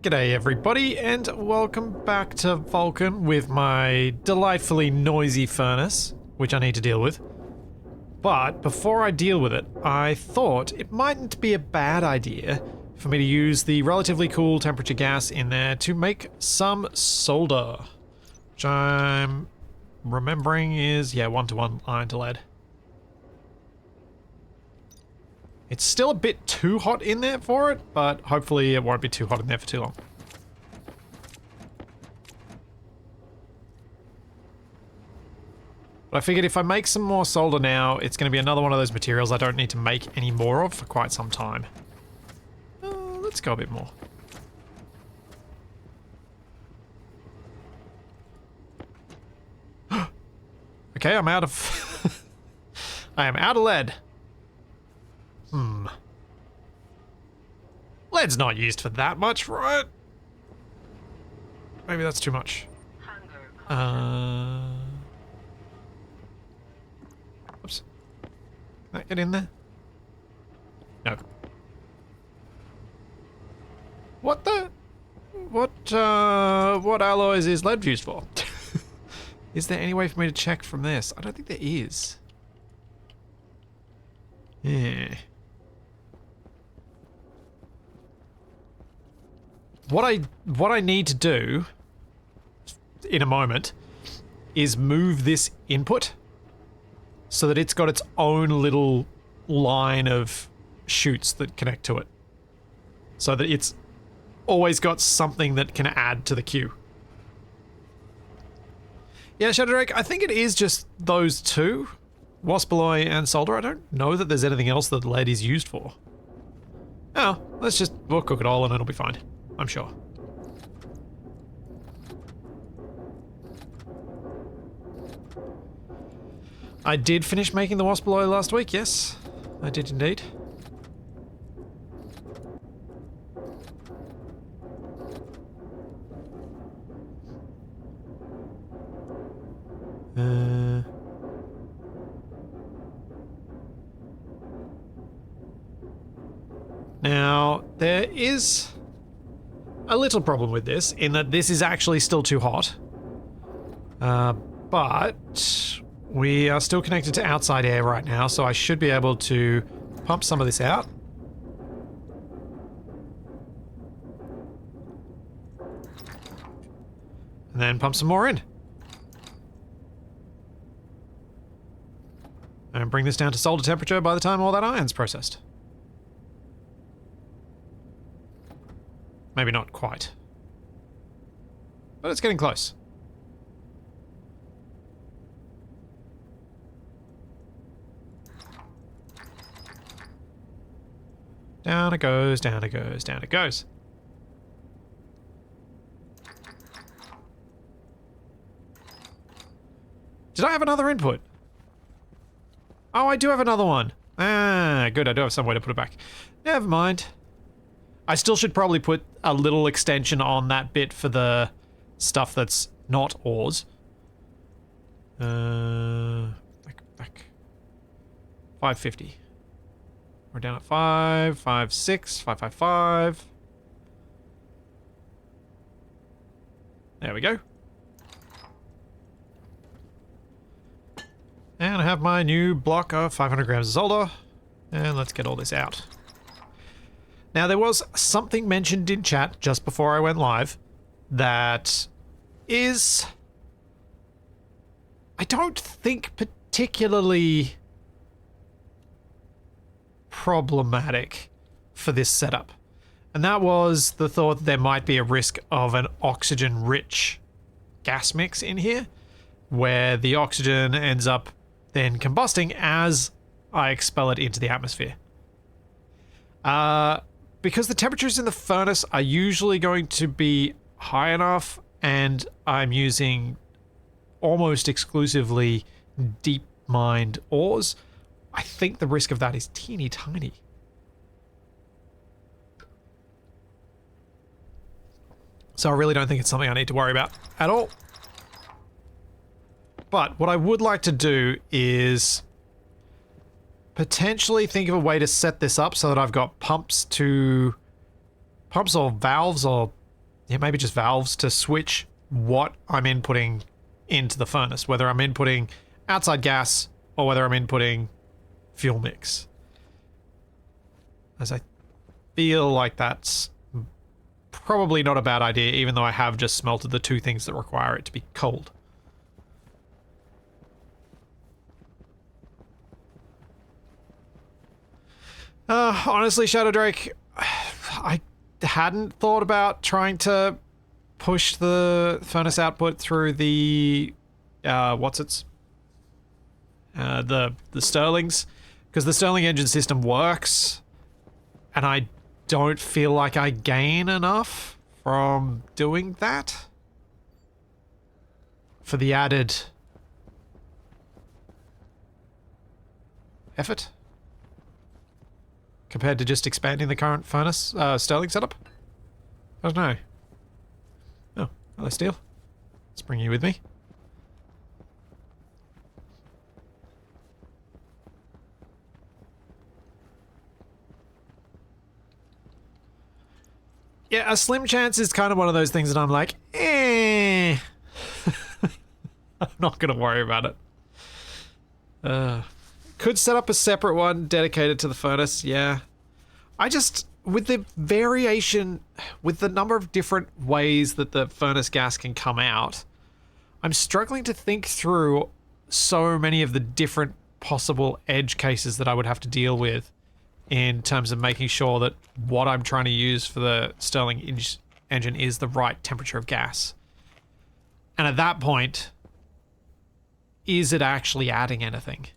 G'day everybody and welcome back to Vulcan with my delightfully noisy furnace, which I need to deal with. But before I deal with it, I thought it mightn't be a bad idea for me to use the relatively cool temperature gas in there to make some solder, which I'm remembering is, yeah, 1:1 iron to lead. It's still a bit too hot in there for it, but hopefully it won't be too hot in there for too long. But I figured if I make some more solder now, it's going to be another one of those materials I don't need to make any more of for quite some time. Let's go a bit more. Okay, I'm out of... I am out of lead. Lead's not used for that much, right? Maybe that's too much. Oops. Can that get in there? No. What the? What alloys is lead used for? Is there any way for me to check from this? I don't think there is. Yeah. What I need to do in a moment is move this input so that it's got its own little line of chutes that connect to it. So that it's always got something that can add to the queue. Yeah, Shadow Drake, I think it is just those two. Wasp alloy and solder. I don't know that there's anything else that lead is used for. Oh, we'll cook it all and it'll be fine. I'm sure. I did finish making the wasp alloy last week, yes. I did indeed. Now, there is a little problem with this, in that this is actually still too hot. But we are still connected to outside air right now, so I should be able to pump some of this out. And then pump some more in. And bring this down to solder temperature by the time all that iron's processed. Maybe not quite. But it's getting close. Down it goes, down it goes, down it goes. Did I have another input? Oh, I do have another one. Ah, good, I do have some way to put it back. Never mind. I still should probably put a little extension on that bit for the stuff that's not ores. Back. 550. We're down at 556, 555. There we go. And I have my new block of 500 grams of solder. And let's get all this out. Now, there was something mentioned in chat just before I went live that is, I don't think, particularly problematic for this setup. And that was the thought that there might be a risk of an oxygen-rich gas mix in here, where the oxygen ends up then combusting as I expel it into the atmosphere. Because the temperatures in the furnace are usually going to be high enough, and I'm using almost exclusively deep mined ores, I think the risk of that is teeny tiny. So I really don't think it's something I need to worry about at all. But what I would like to do is potentially think of a way to set this up so that I've got pumps or valves or yeah, maybe just valves to switch what I'm inputting into the furnace, whether I'm inputting outside gas or whether I'm inputting fuel mix. As I feel like that's probably not a bad idea, even though I have just smelted the two things that require it to be cold. Honestly, Shadow Drake, I hadn't thought about trying to push the furnace output through the the Stirlings, because the Stirling engine system works, and I don't feel like I gain enough from doing that for the added effort compared to just expanding the current furnace Stirling setup. I don't know. Oh, hello, Steel. Let's bring you with me. Yeah, a slim chance is kind of one of those things that I'm like, eh. I'm not going to worry about it. Could set up a separate one dedicated to the furnace, yeah. I just, with the variation, with the number of different ways that the furnace gas can come out, I'm struggling to think through so many of the different possible edge cases that I would have to deal with in terms of making sure that what I'm trying to use for the Stirling engine is the right temperature of gas. And at that point, is it actually adding anything?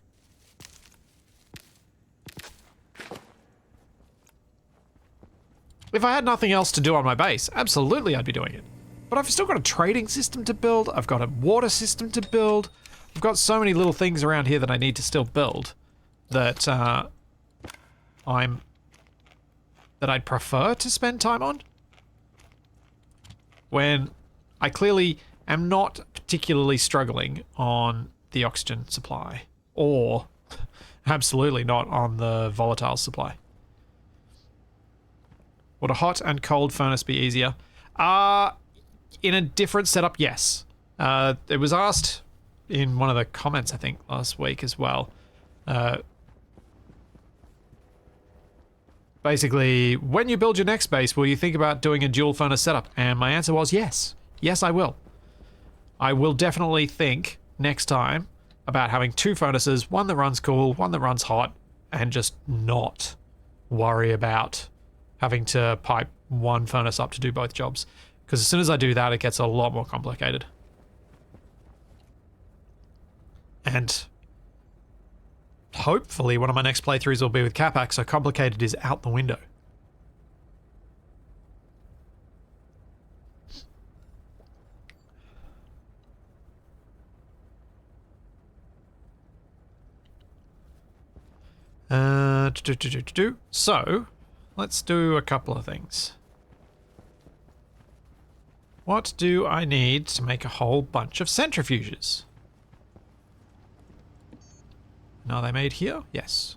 If I had nothing else to do on my base, absolutely I'd be doing it. But I've still got a trading system to build, I've got a water system to build, I've got so many little things around here that I need to still build that I'd prefer to spend time on, when I clearly am not particularly struggling on the oxygen supply, or absolutely not on the volatile supply. Would a hot and cold furnace be easier? In a different setup, yes. It was asked in one of the comments, I think, last week as well. Basically, when you build your next base, will you think about doing a dual furnace setup? And my answer was yes. Yes, I will. I will definitely think next time about having two furnaces, one that runs cool, one that runs hot, and just not worry about having to pipe one furnace up to do both jobs. Because as soon as I do that, it gets a lot more complicated. And hopefully one of my next playthroughs will be with Capac, so complicated is out the window. So, let's do a couple of things. What do I need to make a whole bunch of centrifuges? And are they made here? Yes.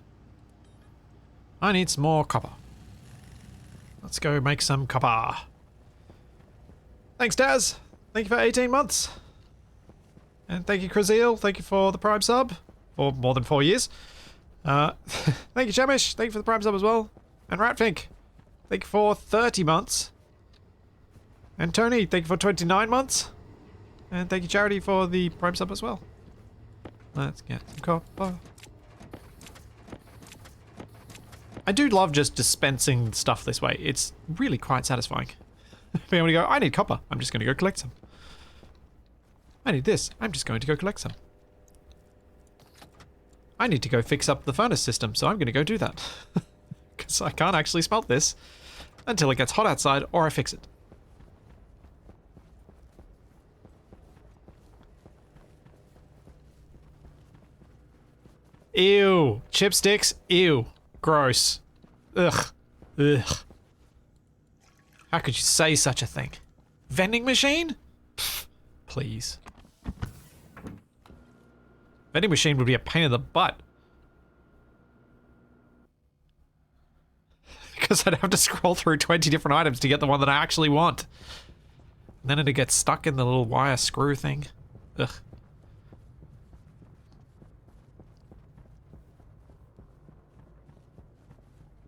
I need some more copper. Let's go make some copper. Thanks, Daz. Thank you for 18 months. And thank you, Krasil. Thank you for the Prime sub. For more than 4 years. Thank you, Chamish. Thank you for the Prime sub as well. And Ratfink. Thank you for 30 months. And Tony, thank you for 29 months. And thank you, Charity, for the Prime sub as well. Let's get some copper. I do love just dispensing stuff this way. It's really quite satisfying. Being able to go, I need copper. I'm just going to go collect some. I need this. I'm just going to go collect some. I need to go fix up the furnace system, so I'm going to go do that. Because I can't actually smelt this until it gets hot outside or I fix it. Ew. Chipsticks? Ew. Gross. Ugh. Ugh. How could you say such a thing? Vending machine? Pfft, please. Vending machine would be a pain in the butt. Because I'd have to scroll through 20 different items to get the one that I actually want. And then it'd get stuck in the little wire screw thing. Ugh.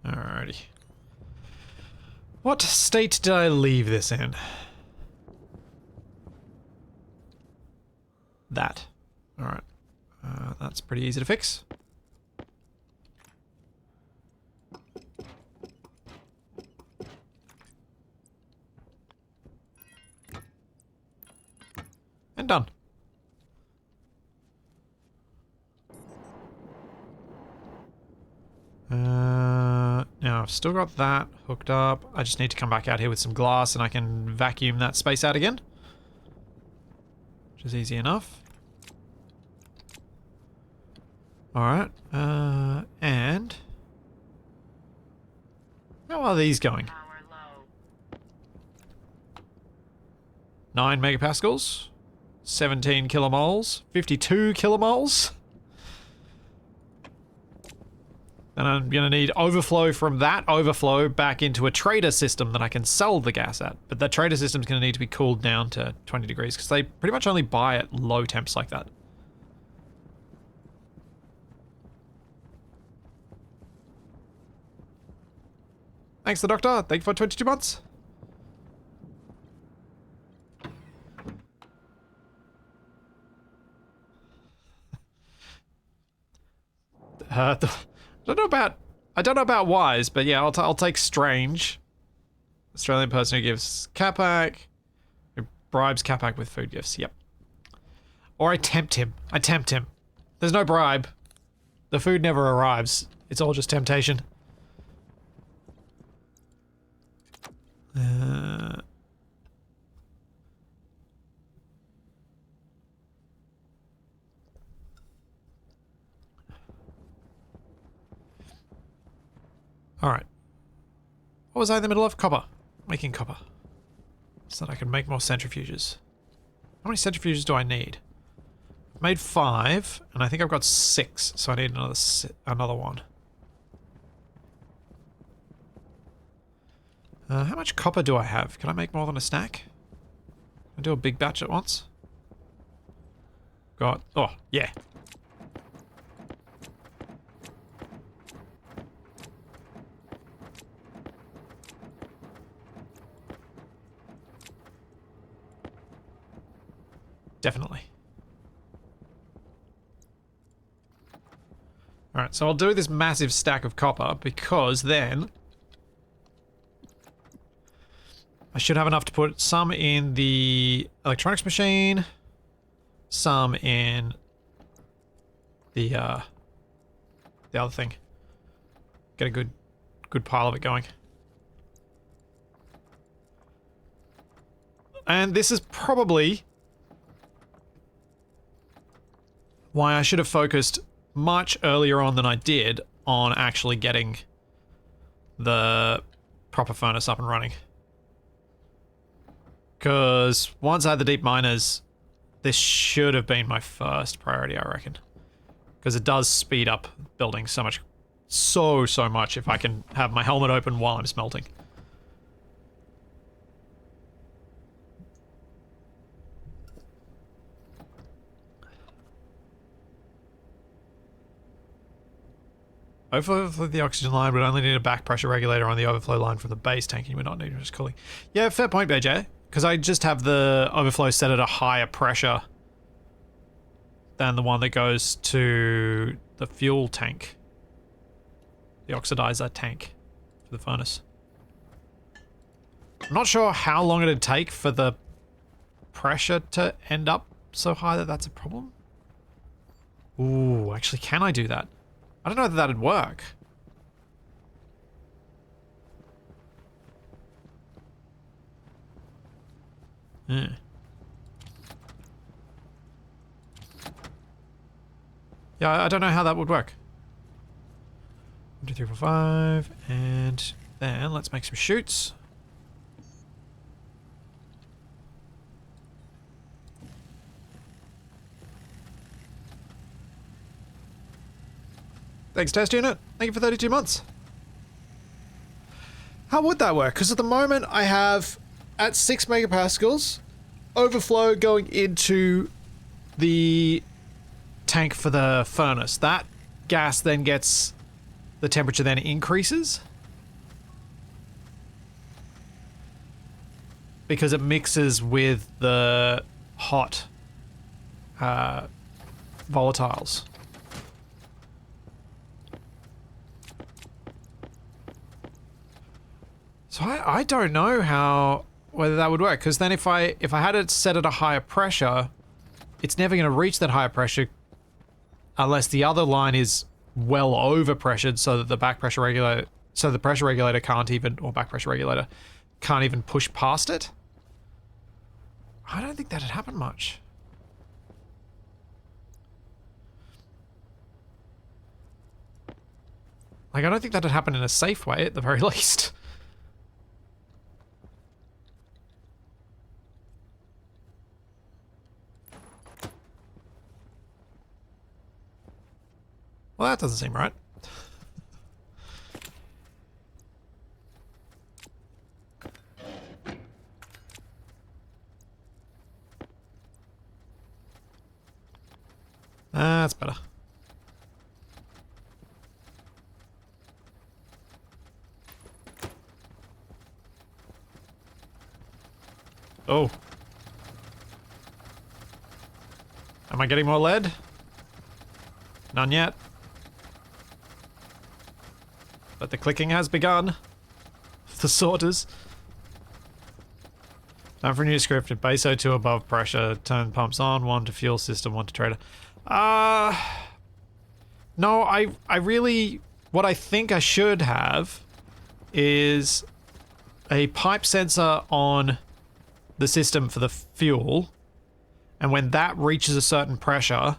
Alrighty. What state did I leave this in? That. Alright. That's pretty easy to fix. And done. Now I've still got that hooked up. I just need to come back out here with some glass and I can vacuum that space out again. Which is easy enough. Alright, and how are these going? 9 megapascals, 17 kilomoles, 52 kilomoles. Then I'm going to need overflow from that overflow back into a trader system that I can sell the gas at. But that trader system's going to need to be cooled down to 20 degrees because they pretty much only buy at low temps like that. Thanks, the doctor. Thank you for 22 months. I don't know about wise, but yeah, I'll take strange. Australian person who gives Capac, who bribes Capac with food gifts. Yep. Or I tempt him. There's no bribe. The food never arrives. It's all just temptation. Alright. What was I in the middle of? Copper. Making copper. So that I can make more centrifuges. How many centrifuges do I need? I've made 5, and I think I've got 6, so I need another one. How much copper do I have? Can I make more than a stack? Can I do a big batch at once? Got... Oh, yeah. Definitely. Alright, so I'll do this massive stack of copper because then I should have enough to put some in the electronics machine, some in the other thing. Get a good pile of it going. And this is probably why I should have focused much earlier on than I did on actually getting the proper furnace up and running. Because once I had the deep miners, this should have been my first priority, I reckon. Because it does speed up building so much if I can have my helmet open while I'm smelting. Overflow the oxygen line would only need a back pressure regulator on the overflow line from the base tank, and you would not need just cooling. Yeah, fair point, BJ. Because I just have the overflow set at a higher pressure than the one that goes to the fuel tank. The oxidizer tank for the furnace. I'm not sure how long it'd take for the pressure to end up so high that that's a problem. Ooh, actually, can I do that? I don't know that that'd work. Yeah. Yeah, I don't know how that would work. 1, 2, 3, 4, 5, and then let's make some chutes. Thanks, test unit. Thank you for 32 months. How would that work? Because at the moment I have, at 6 megapascals, overflow going into the tank for the furnace. That gas then gets, the temperature then increases because it mixes with the hot volatiles. So I don't know whether that would work, because then if I had it set at a higher pressure, it's never going to reach that higher pressure unless the other line is well over pressured, so that the back pressure regulator, so the pressure regulator can't even, or back pressure regulator can't even push past it. I don't think that'd happen much. Like, I don't think that'd happen in a safe way at the very least. Well, that doesn't seem right. That's better. Oh. Am I getting more lead? None yet. But the clicking has begun. The sorters. Time for a new script. At base O2 above pressure. Turn pumps on. 1 to fuel system, 1 to trader. No, I really... What I think I should have is a pipe sensor on the system for the fuel. And when that reaches a certain pressure,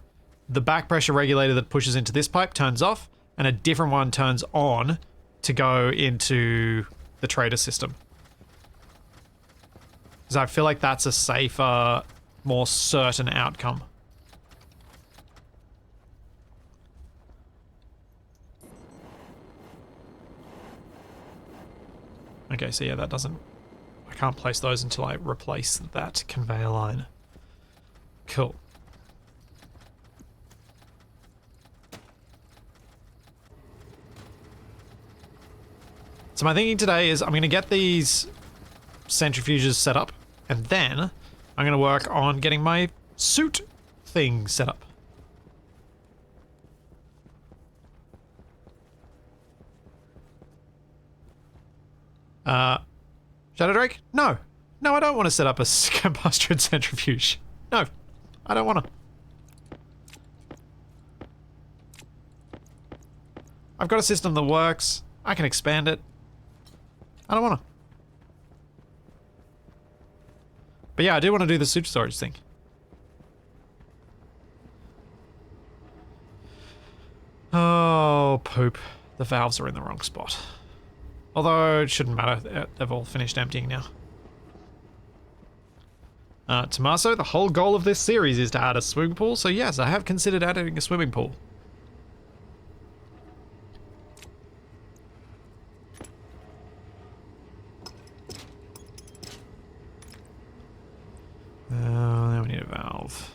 the back pressure regulator that pushes into this pipe turns off, and a different one turns on to go into the trader system. Because I feel like that's a safer, more certain outcome. Okay, so yeah, that doesn't... I can't place those until I replace that conveyor line. Cool. So my thinking today is I'm going to get these centrifuges set up, and then I'm going to work on getting my suit thing set up. Shadow Drake? No. No, I don't want to set up a combustion centrifuge. No, I don't want to. I've got a system that works. I can expand it. I don't want to. But yeah, I do want to do the suit storage thing. Oh, poop. The valves are in the wrong spot. Although, it shouldn't matter. They've all finished emptying now. Tommaso, the whole goal of this series is to add a swimming pool, so yes, I have considered adding a swimming pool. Now we need a valve.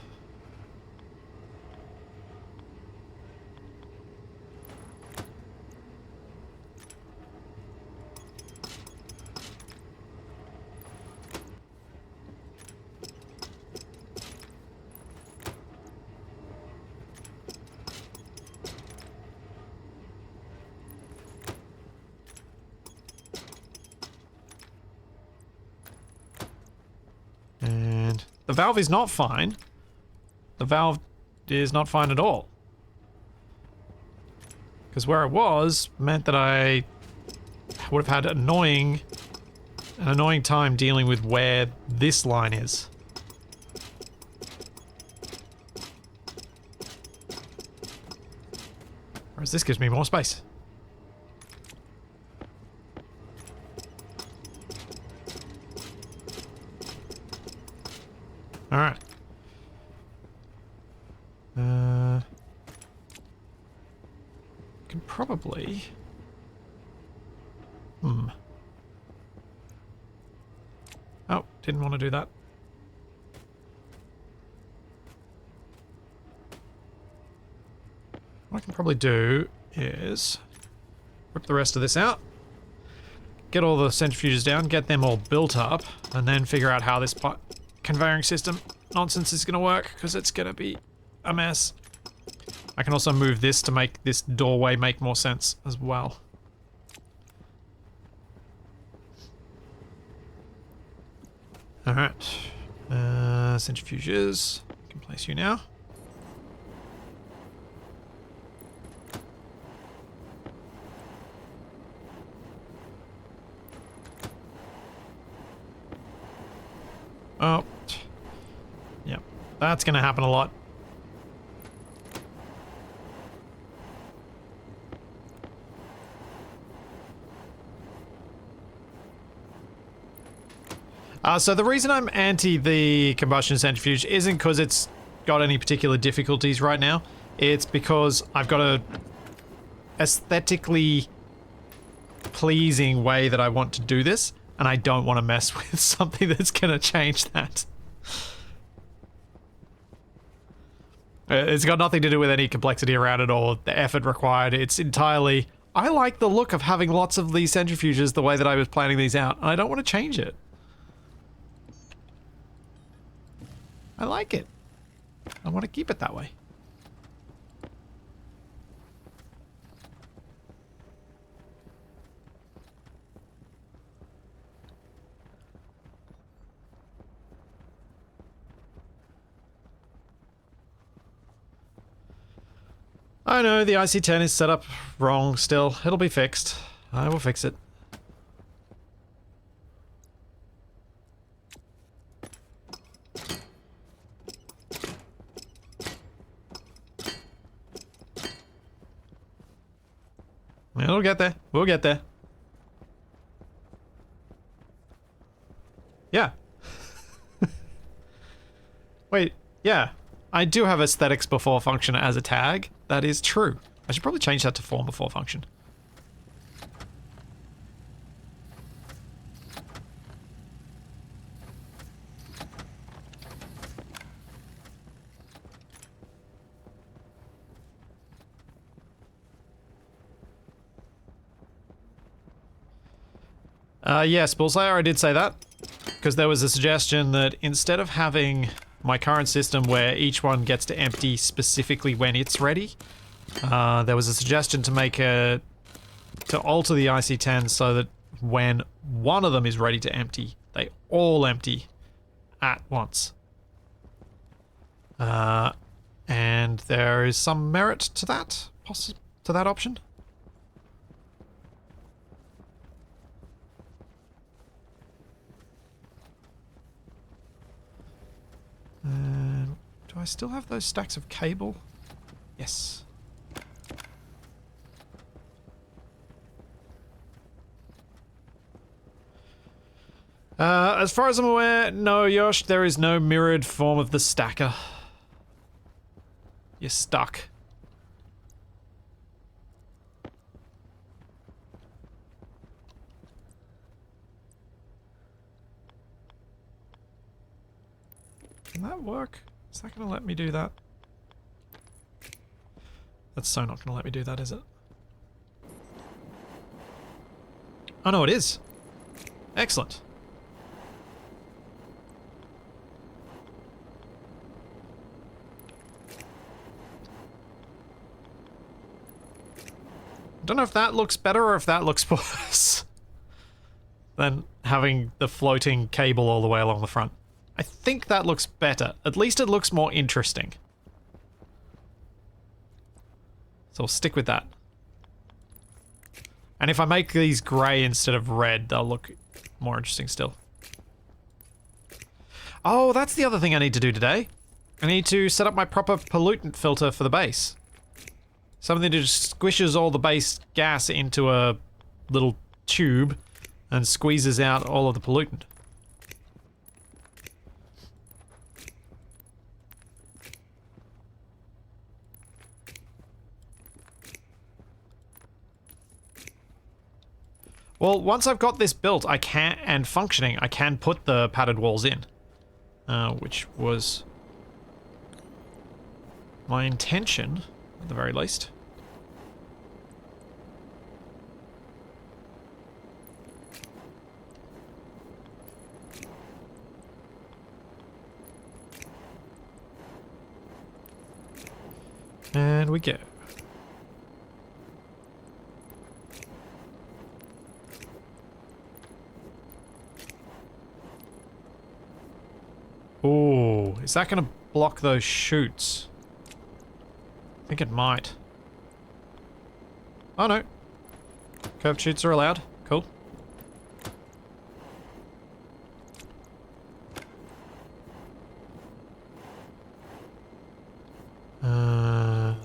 And the valve is not fine. The valve is not fine at all. Because where it was meant that I would have had an annoying time dealing with where this line is. Whereas this gives me more space. Alright. Can probably... Oh, didn't want to do that. What I can probably do is rip the rest of this out, get all the centrifuges down, get them all built up, and then figure out how this conveying system nonsense is going to work, because it's going to be a mess. I can also move this to make this doorway make more sense as well. Alright. Centrifuges. I can place you now. Oh. Yep. That's going to happen a lot. So the reason I'm anti the combustion centrifuge isn't because it's got any particular difficulties right now. It's because I've got a aesthetically pleasing way that I want to do this, and I don't want to mess with something that's going to change that. It's got nothing to do with any complexity around it or the effort required. It's entirely, I like the look of having lots of these centrifuges the way that I was planning these out, and I don't want to change it. I like it. I want to keep it that way. I know the IC10 is set up wrong still. It'll be fixed. I will fix it. It'll get there. We'll get there. Yeah. Wait, yeah. I do have aesthetics before function as a tag. That is true. I should probably change that to form before function. Yes, Bullslayer, I did say that. Because there was a suggestion that instead of having my current system where each one gets to empty specifically when it's ready, there was a suggestion to make to alter the IC10 so that when one of them is ready to empty, they all empty at once. And there is some merit to that, to that option. Do I still have those stacks of cable? Yes. As far as I'm aware, no, Yosh, there is no mirrored form of the stacker. You're stuck. Can that work? Is that going to let me do that? That's so not going to let me do that, is it? Oh no, it is. Excellent. I don't know if that looks better or if that looks worse than having the floating cable all the way along the front. I think that looks better. At least it looks more interesting. So I'll stick with that. And if I make these grey instead of red, they'll look more interesting still. Oh, that's the other thing I need to do today. I need to set up my proper pollutant filter for the base. Something that just squishes all the base gas into a little tube and squeezes out all of the pollutant. Well, once I've got this built, I can, and functioning, I can put the padded walls in. Which was my intention, at the very least. And we go. Oh, is that going to block those chutes? I think it might. Oh no. Curved chutes are allowed. Cool.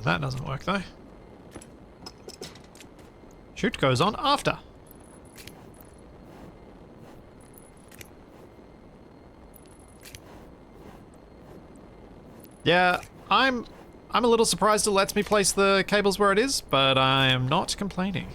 That doesn't work though. Chute goes on after. Yeah, I'm a little surprised it lets me place the cables where it is, but I am not complaining.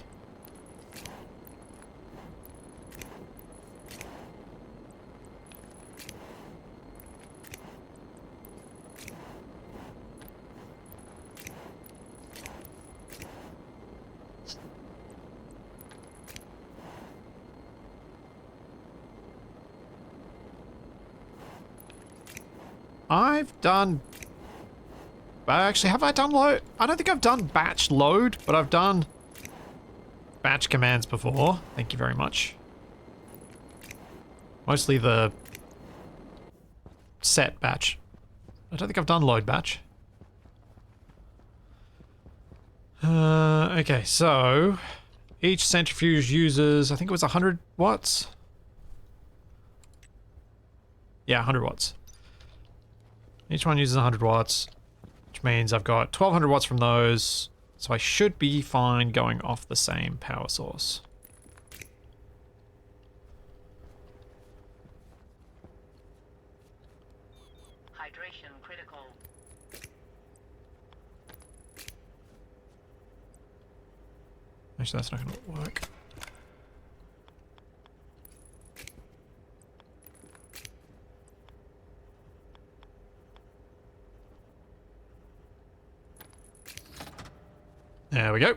I've done... Actually, have I done load? I don't think I've done batch load, but I've done batch commands before. Thank you very much. Mostly the set batch. I don't think I've done load batch. Okay, so each centrifuge uses, I think it was 100 watts? Yeah, 100 watts. Each one uses 100 watts, which means I've got 1200 watts from those, so I should be fine going off the same power source. Hydration critical. Actually, that's not going to work. There we go.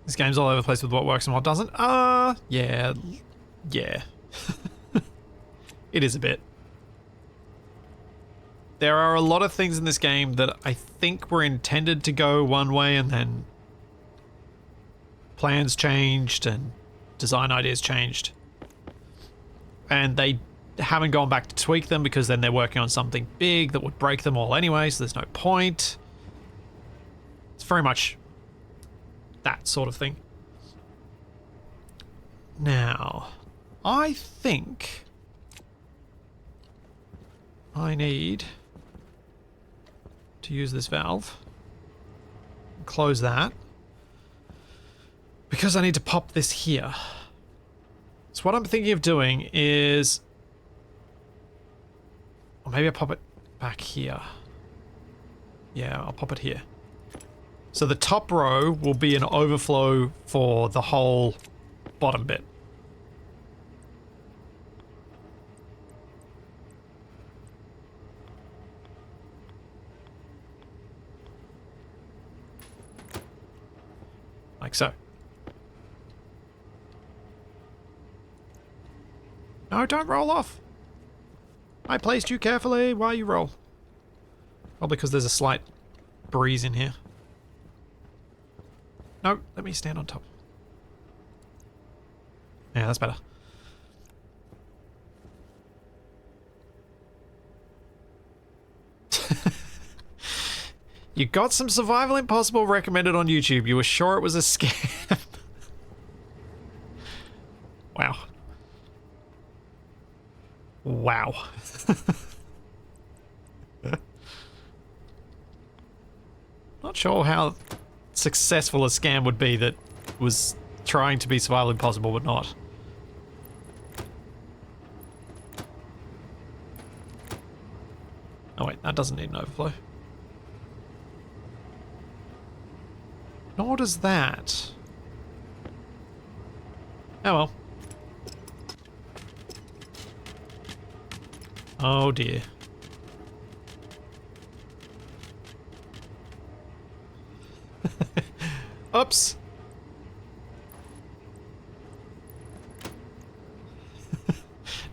This game's all over the place with what works and what doesn't. Yeah. Yeah. It is a bit. There are a lot of things in this game that I think were intended to go one way and then plans changed and design ideas changed. And they haven't gone back to tweak them because then they're working on something big that would break them all anyway, so there's no point. It's very much that sort of thing. Now, I think I need to use this valve. Close that. Because I need to pop this here. So what I'm thinking of doing is... Or maybe I pop it back here. Yeah, I'll pop it here. So the top row will be an overflow for the whole bottom bit. Like so. No, don't roll off. I placed you carefully while you roll. Probably because there's a slight breeze in here. No, let me stand on top. Yeah, that's better. You got some Survival Impossible recommended on YouTube. You were sure it was a scam. Wow. Wow. Not sure how successful a scam would be that was trying to be Survival Impossible but not. Oh wait, that doesn't need an overflow. Nor does that. Oh well. Oh dear. Oops.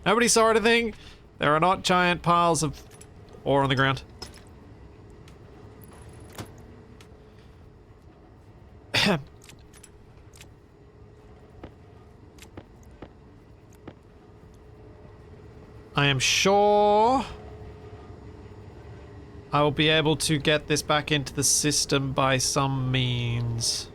Nobody saw anything. There are not giant piles of ore on the ground. I am sure I will be able to get this back into the system by some means.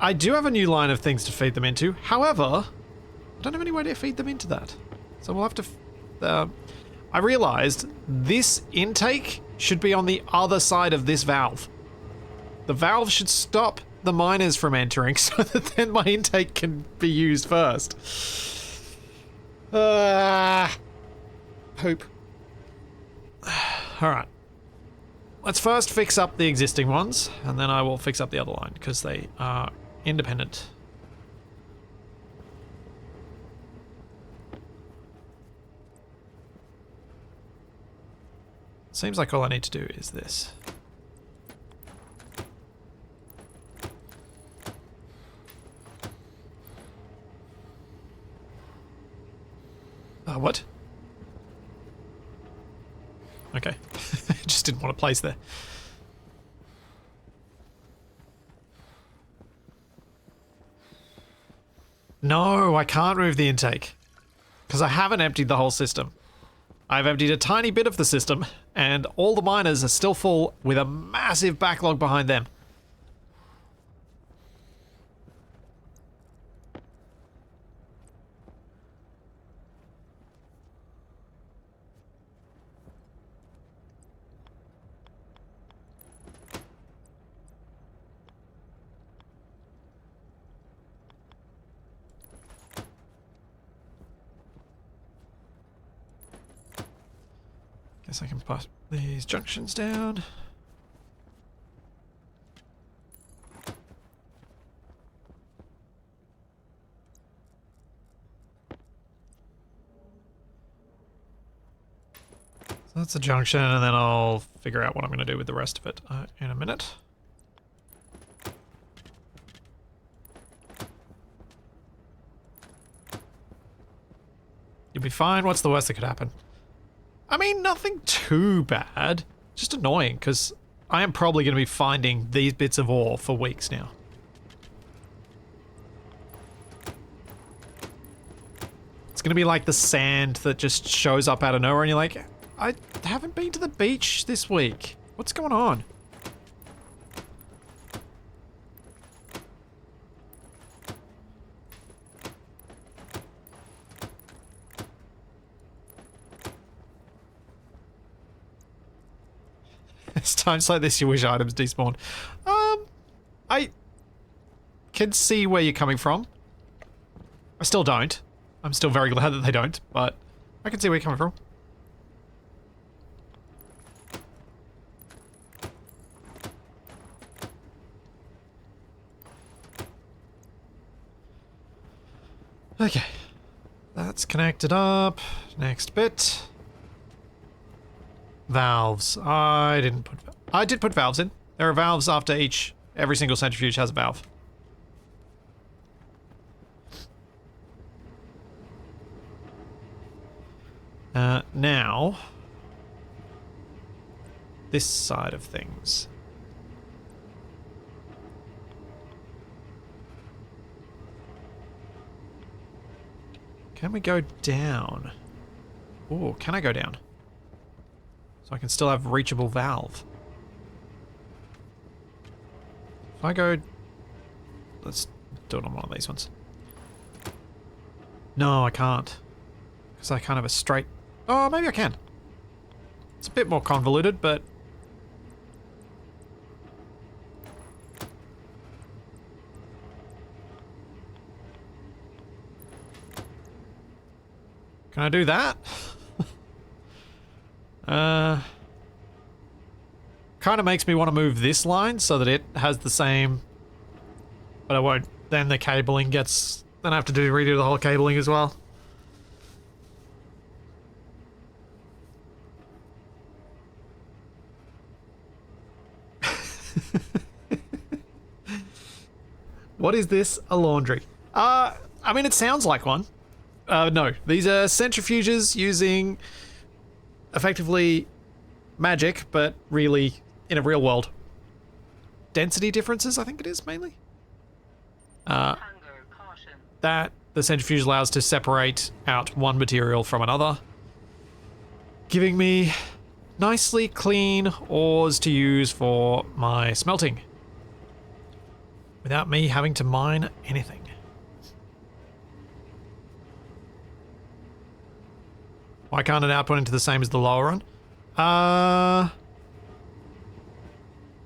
I do have a new line of things to feed them into. However, I don't have any way to feed them into that. So we'll have to... I realized this intake should be on the other side of this valve. The valve should stop the miners from entering so that then my intake can be used first. Poop. Alright. Let's first fix up the existing ones, and then I will fix up the other line, because they are independent. Seems like all I need to do is this. What? Okay. Just didn't want to place there. No, I can't move the intake. Because I haven't emptied the whole system. I've emptied a tiny bit of the system, and all the miners are still full with a massive backlog behind them. Guess I can put these junctions down. So that's a junction, and then I'll figure out what I'm going to do with the rest of it in a minute. You'll be fine. What's the worst that could happen? I mean, nothing too bad. Just annoying, because I am probably going to be finding these bits of ore for weeks now. It's going to be like the sand that just shows up out of nowhere and you're like, I haven't been to the beach this week. What's going on? It's times like this you wish items despawn. I can see where you're coming from. I still don't. I'm still very glad that they don't, but I can see where you're coming from. Okay. That's connected up. Next bit. Valves. I did put valves in. There are valves after every single centrifuge has a valve. Now, this side of things. Can we go down? Ooh, can I go down? So I can still have reachable valve. If I go... Let's do it on one of these ones. No, I can't. Because I can't have a straight... Oh, maybe I can. It's a bit more convoluted, but... Can I do that? Kind of makes me want to move this line so that it has the same... But I won't. Then the cabling gets... Then I have to redo the whole cabling as well. What is this? A laundry. I mean, it sounds like one. No, these are centrifuges using effectively magic, but really in a real world. Density differences, I think it is mainly. Hunger caution. That the centrifuge allows to separate out one material from another, giving me nicely clean ores to use for my smelting without me having to mine anything. Why can't it output into the same as the lower one?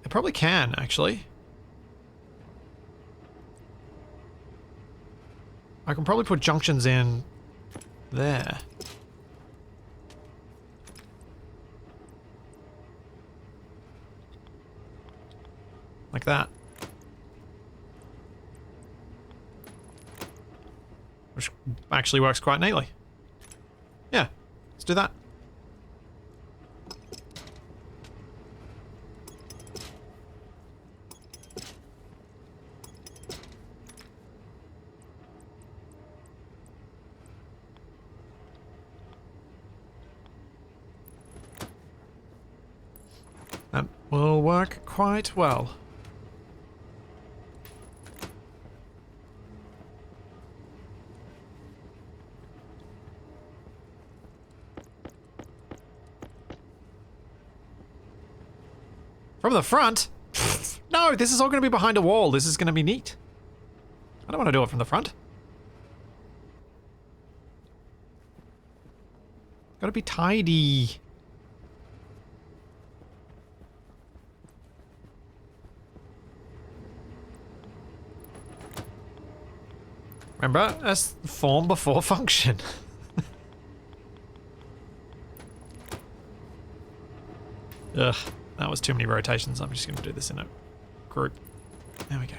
It probably can, actually. I can probably put junctions in there. Like that. Which actually works quite neatly. Yeah, let's do that. That will work quite well. From the front? No, this is all going to be behind a wall. This is going to be neat. I don't want to do it from the front. Got to be tidy. Remember, that's form before function. Ugh, that was too many rotations. I'm just going to do this in a group. There we go.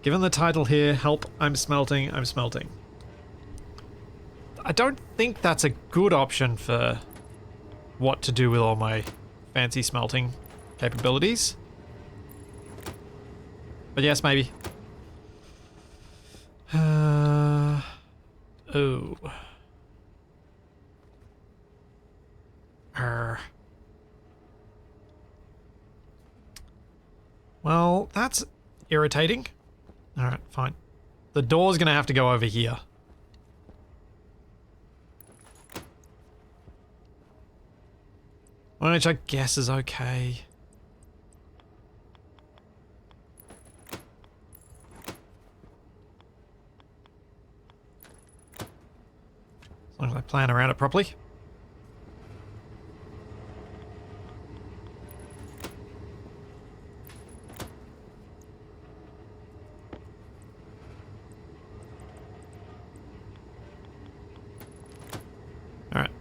Given the title here, help, I'm smelting, I'm smelting. I don't think that's a good option for what to do with all my fancy smelting capabilities. But yes, maybe. Oh. Well, that's irritating. Alright, fine. The door's gonna have to go over here. Which I guess is okay. As long as I plan around it properly. Alright.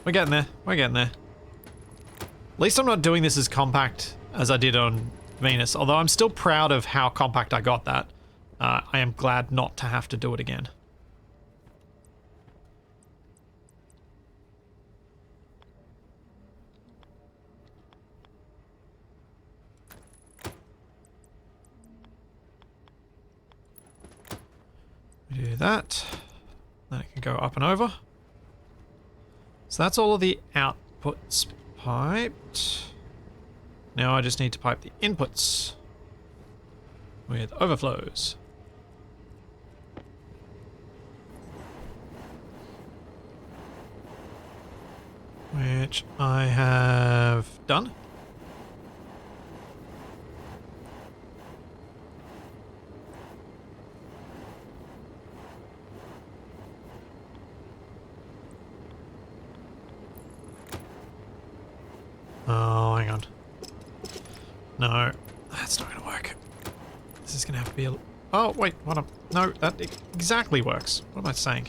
We're getting there. We're getting there. At least I'm not doing this as compact as I did on Venus, although I'm still proud of how compact I got that. I am glad not to have to do it again. We do that. Then it can go up and over. So that's all of the outputs piped. Now I just need to pipe the inputs with overflows. Which I have done. Oh, hang on. No, that's not going to work. This is going to have to be a... Oh, wait, what? No, that exactly works. What am I saying?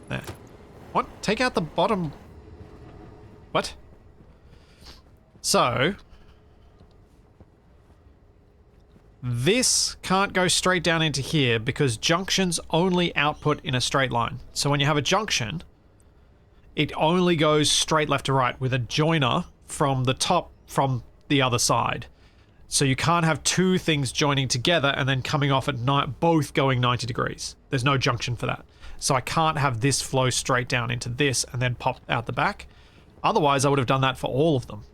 There. What? Take out the bottom... What? So... This can't go straight down into here because junctions only output in a straight line. So when you have a junction, it only goes straight left to right with a joiner from the top from the other side. So you can't have two things joining together and then coming off at night, both going 90 degrees. There's no junction for that. So I can't have this flow straight down into this and then pop out the back. Otherwise, I would have done that for all of them.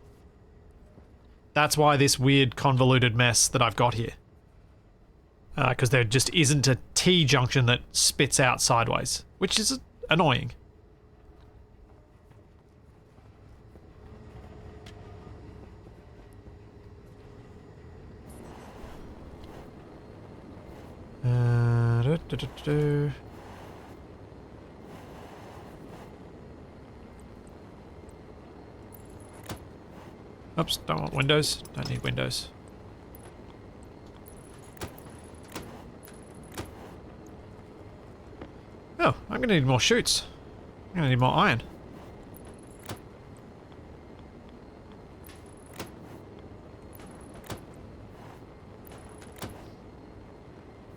That's why this weird convoluted mess that I've got here. Because there just isn't a T-junction that spits out sideways, which is annoying. Oops, don't want windows. Don't need windows. Oh, I'm gonna need more chutes. I'm gonna need more iron.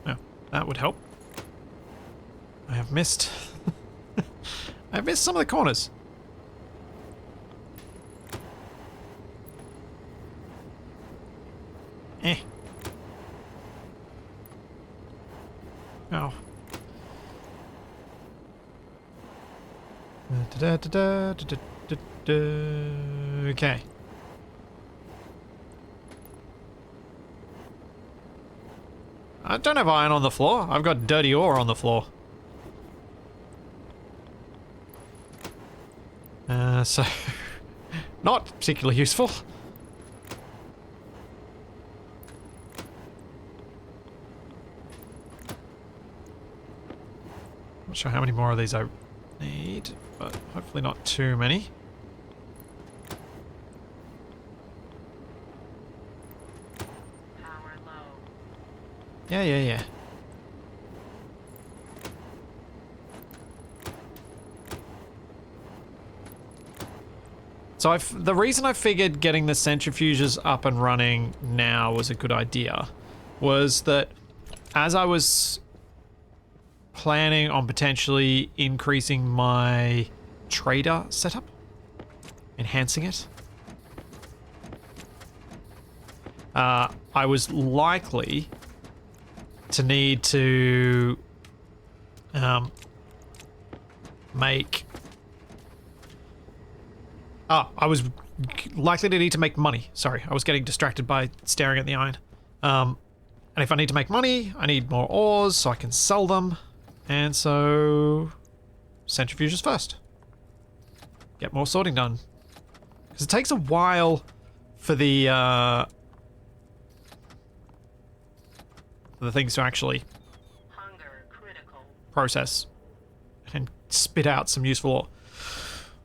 Oh, that would help. I have missed... I've missed some of the corners. Eh. Oh. Okay. I don't have iron on the floor. I've got dirty ore on the floor. So... not particularly useful. Not sure how many more of these I need, but hopefully not too many. Power low. Yeah. So the reason I figured getting the centrifuges up and running now was a good idea was that as I was planning on potentially increasing my trader setup, enhancing it, I was likely to need to make... I was likely to need to make money. Sorry, I was getting distracted by staring at the iron. And if I need to make money, I need more ores so I can sell them. And so... centrifuges first. Get more sorting done. Because it takes a while for the things to actually Hunger critical. process and spit out some useful ore.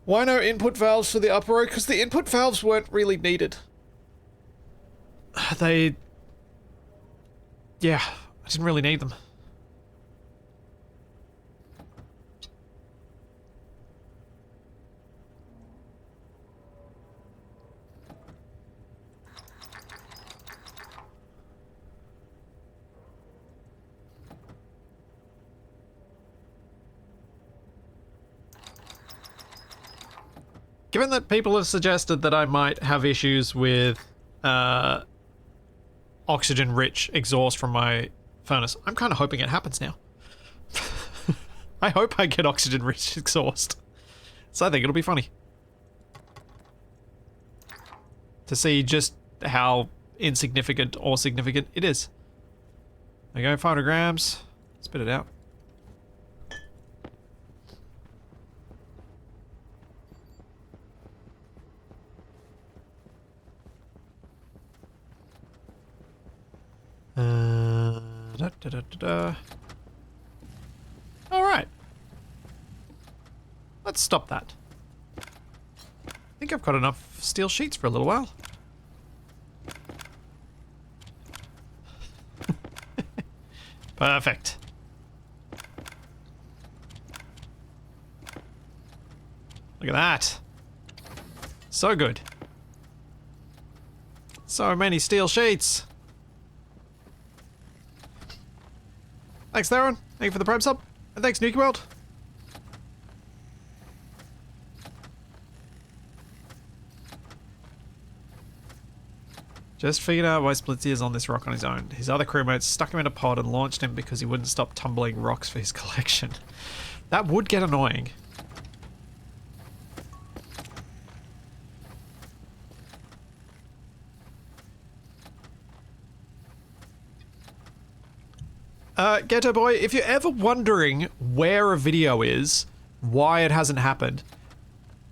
Why no input valves for the upper row? Because the input valves weren't really needed. Yeah, I didn't really need them. Given that people have suggested that I might have issues with oxygen-rich exhaust from my furnace, I'm kind of hoping it happens now. I hope I get oxygen-rich exhaust. So I think it'll be funny to see just how insignificant or significant it is. There you go, 500 grams. Spit it out. Alright. Let's stop that. I think I've got enough steel sheets for a little while. Perfect. Look at that. So good. So many steel sheets. Thanks, Theron. Thank you for the Prime sub. And thanks, Nuki World. Just figured out why Splitsy is on this rock on his own. His other crewmates stuck him in a pod and launched him because he wouldn't stop tumbling rocks for his collection. That would get annoying. Ghetto Boy, if you're ever wondering where a video is, why it hasn't happened,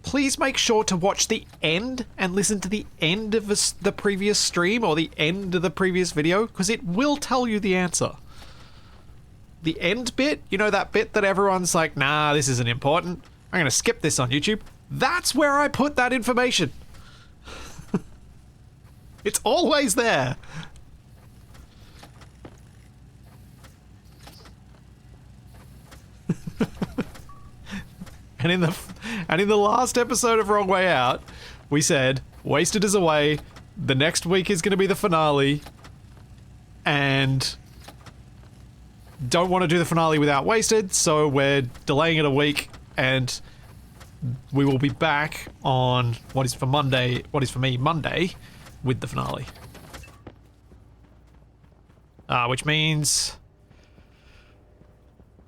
please make sure to watch the end and listen to the end of the previous stream or the end of the previous video, because it will tell you the answer. The end bit, you know, that bit that everyone's like, nah, this isn't important, I'm going to skip this on YouTube. That's where I put that information. It's always there. And in the last episode of Wrong Way Out, we said, Wasted is away, the next week is going to be the finale, and don't want to do the finale without Wasted, so we're delaying it a week, and we will be back on what is for me, Monday, with the finale. Which means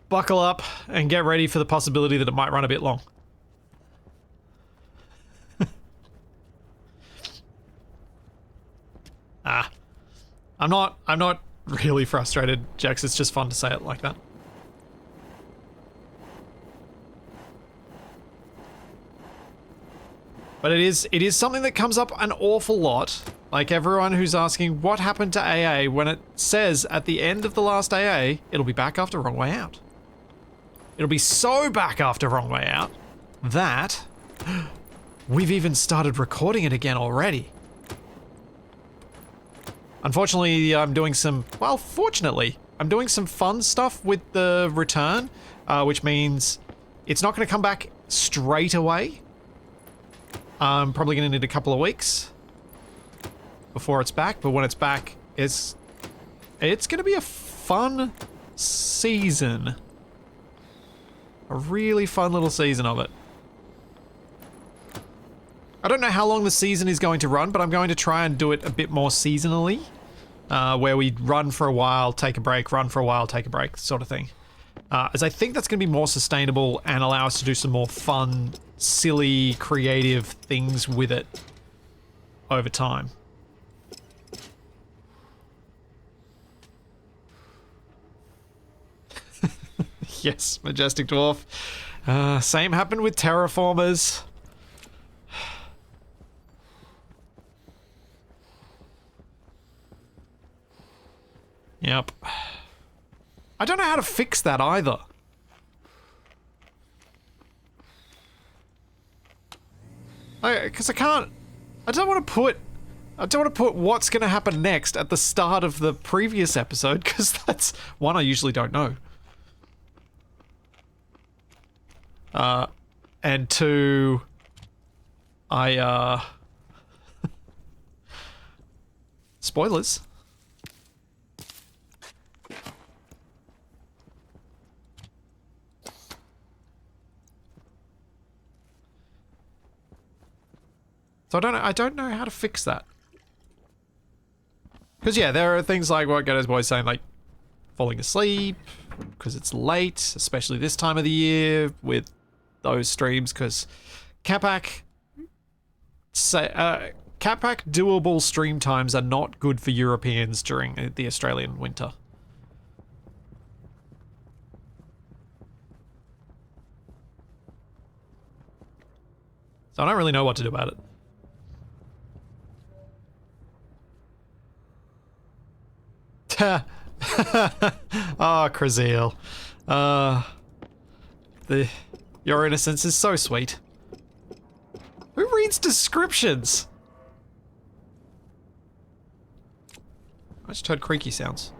buckle up and get ready for the possibility that it might run a bit long. I'm not really frustrated, Jax. It's just fun to say it like that. But it is something that comes up an awful lot. Like everyone who's asking what happened to AA, when it says at the end of the last AA, it'll be back after Wrong Way Out. It'll be so back after Wrong Way Out that we've even started recording it again already. Unfortunately, I'm doing some, well, fortunately, I'm doing some fun stuff with the return, which means it's not going to come back straight away. I'm probably going to need a couple of weeks before it's back, but when it's back, it's going to be a fun season. A really fun little season of it. I don't know how long the season is going to run, but I'm going to try and do it a bit more seasonally, where we run for a while, take a break, run for a while, take a break, sort of thing. As I think that's going to be more sustainable and allow us to do some more fun, silly, creative things with it over time. Yes, Majestic Dwarf. Same happened with Terraformers. Yep. I don't know how to fix that either. Because I can't... I don't want to put what's going to happen next at the start of the previous episode, because that's one I usually don't know. And two, spoilers. So I don't know how to fix that. Because yeah, there are things like what Ghetto's Boy's saying, like falling asleep because it's late, especially this time of the year with those streams, because Capac doable stream times are not good for Europeans during the Australian winter. So I don't really know what to do about it. Oh, Krasil. Your innocence is so sweet. Who reads descriptions? I just heard creaky sounds.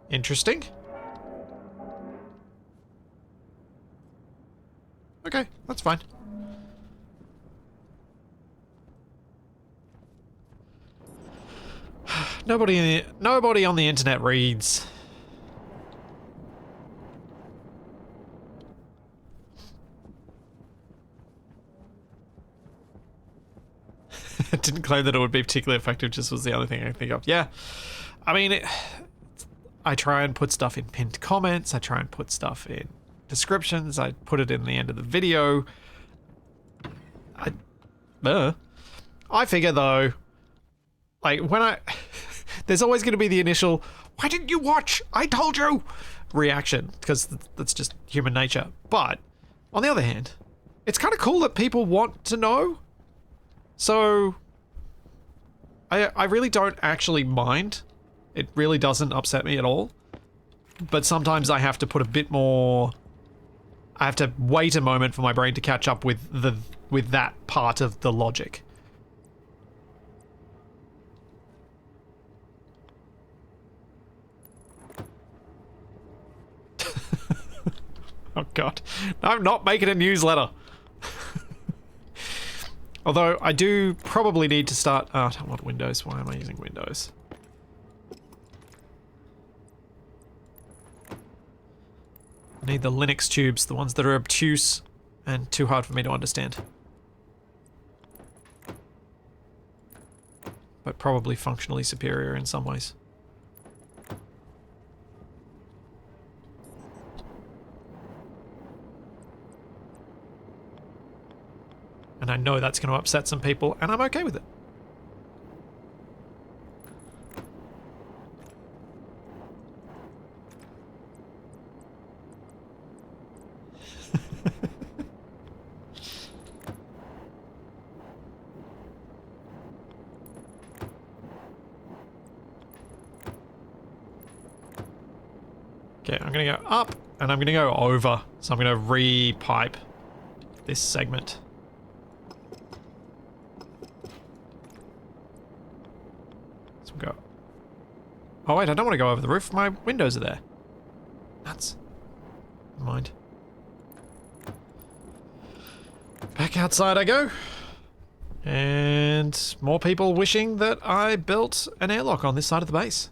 Interesting. Okay, that's fine. Nobody on the internet reads. Didn't claim that it would be particularly effective, just was the only thing I could think of. Yeah. I mean, I try and put stuff in pinned comments, I try and put stuff in descriptions, I put it in the end of the video. I figure though, like when there's always going to be the initial, why didn't you watch? I told you! Reaction, because that's just human nature. But, on the other hand, it's kind of cool that people want to know. So, I really don't actually mind. It really doesn't upset me at all. But sometimes I have to put a bit more... I have to wait a moment for my brain to catch up with that part of the logic. Oh god. I'm not making a newsletter. Although, I do probably need to start... Oh, I don't want Windows. Why am I using Windows? I need the Linux tubes, the ones that are obtuse and too hard for me to understand. But probably functionally superior in some ways. And I know that's going to upset some people, and I'm okay with it. Okay, I'm going to go up, and I'm going to go over. So I'm going to re-pipe this segment. Go. Oh wait, I don't want to go over the roof. My windows are there. Nuts. Never mind. Back outside I go. And more people wishing that I built an airlock on this side of the base.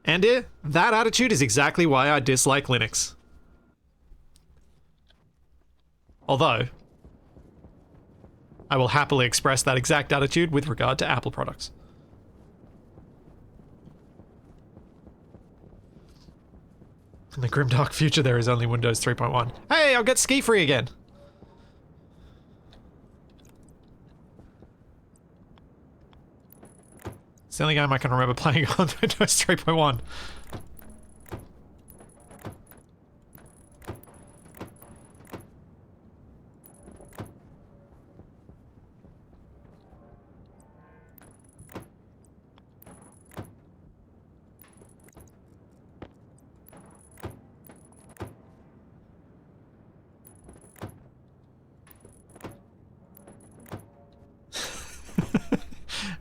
And that attitude is exactly why I dislike Linux. Although, I will happily express that exact attitude with regard to Apple products. In the grimdark future, there is only Windows 3.1. Hey, I'll get ski-free again! It's the only game I can remember playing on Windows 3.1.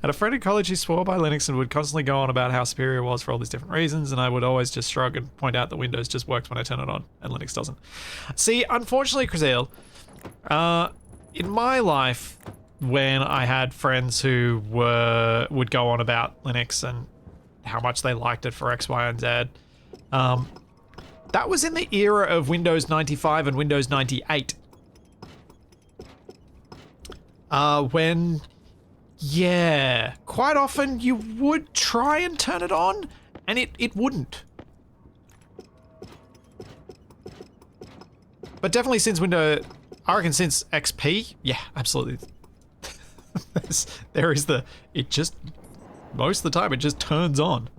At a friend in college, he swore by Linux and would constantly go on about how superior it was for all these different reasons, and I would always just shrug and point out that Windows just works when I turn it on, and Linux doesn't. See, unfortunately, Krasil, in my life, when I had friends who would go on about Linux and how much they liked it for X, Y, and Z, that was in the era of Windows 95 and Windows 98. When... Yeah, quite often you would try and turn it on, and it wouldn't. But definitely since I reckon since XP, yeah, absolutely. There is it just, most of the time it just turns on.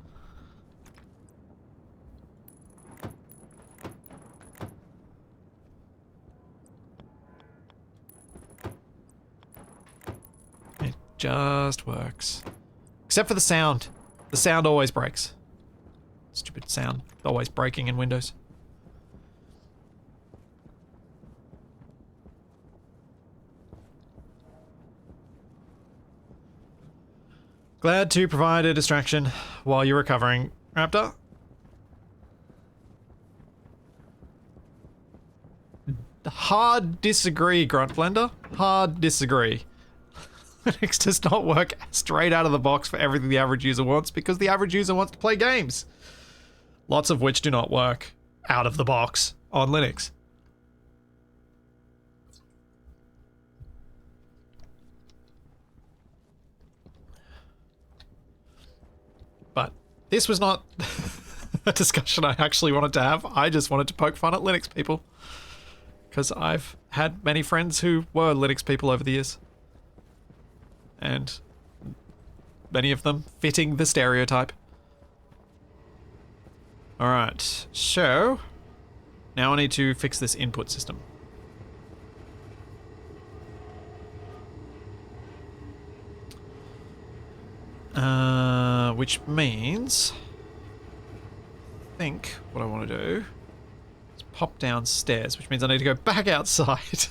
Just works. Except for the sound. The sound always breaks. Stupid sound. Always breaking in Windows. Glad to provide a distraction while you're recovering, Raptor. Hard disagree, Grunt Blender. Hard disagree. Linux does not work straight out of the box for everything the average user wants because the average user wants to play games. Lots of which do not work out of the box on Linux. But this was not a discussion I actually wanted to have. I just wanted to poke fun at Linux people. Because I've had many friends who were Linux people over the years. And many of them fitting the stereotype. Alright, so now I need to fix this input system. Which means I think what I want to do is pop downstairs, which means I need to go back outside.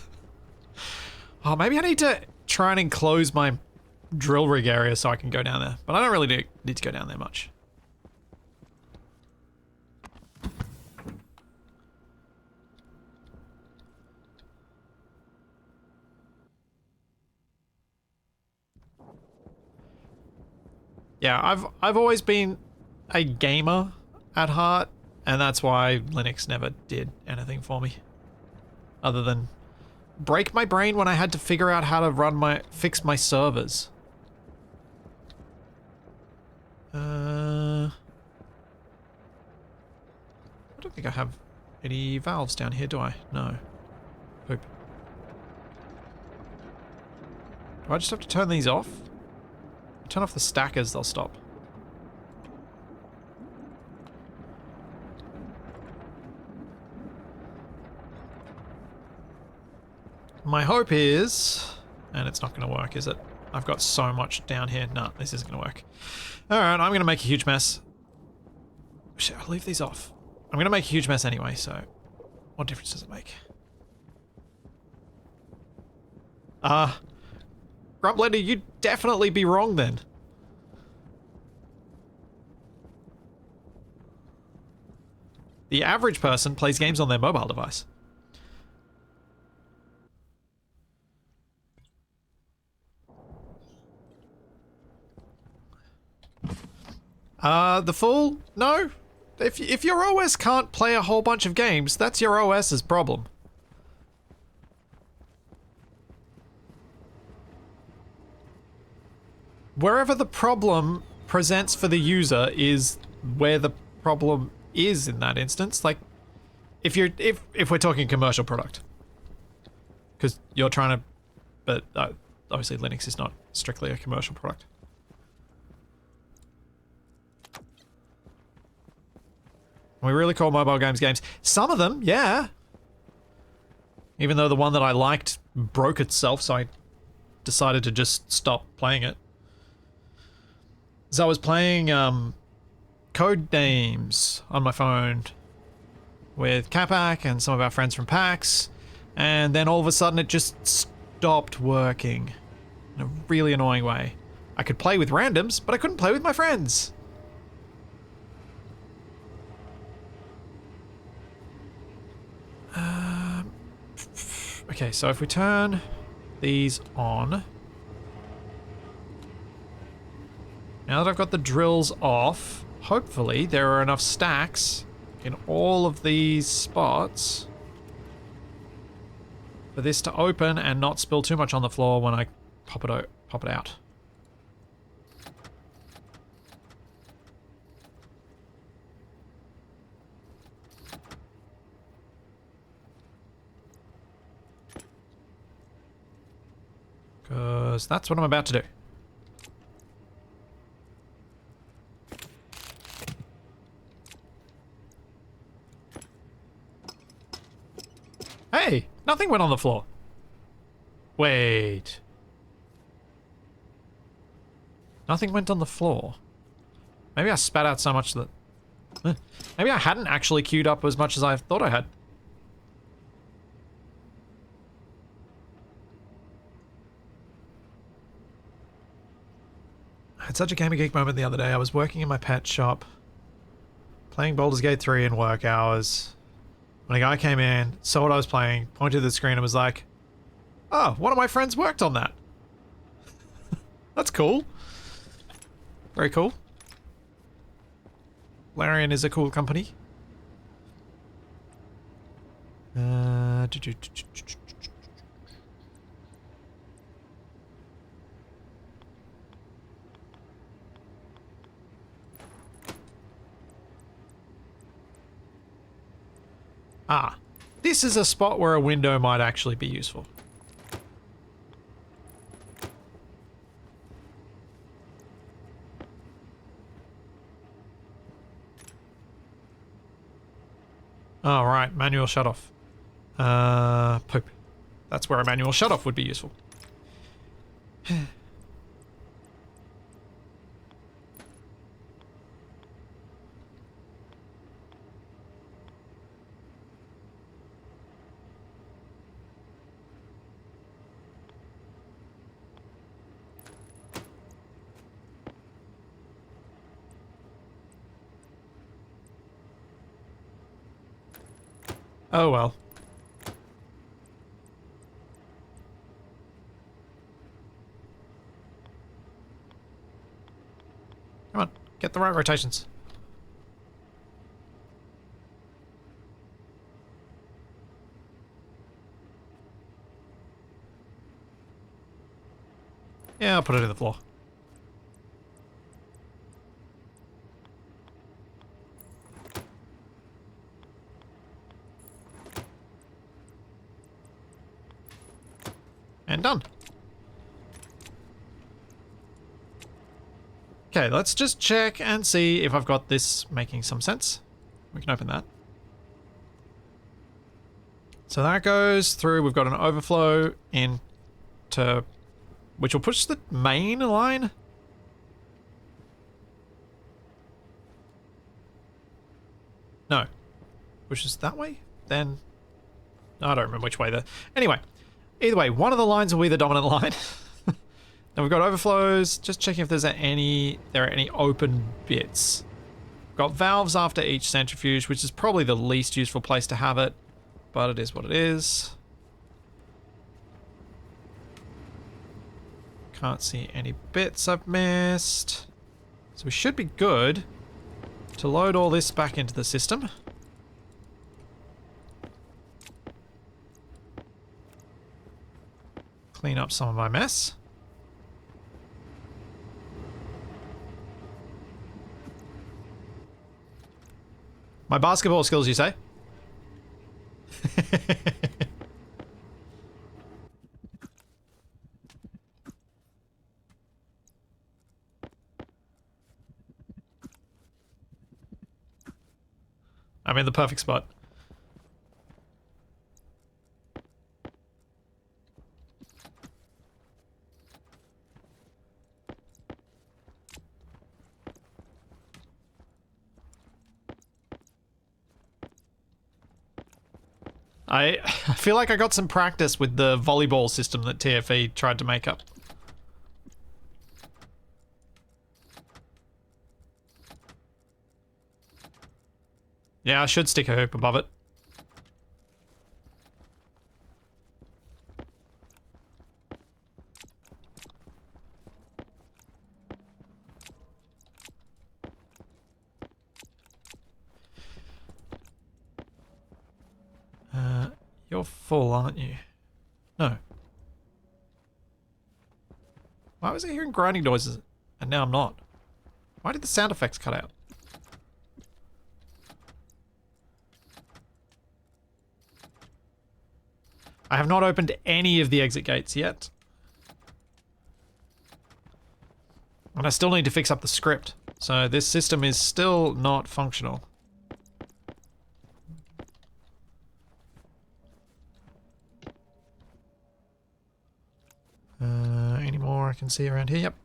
Oh, maybe I need to try and enclose my drill rig area so I can go down there. But I don't really need to go down there much. Yeah, I've always been a gamer at heart, and that's why Linux never did anything for me. Other than break my brain when I had to figure out how to fix my servers. I don't think I have any valves down here, do I? No. Poop. Do I just have to turn these off? Turn off the stackers, they'll stop. My hope is, and it's not going to work, is it? I've got so much down here. No, this isn't going to work. Alright, I'm going to make a huge mess. Shit, I'll leave these off. I'm going to make a huge mess anyway, so what difference does it make? Grunt Blender, you'd definitely be wrong then. The average person plays games on their mobile device. The fool? No. If your OS can't play a whole bunch of games, that's your OS's problem. Wherever the problem presents for the user is where the problem is in that instance. Like, if we're talking commercial product, because you're trying to, but obviously Linux is not strictly a commercial product. We really call mobile games games. Some of them, yeah. Even though the one that I liked broke itself, so I decided to just stop playing it. So I was playing Code Names on my phone with Capac and some of our friends from PAX, and then all of a sudden it just stopped working in a really annoying way. I could play with randoms, but I couldn't play with my friends. Okay, so if we turn these on, now that I've got the drills off, hopefully there are enough stacks in all of these spots for this to open and not spill too much on the floor when I pop it out. Because that's what I'm about to do. Hey, nothing went on the floor. Wait. Nothing went on the floor. Maybe I spat out so much that... Maybe I hadn't actually queued up as much as I thought I had. had such a Gamer Geek moment the other day. I was working in my pet shop, playing Baldur's Gate 3 in work hours, when a guy came in, saw what I was playing, pointed to the screen and was like, "Oh, one of my friends worked on that." That's cool. Very cool. Larian is a cool company. Ah, this is a spot where a window might actually be useful. Oh, right, manual shutoff. Poop. That's where a manual shutoff would be useful. Oh well. Come on, get the right rotations. Yeah, I'll put it in the floor. And done. Okay, let's just check and see if I've got this making some sense. We can open that. So that goes through. We've got an overflow into, which will push the main line. No. Pushes that way? Then I don't remember which way the... Anyway, either way, one of the lines will be the dominant line. Then we've got overflows. Just checking if there are any open bits. We've got valves after each centrifuge, which is probably the least useful place to have it, but it is what it is. Can't see any bits I've missed. So we should be good to load all this back into the system. Clean up some of my mess. My basketball skills, you say? I'm in the perfect spot. I feel like I got some practice with the volleyball system that TFE tried to make up. Yeah, I should stick a hoop above it. You're full, aren't you? No. Why was I hearing grinding noises and now I'm not? Why did the sound effects cut out? I have not opened any of the exit gates yet. And I still need to fix up the script. So this system is still not functional. Any more I can see around here? Yep.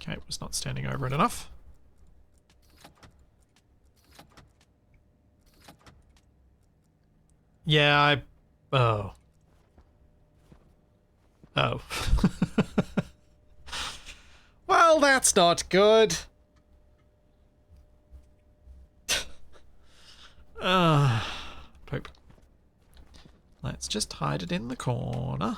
Okay, was not standing over it enough. Yeah, oh. Oh. Well, that's not good. Poop. Let's just hide it in the corner.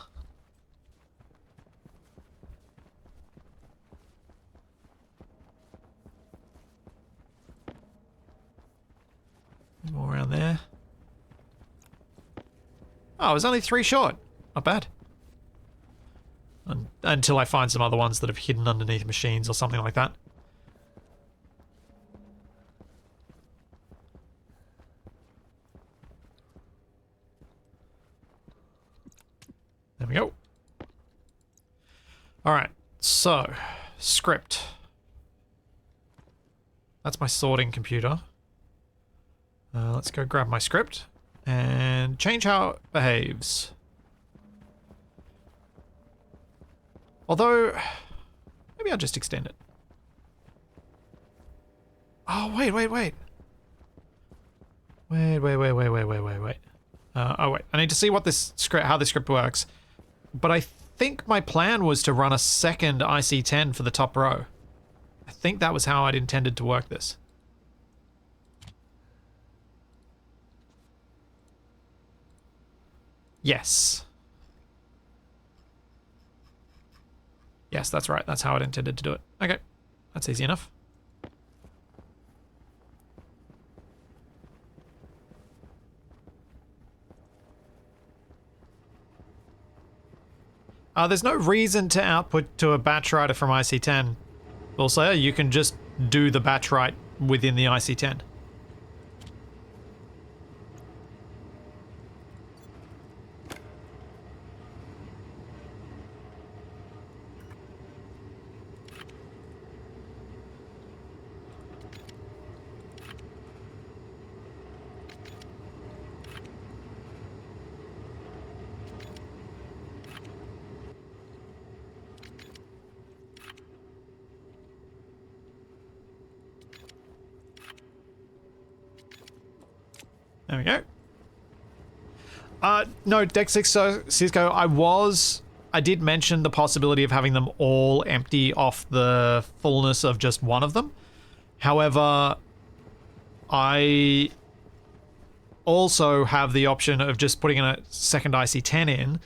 More around there. Oh, it was only 3 short. Not bad. Until I find some other ones that have hidden underneath machines or something like that. There we go. Alright, so, script. That's my sorting computer. Let's go grab my script and change how it behaves. Although, maybe I'll just extend it. Oh, wait. Wait. Oh, wait. I need to see what this script, how this script works. But I think my plan was to run a second IC10 for the top row. I think that was how I'd intended to work this. Yes. Yes, that's right. That's how I'd intended to do it. Okay. That's easy enough. There's no reason to output to a batch writer from IC10. Also, you can just do the batch write within the IC10. There we go. No, Cisco, I did mention the possibility of having them all empty off the fullness of just one of them. However, I also have the option of just putting in a second IC10 in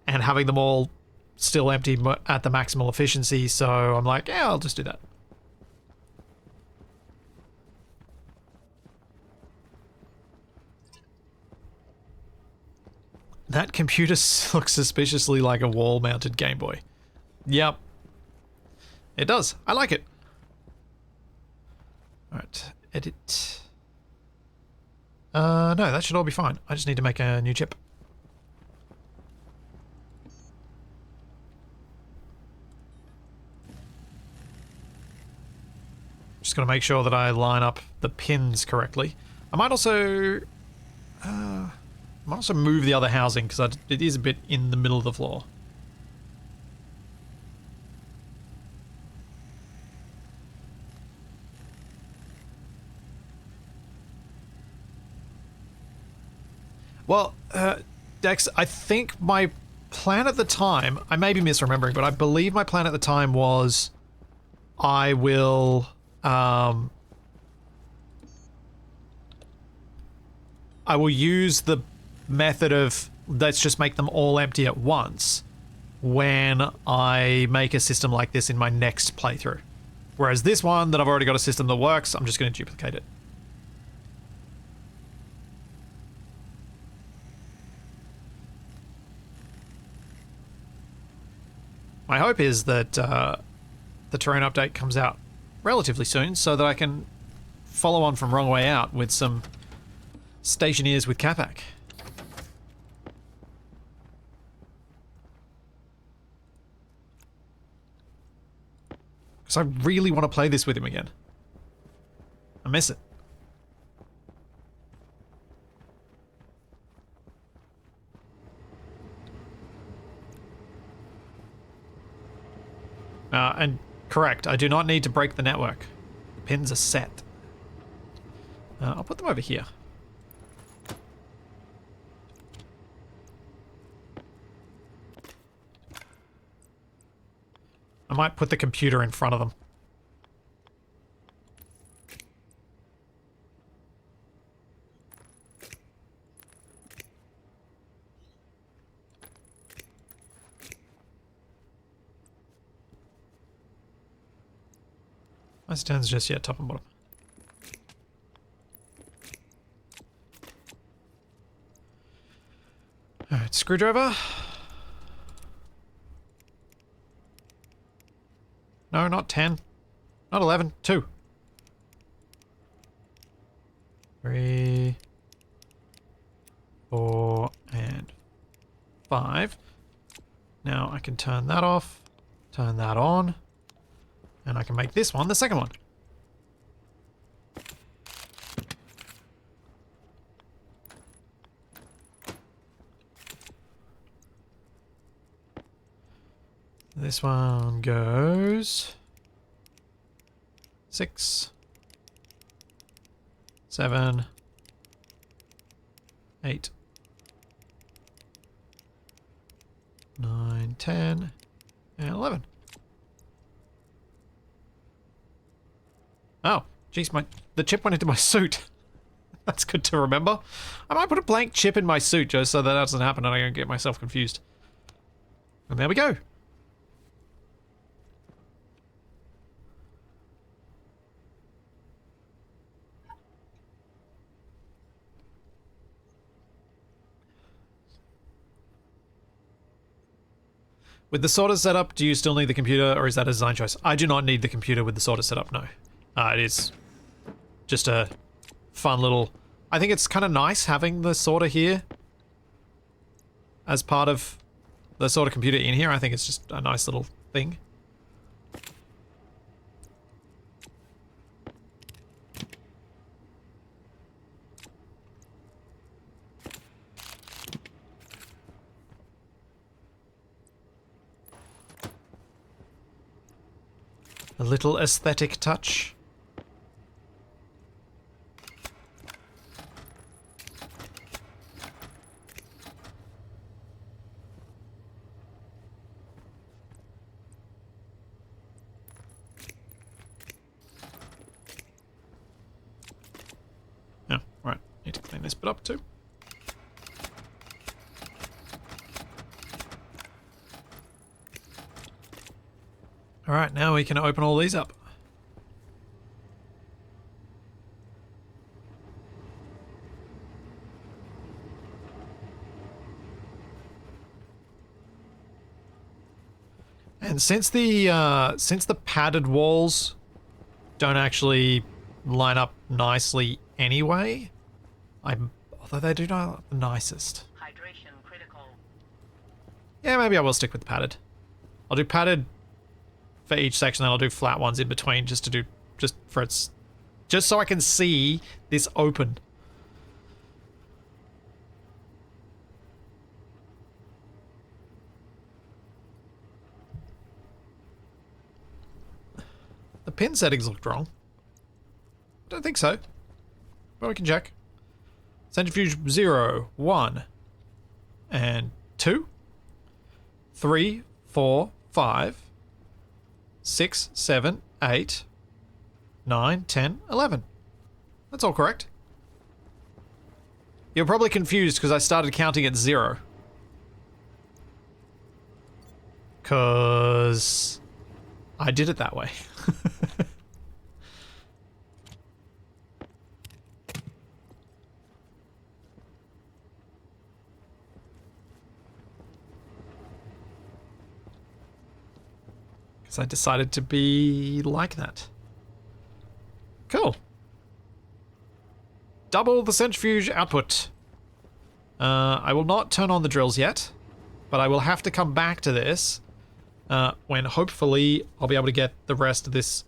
and having them all still empty at the maximal efficiency, so I'm like, yeah, I'll just do that. That computer looks suspiciously like a wall-mounted Game Boy. Yep. It does. I like it. Alright, edit. No, that should all be fine. I just need to make a new chip. Just gotta make sure that I line up the pins correctly. I might also move the other housing because it is a bit in the middle of the floor. Well, Dex, I think my plan at the time, I may be misremembering, but I believe my plan at the time was I will use the method of let's just make them all empty at once when I make a system like this in my next playthrough. Whereas this one that I've already got a system that works, I'm just going to duplicate it. My hope is that the terrain update comes out relatively soon so that I can follow on from Wrong Way Out with some Stationeers with Capac. Because I really want to play this with him again. I miss it. And correct, I do not need to break the network. The pins are set. I'll put them over here. might put the computer in front of them. My stands just yet top and bottom. Alright, screwdriver. No, not 10. Not 11. 2. 3. 4. And 5. Now I can turn that off. Turn that on. And I can make this one the second one. This one goes 6, 7, 8, 9, 10, and 11. Oh, geez, the chip went into my suit. That's good to remember. I might put a blank chip in my suit just so that doesn't happen and I don't get myself confused. And there we go. With the sorter setup, do you still need the computer or is that a design choice? I do not need the computer with the sorter setup, no. It is just a fun little... I think it's kind of nice having the sorter here as part of the sorter computer in here. I think it's just a nice little thing. A little aesthetic touch. Oh, right. Need to clean this bit up too. Alright, now we can open all these up. And since the padded walls don't actually line up nicely anyway, although they do not look the nicest. Hydration critical. Yeah, maybe I will stick with the padded. I'll do padded for each section, then I'll do flat ones in between just so I can see this open. The pin settings looked wrong. I don't think so, but we can check. Centrifuge 0, 1, and 2, 3, 4, 5, 6, 7, 8, 9, 10, 11. That's all correct. You're probably confused because I started counting at 0. Because I did it that way. I decided to be like that. Cool. Double the centrifuge output. I will not turn on the drills yet, but I will have to come back to this when hopefully I'll be able to get the rest of this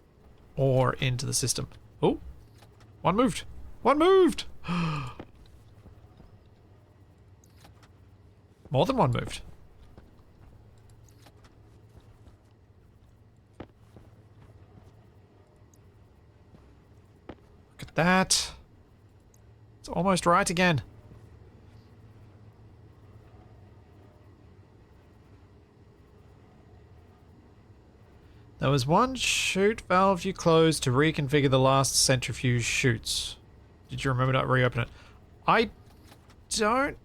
ore into the system. Oh, one moved. One moved. More than one moved. That. It's almost right again. There was one chute valve you closed to reconfigure the last centrifuge chutes. Did you remember to reopen it? I don't...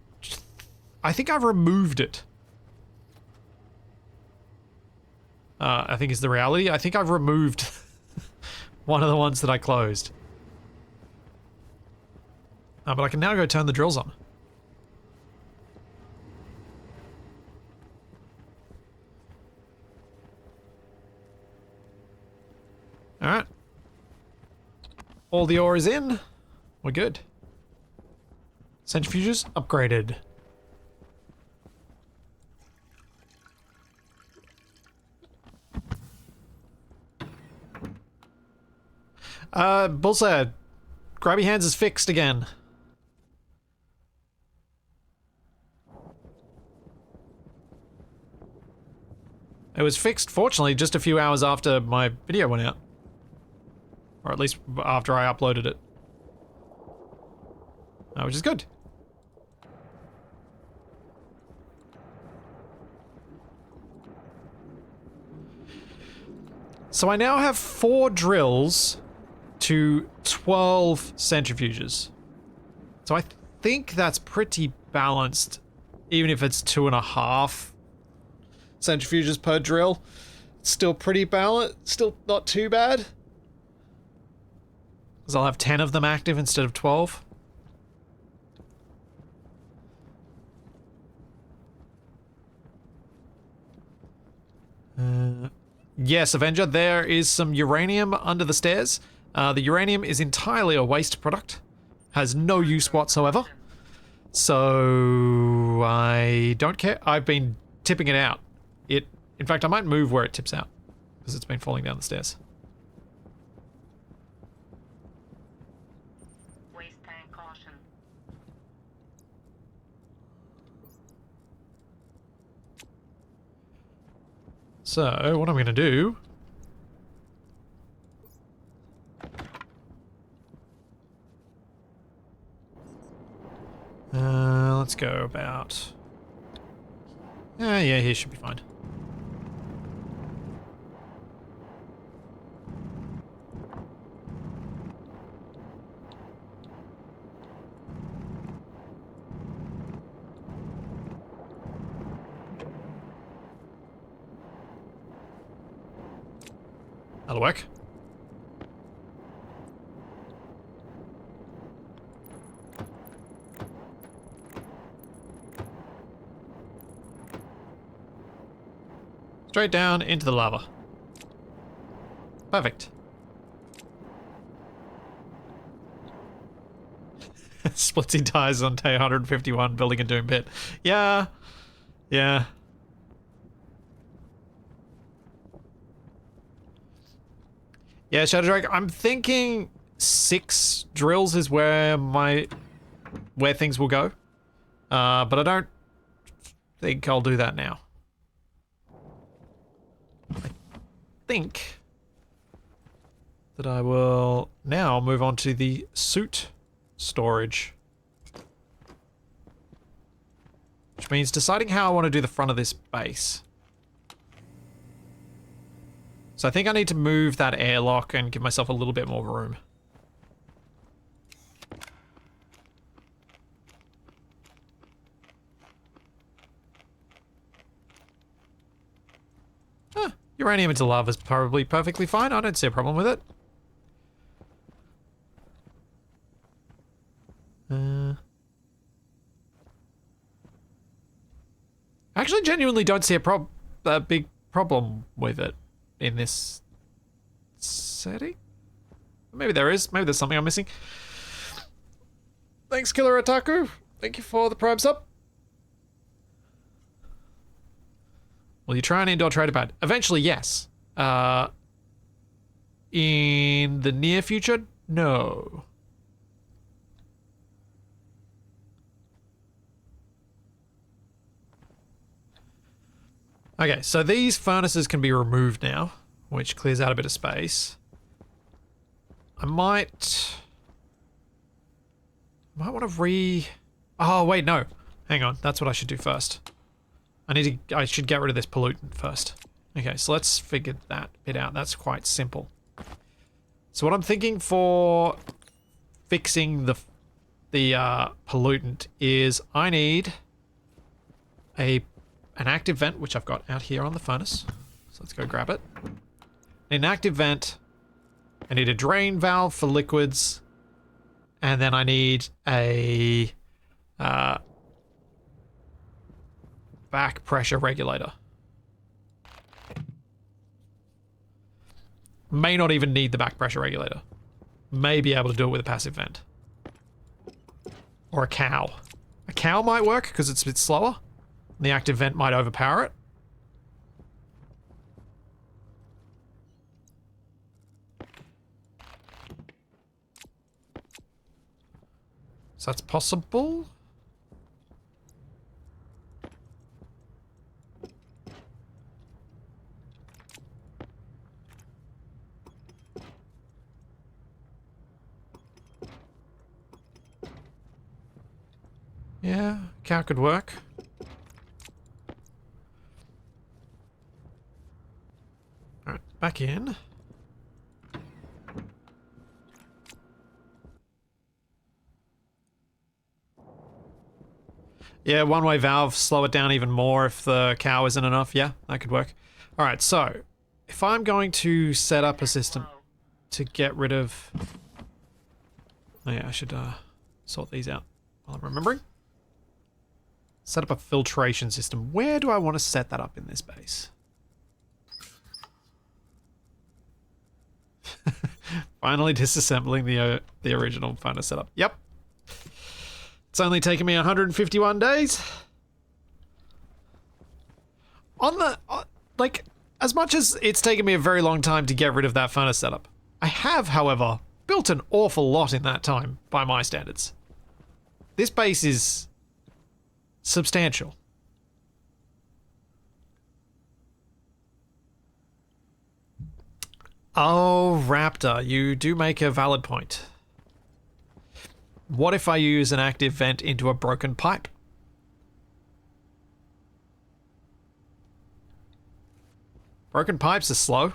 I think I've removed it. I think is the reality. I think I've removed one of the ones that I closed. But I can now go turn the drills on. Alright. All the ore is in. We're good. Centrifuges upgraded. Bullseye, Grabby Hands is fixed again. It was fixed, fortunately, just a few hours after my video went out. Or at least after I uploaded it. Which is good. So I now have 4 drills to 12 centrifuges. So I think that's pretty balanced, even if it's 2.5 centrifuges per drill. It's still pretty balanced, still not too bad. Because I'll have 10 of them active instead of 12. Yes, Avenger, there is some uranium under the stairs. The uranium is entirely a waste product. Has no use whatsoever. So I don't care. I've been tipping it out. In fact, I might move where it tips out. Because it's been falling down the stairs. Waste tank caution. So, what I'm going to do... let's go about... yeah, here should be fine. That'll work. Straight down into the lava. Perfect. Splitsy tires on day 151 building a doom pit. Yeah. Yeah. Yeah, Shadow Drake, I'm thinking 6 drills is where things will go. But I don't think I'll do that now. I think that I will now move on to the suit storage. Which means deciding how I want to do the front of this base. So I think I need to move that airlock and give myself a little bit more room. Uranium into lava is probably perfectly fine. I don't see a problem with it. I actually genuinely don't see a big problem with it in this setting. Maybe there is. Maybe there's something I'm missing. Thanks, Killer Otaku. Thank you for the Prime sub. Will you try an indoor trader pad? Eventually, yes. In the near future, no. Okay, so these furnaces can be removed now, which clears out a bit of space. I might want to Oh, wait, no. Hang on. That's what I should do first. I should get rid of this pollutant first. Okay, so let's figure that bit out. That's quite simple. So what I'm thinking for fixing the pollutant is I need an active vent, which I've got out here on the furnace. So let's go grab it. An active vent. I need a drain valve for liquids. And then I need a back pressure regulator. May not even need the back pressure regulator. May be able to do it with a passive vent. Or a cow. A cow might work because it's a bit slower. The active vent might overpower it. So that's possible. Yeah, cow could work. Alright, back in. Yeah, one-way valve, slow it down even more if the cow isn't enough. Yeah, that could work. Alright, so if I'm going to set up a system to get rid of... Oh yeah, I should sort these out while I'm remembering. Set up a filtration system. Where do I want to set that up in this base? Finally disassembling the original furnace setup. Yep. It's only taken me 151 days. Like, as much as it's taken me a very long time to get rid of that furnace setup, I have, however, built an awful lot in that time by my standards. This base is substantial. Oh, Raptor, you do make a valid point. What if I use an active vent into a broken pipe? Broken pipes are slow.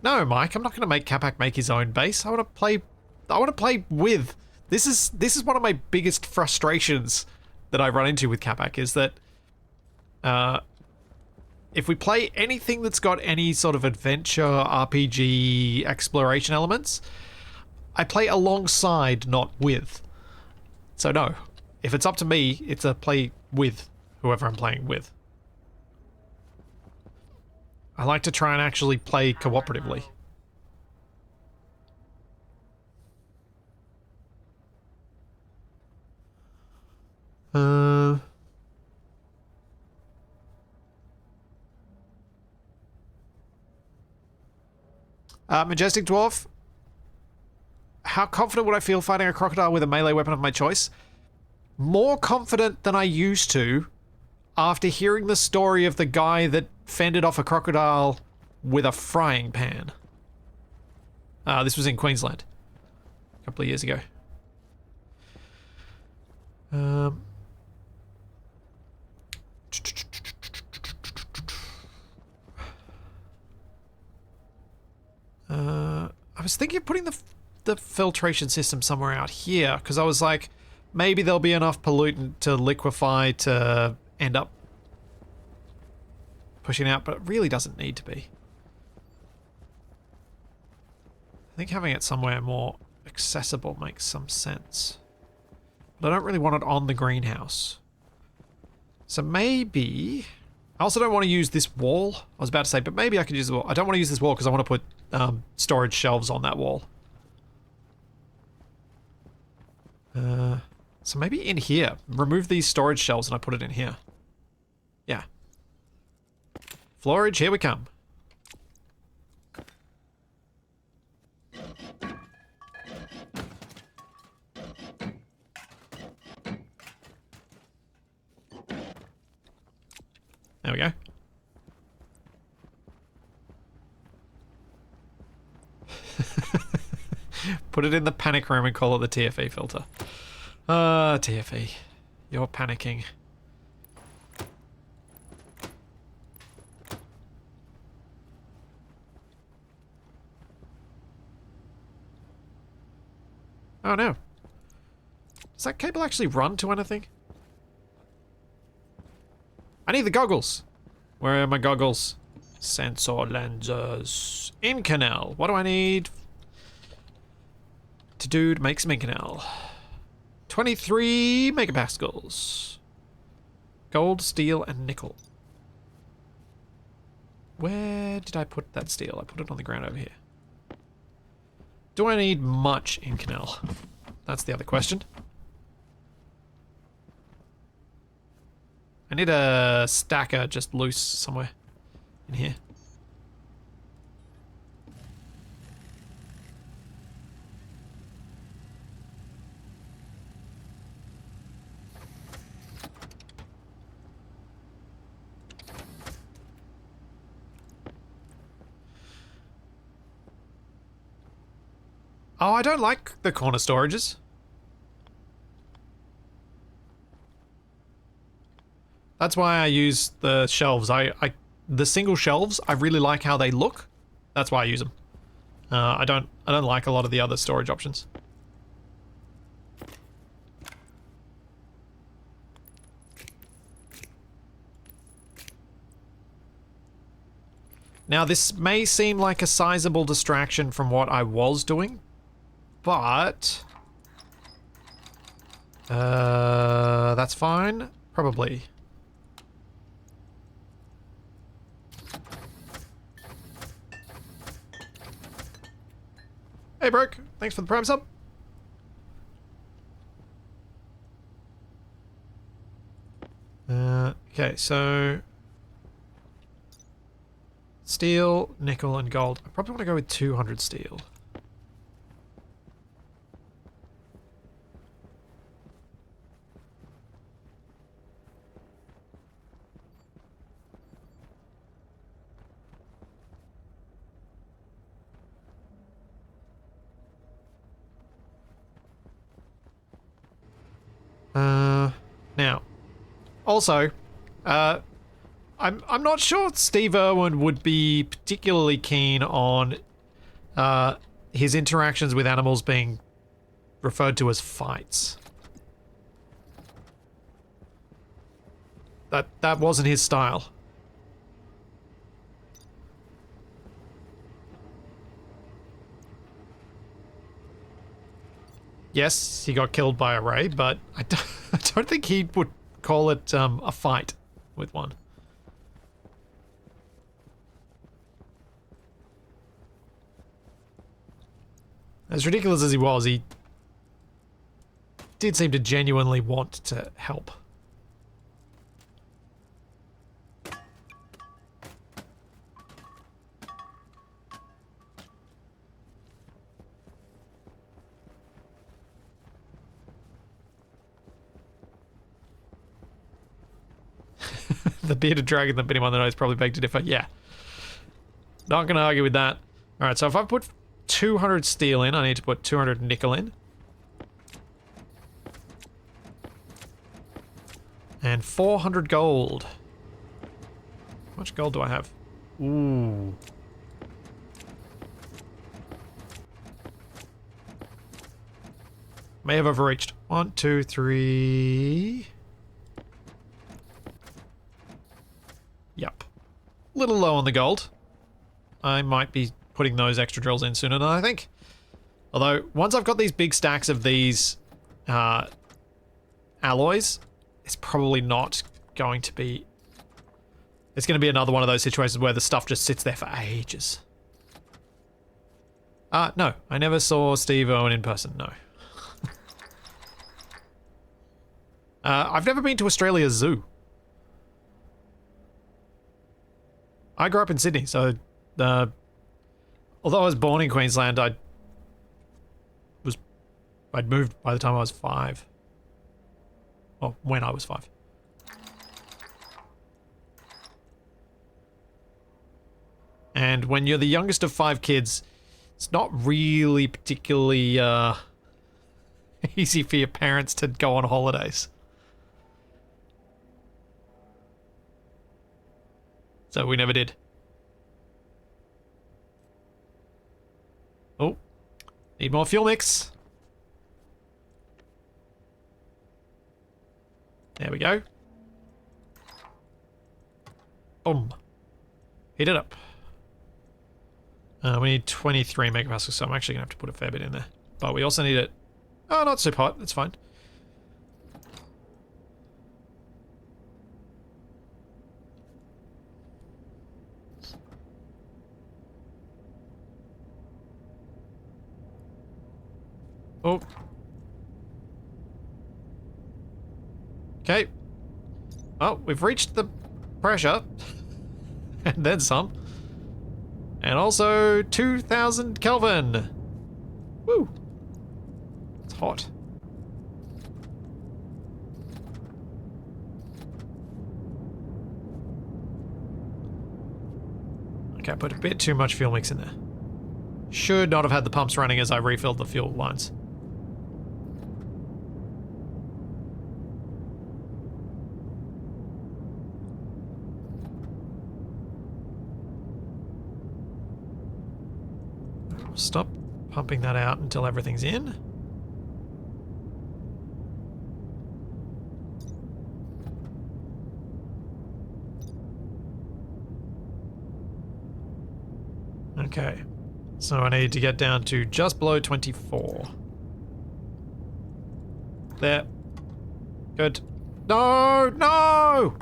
No, Mike, I'm not going to make Capac make his own base. I want to play with. This is one of my biggest frustrations that I run into with Capac is that if we play anything that's got any sort of adventure, RPG, exploration elements, I play alongside, not with. So no, if it's up to me, it's a play with whoever I'm playing with. I like to try and actually play cooperatively. Majestic Dwarf. How confident would I feel fighting a crocodile with a melee weapon of my choice? More confident than I used to after hearing the story of the guy that fended off a crocodile with a frying pan. This was in Queensland a couple of years ago. I was thinking of putting the filtration system somewhere out here because I was like, maybe there'll be enough pollutant to liquefy to end up pushing out, but it really doesn't need to be. I think having it somewhere more accessible makes some sense. But I don't really want it on the greenhouse. So maybe... I also don't want to use this wall. I was about to say, but maybe I could use the wall. I don't want to use this wall because I want to put storage shelves on that wall. So maybe in here. Remove these storage shelves and I put it in here. Yeah. Floorage, here we come. There we go. Put it in the panic room and call it the TFE filter. TFE. You're panicking. Oh no. Does that cable actually run to anything? I need the goggles. Where are my goggles? Sensor lenses. Inconel. What do I need to make some Inconel? 23 megapascals. Gold, steel, and nickel. Where did I put that steel? I put it on the ground over here. Do I need much Inconel? That's the other question. I need a stacker just loose somewhere in here. Oh, I don't like the corner storages. That's why I use the shelves. The single shelves, I really like how they look. That's why I use them. I don't like a lot of the other storage options. Now, this may seem like a sizable distraction from what I was doing, but that's fine, probably. Hey, Broke. Thanks for the prime sub. Okay, so steel, nickel, and gold. I probably want to go with 200 steel. Now, also, I'm not sure Steve Irwin would be particularly keen on his interactions with animals being referred to as fights. That wasn't his style. Yes, he got killed by a ray, but I don't think he would call it a fight with one. As ridiculous as he was, he did seem to genuinely want to help. The bearded dragon that bit him on the nose probably begged to differ. Yeah. Not going to argue with that. Alright, so if I put 200 steel in, I need to put 200 nickel in. And 400 gold. How much gold do I have? Ooh. May have overreached. 1, 2, 3... Yep. Little low on the gold. I might be putting those extra drills in sooner than I think. Although, once I've got these big stacks of these alloys, it's probably not going to be... It's going to be another one of those situations where the stuff just sits there for ages. No. I never saw Steve Irwin in person, no. I've never been to Australia's zoo. I grew up in Sydney, so although I was born in Queensland, I'd moved by the time I was 5. Well, when I was 5. And when you're the youngest of 5 kids, it's not really particularly easy for your parents to go on holidays. So we never did. Oh, need more fuel mix. There we go. Boom. Heat it up. We need 23 megapascals, so I'm actually going to have to put a fair bit in there. But we also need it... Oh, not super hot. That's fine. Oh. Okay. Well, we've reached the pressure. And then some. And also 2000 Kelvin. Woo. It's hot. Okay, I put a bit too much fuel mix in there. Should not have had the pumps running as I refilled the fuel lines. Stop pumping that out until everything's in. Okay, so I need to get down to just below 24. There. Good. No, no!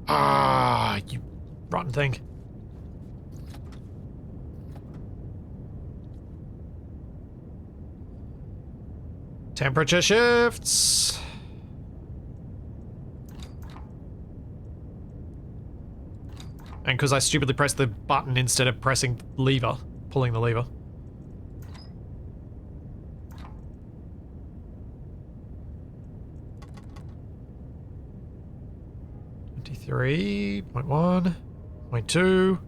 Ah, you rotten thing. Temperature shifts. And because I stupidly pressed the button instead of pressing lever, pulling the lever. .1, 0.2,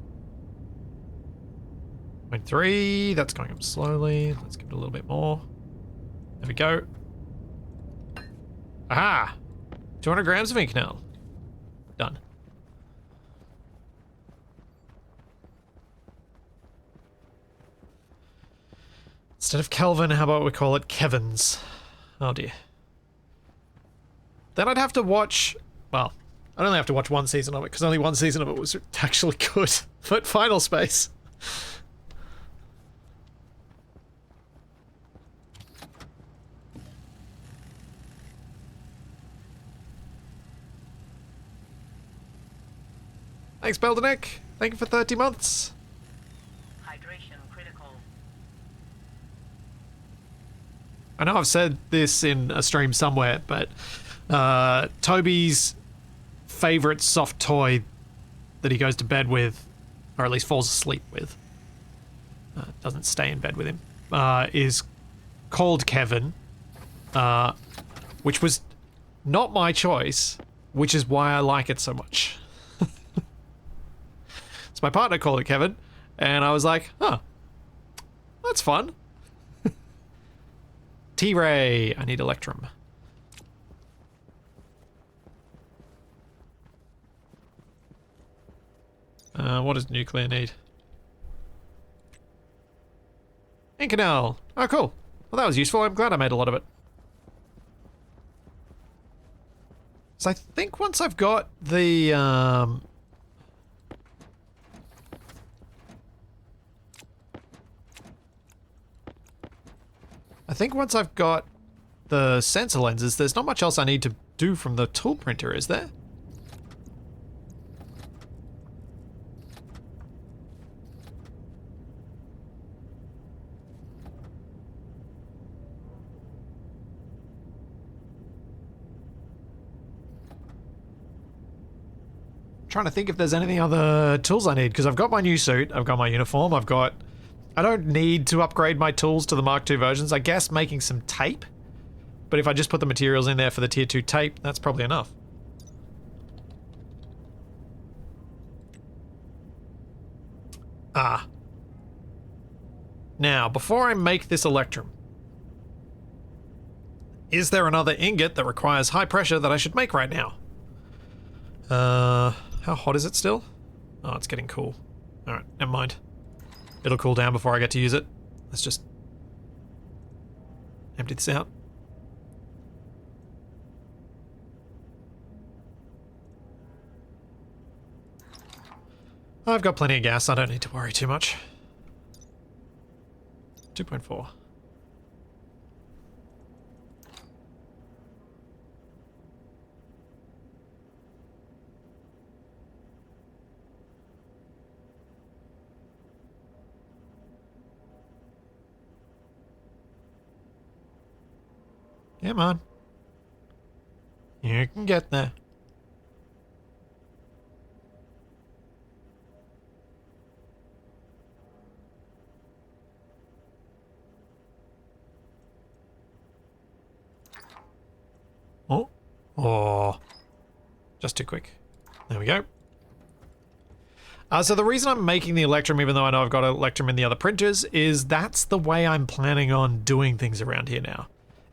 0.3. That's going up slowly. Let's give it a little bit more. There we go. Aha! 200 grams of Inconel. Done. Instead of Kelvin, how about we call it Kevin's? Oh dear. Then I'd have to watch... Well, I'd only have to watch one season of it, because only one season of it was actually good. But Final Space. Thanks, Beldenek. Thank you for 30 months. Hydration critical. I know I've said this in a stream somewhere, but Toby's favorite soft toy that he goes to bed with, or at least falls asleep with, doesn't stay in bed with him, is called Kevin, which was not my choice, which is why I like it so much. So my partner called it Kevin, and I was like, huh, that's fun. T-Ray, I need Electrum. What does nuclear need? Inconel. Oh, cool. Well, that was useful. I'm glad I made a lot of it. So I think once I've got the, I think once I've got the sensor lenses, there's not much else I need to do from the tool printer, is there? Trying to think if there's any other tools I need, because I've got my new suit, I've got my uniform, I don't need to upgrade my tools to the Mark II versions. I guess making some tape, but if I just put the materials in there for the tier 2 tape, that's probably enough. Ah. Now, before I make this Electrum, is there another ingot that requires high pressure that I should make right now? How hot is it still? Oh, it's getting cool. Alright, never mind. It'll cool down before I get to use it. Let's just empty this out. I've got plenty of gas, I don't need to worry too much. 2.4. Come on. You can get there. Oh. Oh. Just too quick. There we go. So the reason I'm making the Electrum, even though I know I've got an Electrum in the other printers, is that's the way I'm planning on doing things around here now.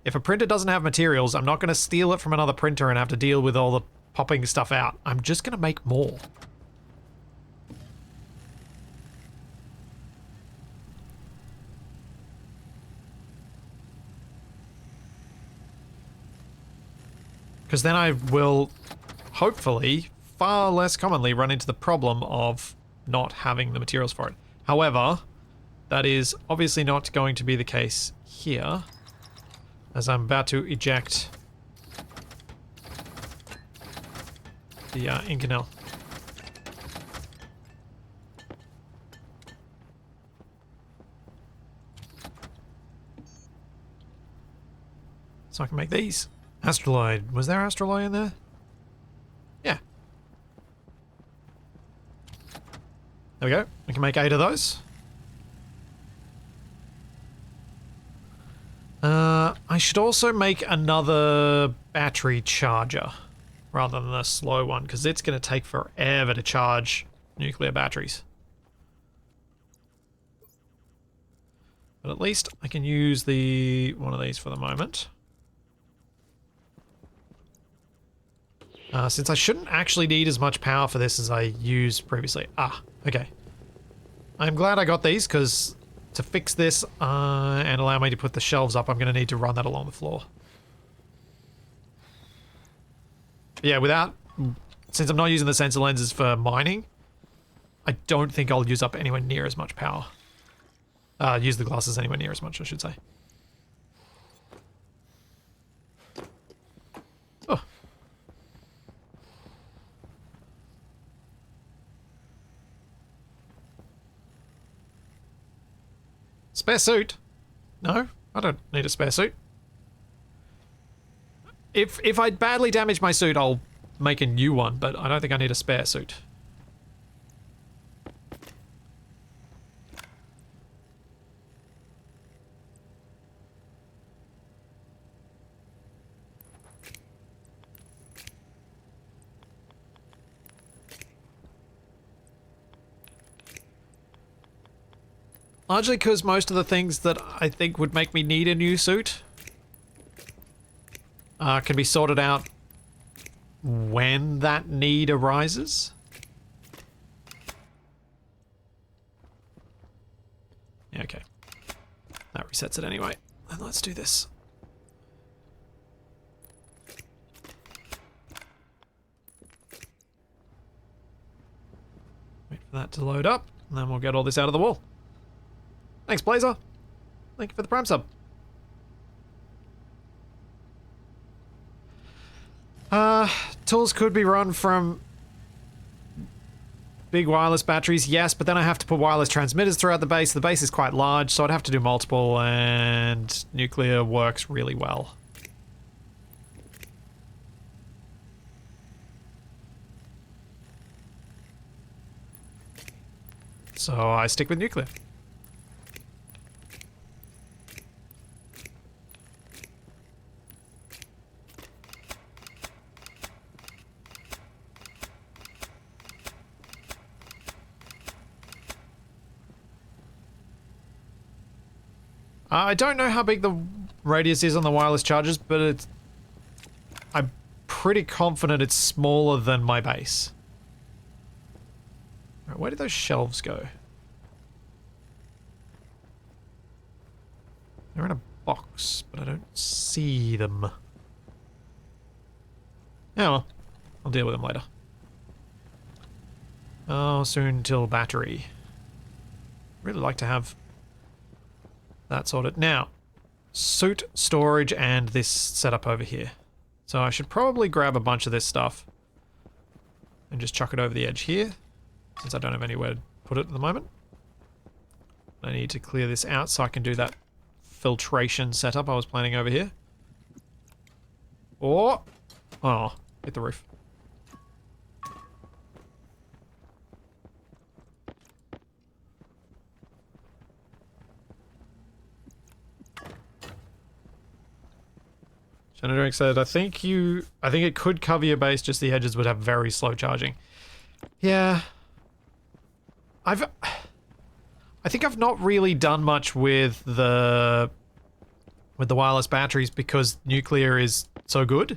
If a printer doesn't have materials, I'm not going to steal it from another printer and have to deal with all the popping stuff out. I'm just going to make more. Because then I will, hopefully, far less commonly run into the problem of not having the materials for it. However, that is obviously not going to be the case here, as I'm about to eject the Inconel. So I can make these. Astraloid. Was there astraloid in there? Yeah. There we go. We can make 8 of those. I should also make another battery charger rather than a slow one, because it's going to take forever to charge nuclear batteries. But at least I can use one of these for the moment. Since I shouldn't actually need as much power for this as I used previously. Ah, okay. I'm glad I got these, because to fix this and allow me to put the shelves up, I'm going to need to run that along the floor. But yeah, since I'm not using the sensor lenses for mining, I don't think I'll use up anywhere near as much power. Use the glasses anywhere near as much, I should say. Oh. Spare suit? No, I don't need a spare suit. If I badly damage my suit, I'll make a new one, but I don't think I need a spare suit. Largely because most of the things that I think would make me need a new suit can be sorted out when that need arises. Yeah, okay. That resets it anyway. And let's do this. Wait for that to load up, and then we'll get all this out of the wall. Thanks, Blazer. Thank you for the Prime sub. Tools could be run from big wireless batteries, yes, but then I have to put wireless transmitters throughout the base. The base is quite large, so I'd have to do multiple, and nuclear works really well. So I stick with nuclear. I don't know how big the radius is on the wireless chargers, but I'm pretty confident it's smaller than my base. Right, where did those shelves go? They're in a box, but I don't see them. Oh well, I'll deal with them later. Oh, soon till battery. Really like to have that sorted. Now, suit, storage, and this setup over here. So I should probably grab a bunch of this stuff and just chuck it over the edge here, since I don't have anywhere to put it at the moment. I need to clear this out so I can do that filtration setup I was planning over here. Oh, hit the roof. Shanadrick said, I think it could cover your base, just the edges would have very slow charging. Yeah. I think I've not really done much with the wireless batteries because nuclear is so good.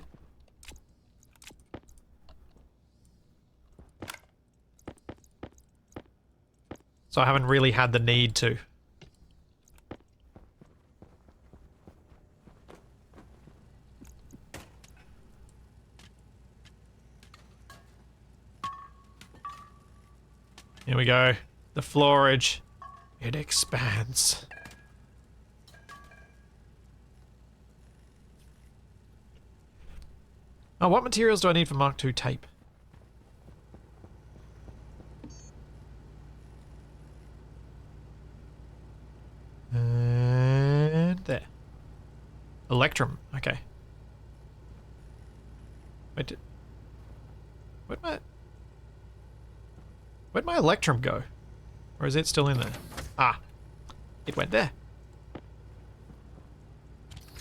So I haven't really had the need to. Here we go. The floorage. It expands. Oh, what materials do I need for Mark II tape? And there. Electrum. Okay. Wait, where'd my Electrum go? Or is it still in there? Ah, it went there.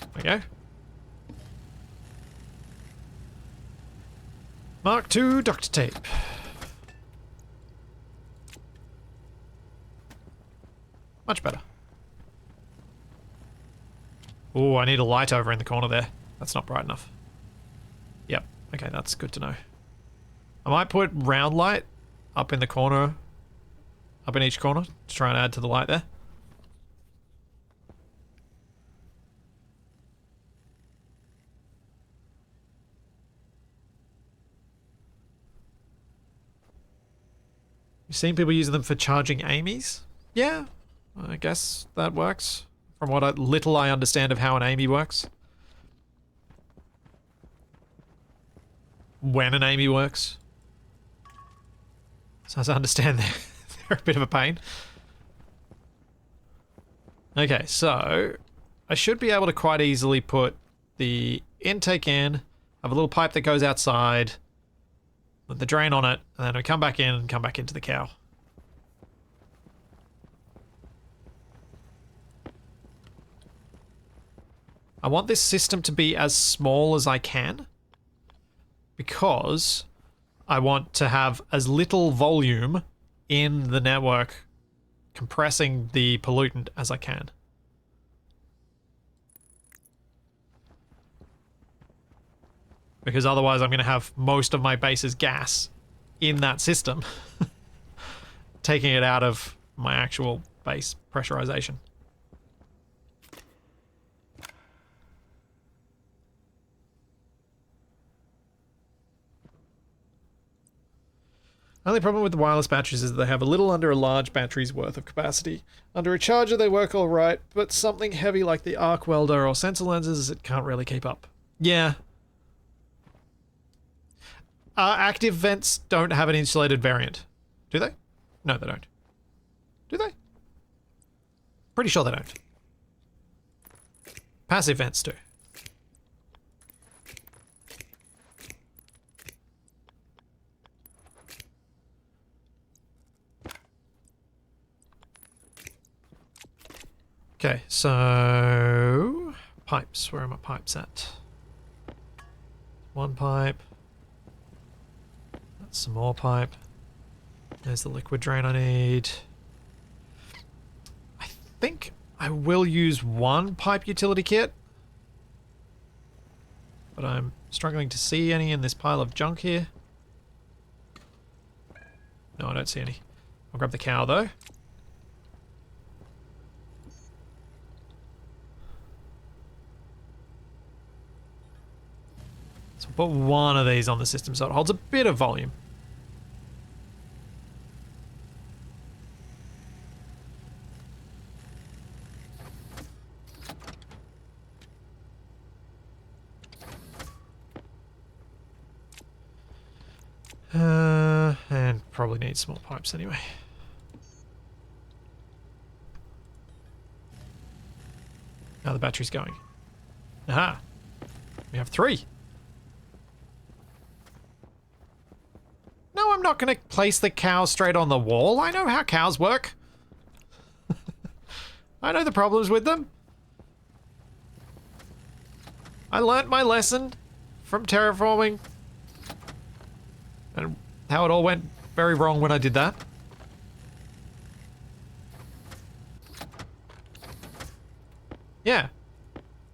There we go. Mark II duct tape. Much better. Oh, I need a light over in the corner there. That's not bright enough. Yep. Okay, that's good to know. I might put round light up in the corner, up in each corner, to try and add to the light there. You've seen people using them for charging Amy's? Yeah, I guess that works. From what little I understand of how an Amy works. When an Amy works. So as I understand, they're a bit of a pain. Okay, so I should be able to quite easily put the intake in, have a little pipe that goes outside, with the drain on it, and then we come back in and come back into the cow. I want this system to be as small as I can, because I want to have as little volume in the network compressing the pollutant as I can. Because otherwise I'm going to have most of my base's gas in that system, taking it out of my actual base pressurization. Only problem with the wireless batteries is that they have a little under a large battery's worth of capacity. Under a charger they work alright, but something heavy like the arc welder or sensor lenses, it can't really keep up. Yeah. Active vents don't have an insulated variant. Do they? No, they don't. Do they? Pretty sure they don't. Passive vents do. Okay, so pipes. Where are my pipes at? One pipe. That's some more pipe. There's the liquid drain I need. I think I I will use one pipe utility kit, but I'm struggling to see any in this pile of junk here. No, I don't see any. I'll grab the cow though. So we'll put one of these on the system so it holds a bit of volume. And probably need some more pipes anyway. Now the battery's going. Aha! We have 3. No, I'm not going to place the cow straight on the wall. I know how cows work. I know the problems with them. I learnt my lesson from terraforming. And how it all went very wrong when I did that. Yeah.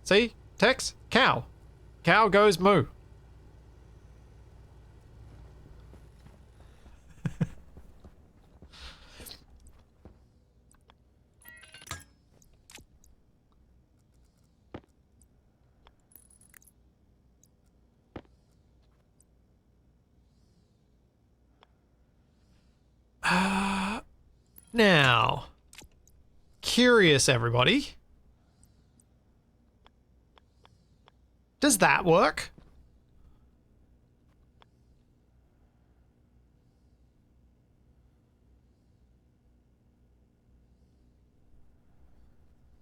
See? Tex? Cow. Cow goes moo. Now, curious everybody, does that work?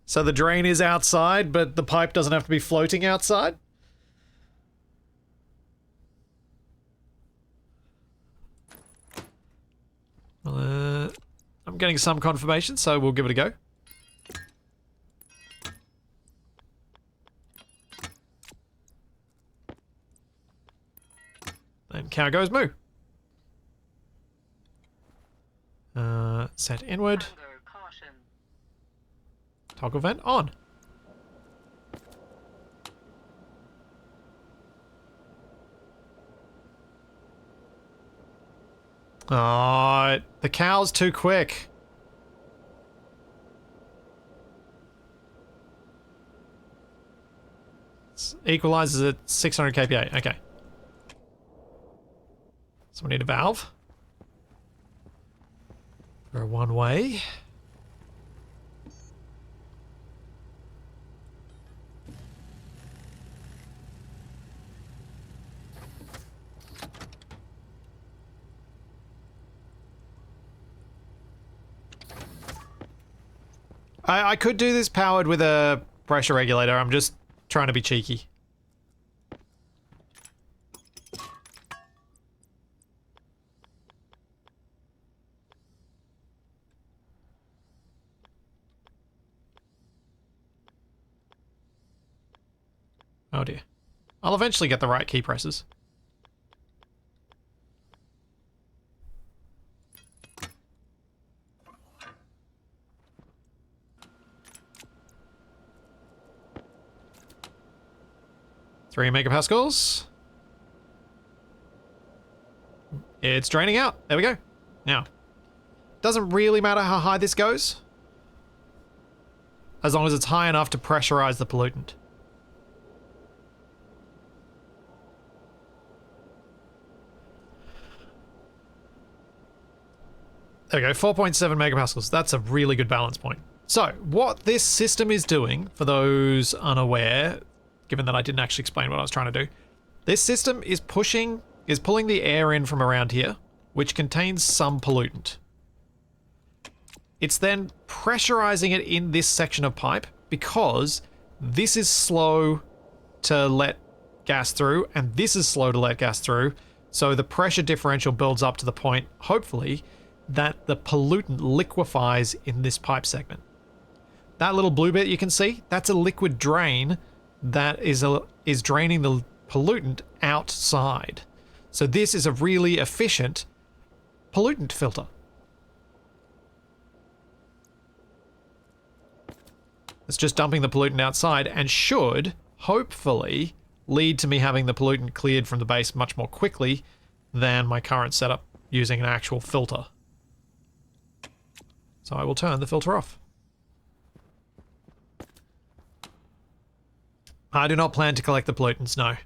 So the drain is outside, but the pipe doesn't have to be floating outside? I'm getting some confirmation, so we'll give it a go. And cow goes moo. Set inward. Toggle vent on. Oh, the cow's too quick. Equalizes at 600 kPa. Okay. So we need a valve for a one-way. I could do this powered with a pressure regulator. I'm just trying to be cheeky. Oh dear. I'll eventually get the right key presses. Three megapascals. It's draining out. There we go. Now, doesn't really matter how high this goes, as long as it's high enough to pressurize the pollutant. There we go, 4.7 megapascals. That's a really good balance point. So, what this system is doing, for those unaware, given that I didn't actually explain what I was trying to do, this system is pulling the air in from around here, which contains some pollutant. It's then pressurizing it in this section of pipe because this is slow to let gas through and this is slow to let gas through. So the pressure differential builds up to the point, hopefully, that the pollutant liquefies in this pipe segment. That little blue bit you can see, that's a liquid drain that is draining the pollutant outside. So this is a really efficient pollutant filter. It's just dumping the pollutant outside and should, hopefully, lead to me having the pollutant cleared from the base much more quickly than my current setup using an actual filter. So I will turn the filter off. I do not plan to collect the pollutants, no.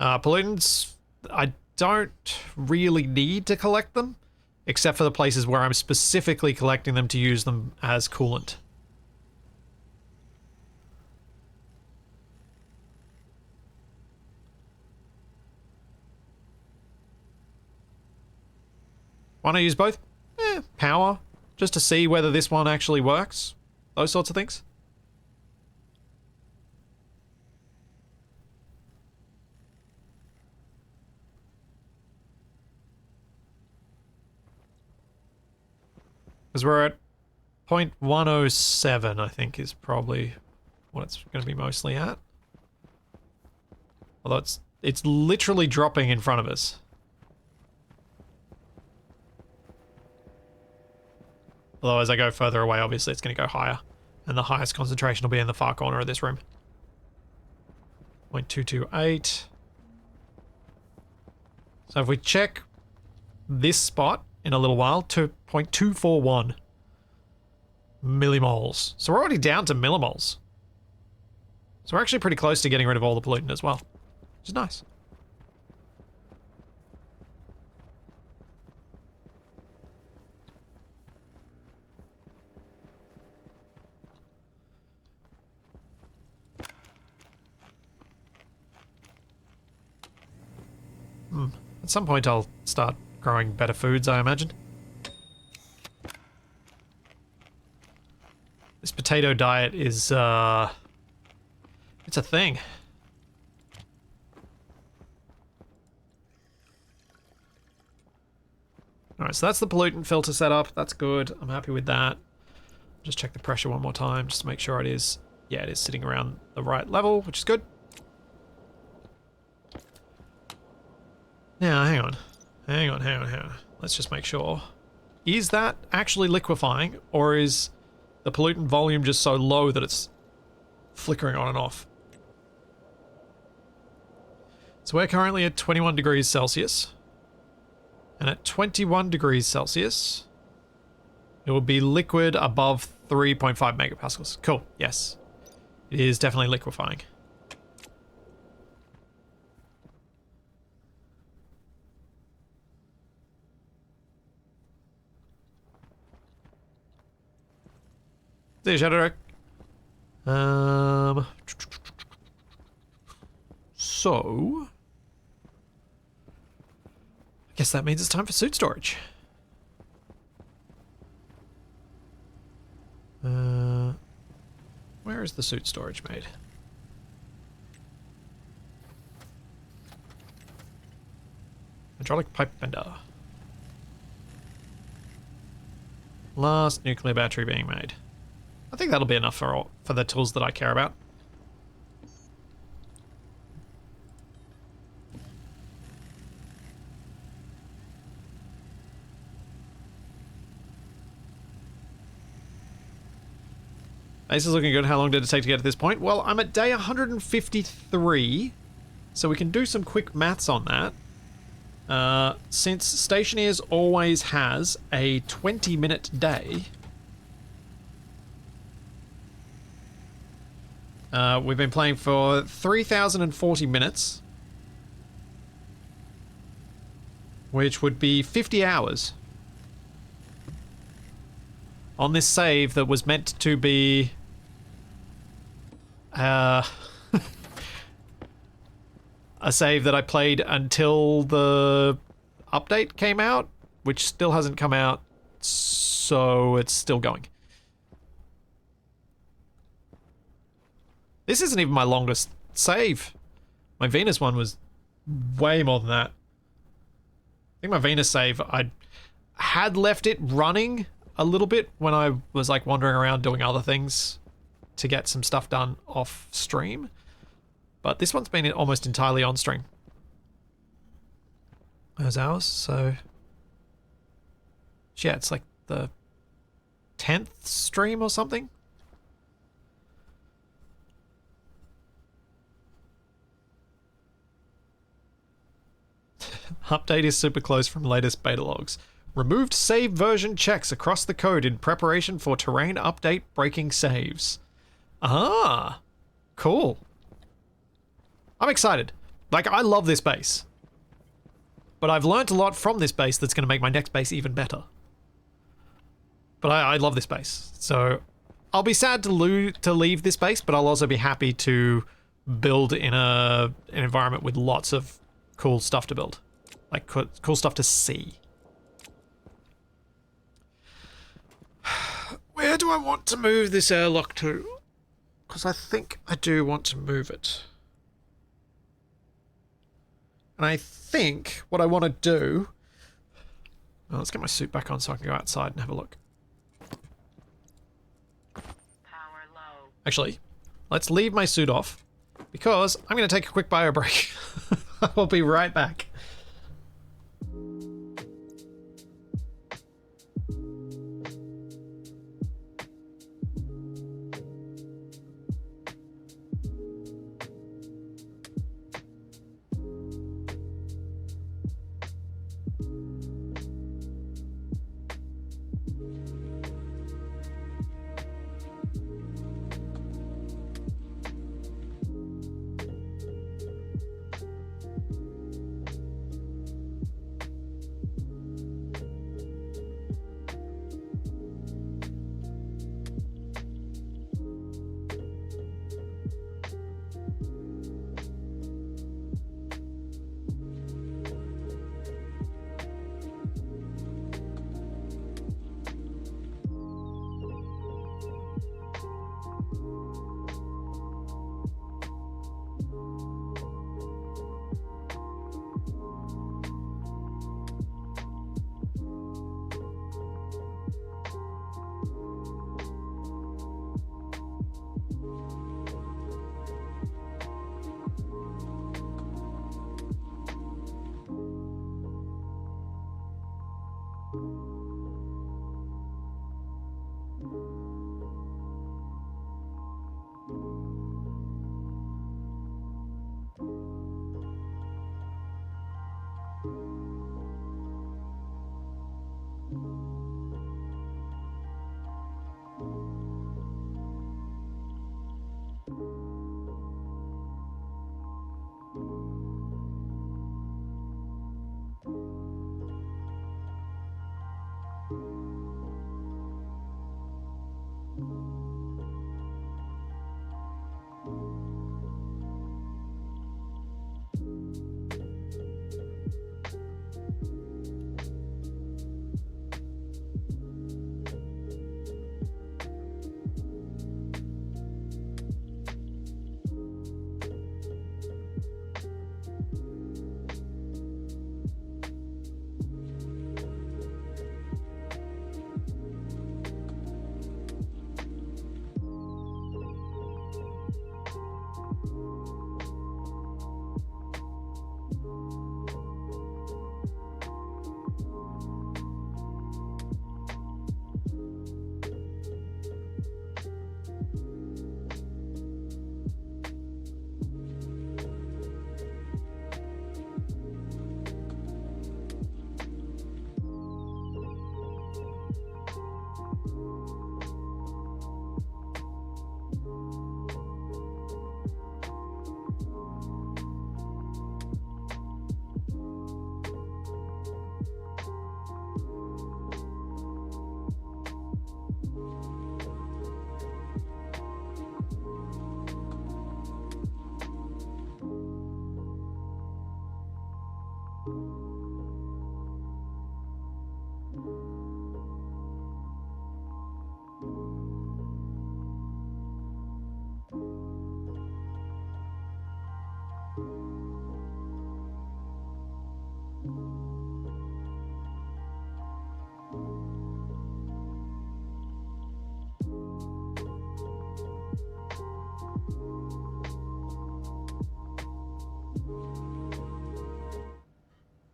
Pollutants, I don't really need to collect them, except for the places where I'm specifically collecting them to use them as coolant. Want to use both? Power, just to see whether this one actually works. Those sorts of things. Because we're at 0.107, I think, is probably what it's going to be mostly at. Although it's literally dropping in front of us. Although as I go further away, obviously it's going to go higher. And the highest concentration will be in the far corner of this room. 0.228. So if we check this spot in a little while, to 0.241 millimoles. So we're already down to millimoles. So we're actually pretty close to getting rid of all the pollutant as well, which is nice. At some point I'll start growing better foods, I imagine. This potato diet is, it's a thing. Alright, so that's the pollutant filter setup. That's good. I'm happy with that. Just check the pressure one more time, just to make sure it is, yeah, it is sitting around the right level, which is good. Now, hang on. Hang on. Let's just make sure. Is that actually liquefying, or is the pollutant volume just so low that it's flickering on and off? So we're currently at 21 degrees Celsius. And at 21 degrees Celsius, it will be liquid above 3.5 megapascals. Cool, yes. It is definitely liquefying. See you, Shadow. So I guess that means it's time for suit storage. Where is the suit storage made? Hydraulic pipe bender. Last nuclear battery being made. I think that'll be enough for the tools that I care about. Base is looking good. How long did it take to get to this point? Well, I'm at day 153, so we can do some quick maths on that. Since Stationeers always has a 20-minute day, we've been playing for 3,040 minutes, which would be 50 hours on this save that was meant to be a save that I played until the update came out, which still hasn't come out, so it's still going. This isn't even my longest save. My Venus one was way more than that. I think my Venus save, I had left it running a little bit when I was like wandering around doing other things to get some stuff done off stream. But this one's been almost entirely on stream. There's ours, so yeah, it's like the 10th stream or something. Update is super close from latest beta logs. Removed save version checks across the code in preparation for terrain update breaking saves. Ah, cool. I'm excited. Like, I love this base. But I've learnt a lot from this base that's going to make my next base even better. But I love this base. So I'll be sad to leave this base, but I'll also be happy to build in an environment with lots of cool stuff to build. Like, cool stuff to see. Where do I want to move this airlock to? Because I think I do want to move it. And I think what I want to do... Well, let's get my suit back on so I can go outside and have a look. Power low. Actually, let's leave my suit off because I'm going to take a quick bio break. I'll be right back.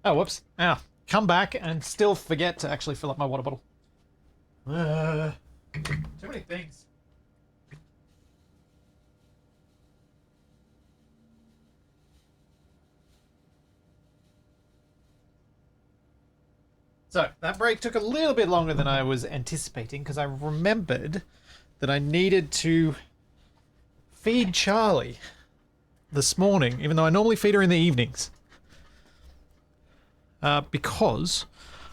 Oh, whoops. Ah, come back and still forget to actually fill up my water bottle. Too many things. So, that break took a little bit longer than I was anticipating because I remembered that I needed to feed Charlie this morning, even though I normally feed her in the evenings. Because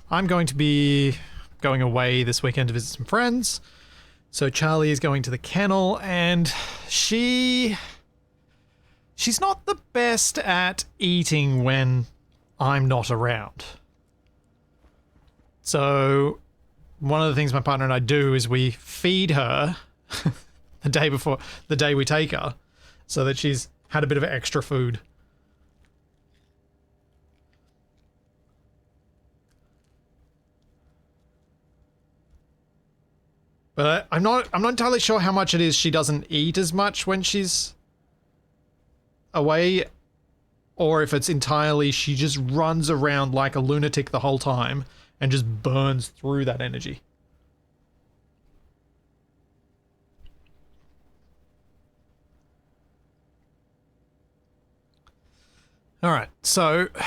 I'm going to be going away this weekend to visit some friends. So Charlie is going to the kennel, and she's not the best at eating when I'm not around. So one of the things my partner and I do is we feed her the day we take her, so that she's had a bit of extra food. But I'm not entirely sure how much it is she doesn't eat as much when she's away, or if it's entirely she just runs around like a lunatic the whole time and just burns through that energy. Alright, so I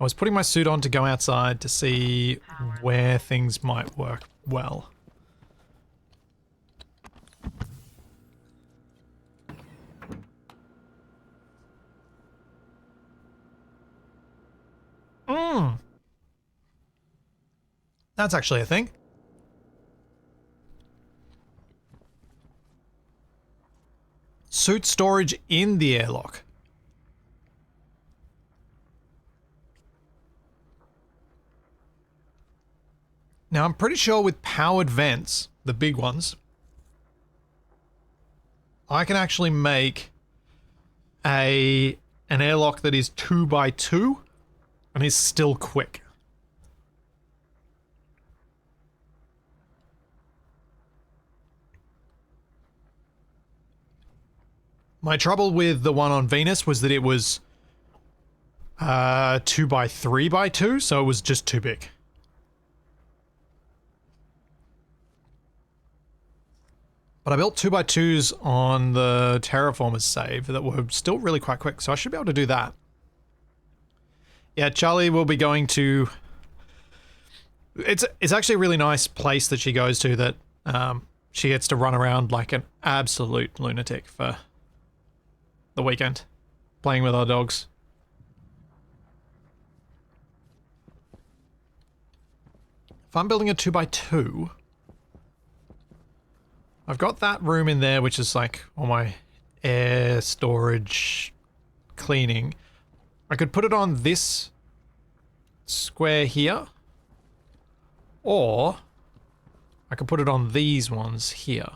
was putting my suit on to go outside to see where things might work well. That's actually a thing. Suit storage in the airlock. Now, I'm pretty sure with powered vents, the big ones, I can actually make an airlock that is 2x2 and is still quick. My trouble with the one on Venus was that it was 2x3x2, so it was just too big. But I built 2x2s on the Terraformers save that were still really quite quick, so I should be able to do that. Yeah, Charlie will be going to... It's actually a really nice place that she goes to that she gets to run around like an absolute lunatic for the weekend, playing with our dogs. If I'm building a 2x2... I've got that room in there, which is like all my air storage cleaning. I could put it on this square here, or I could put it on these ones here.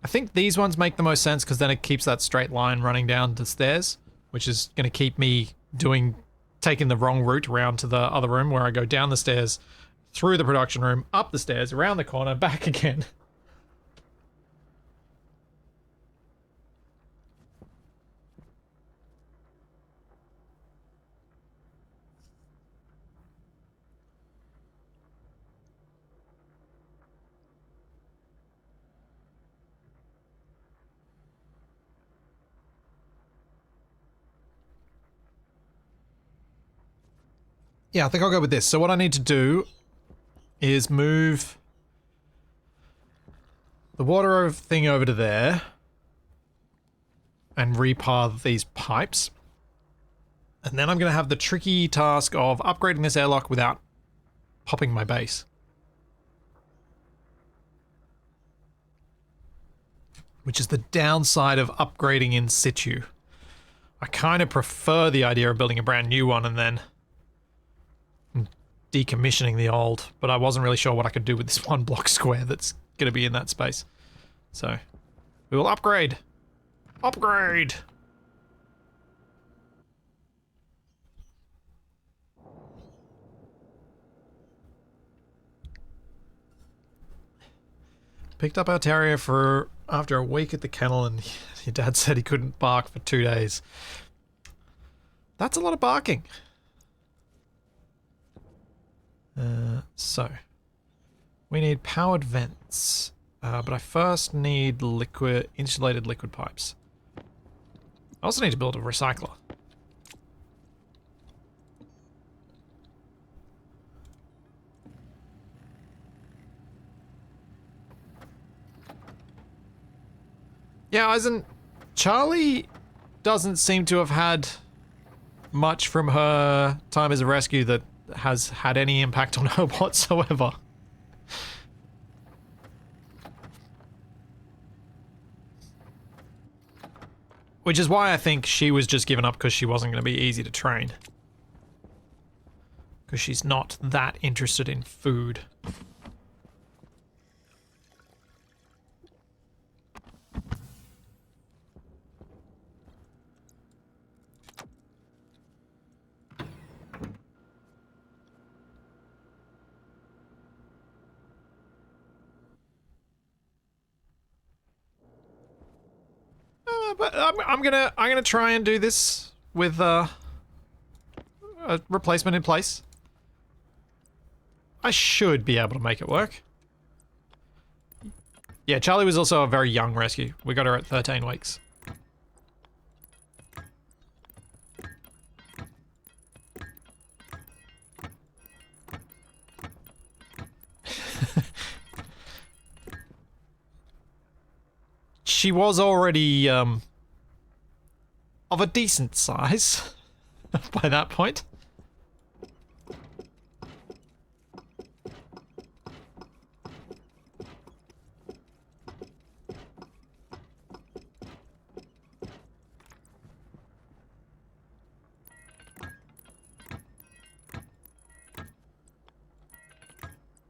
I think these ones make the most sense because then it keeps that straight line running down the stairs, which is going to keep me taking the wrong route around to the other room where I go down the stairs, through the production room, up the stairs, around the corner, back again. Yeah, I think I'll go with this. So what I need to do is move the water thing over to there and repath these pipes. And then I'm going to have the tricky task of upgrading this airlock without popping my base. Which is the downside of upgrading in situ. I kind of prefer the idea of building a brand new one and then decommissioning the old, but I wasn't really sure what I could do with this one block square that's going to be in that space. So, we will upgrade. Upgrade! Picked up our terrier after a week at the kennel, and your dad said he couldn't bark for 2 days. That's a lot of barking. So, we need powered vents, but I first need insulated liquid pipes. I also need to build a recycler. Yeah, Charlie doesn't seem to have had much from her time as a rescue that has had any impact on her whatsoever. Which is why I think she was just given up because she wasn't going to be easy to train. Because she's not that interested in food. But I'm gonna try and do this with a replacement in place. I should be able to make it work. Yeah, Charlie was also a very young rescue. We got her at 13 weeks. She was already of a decent size by that point.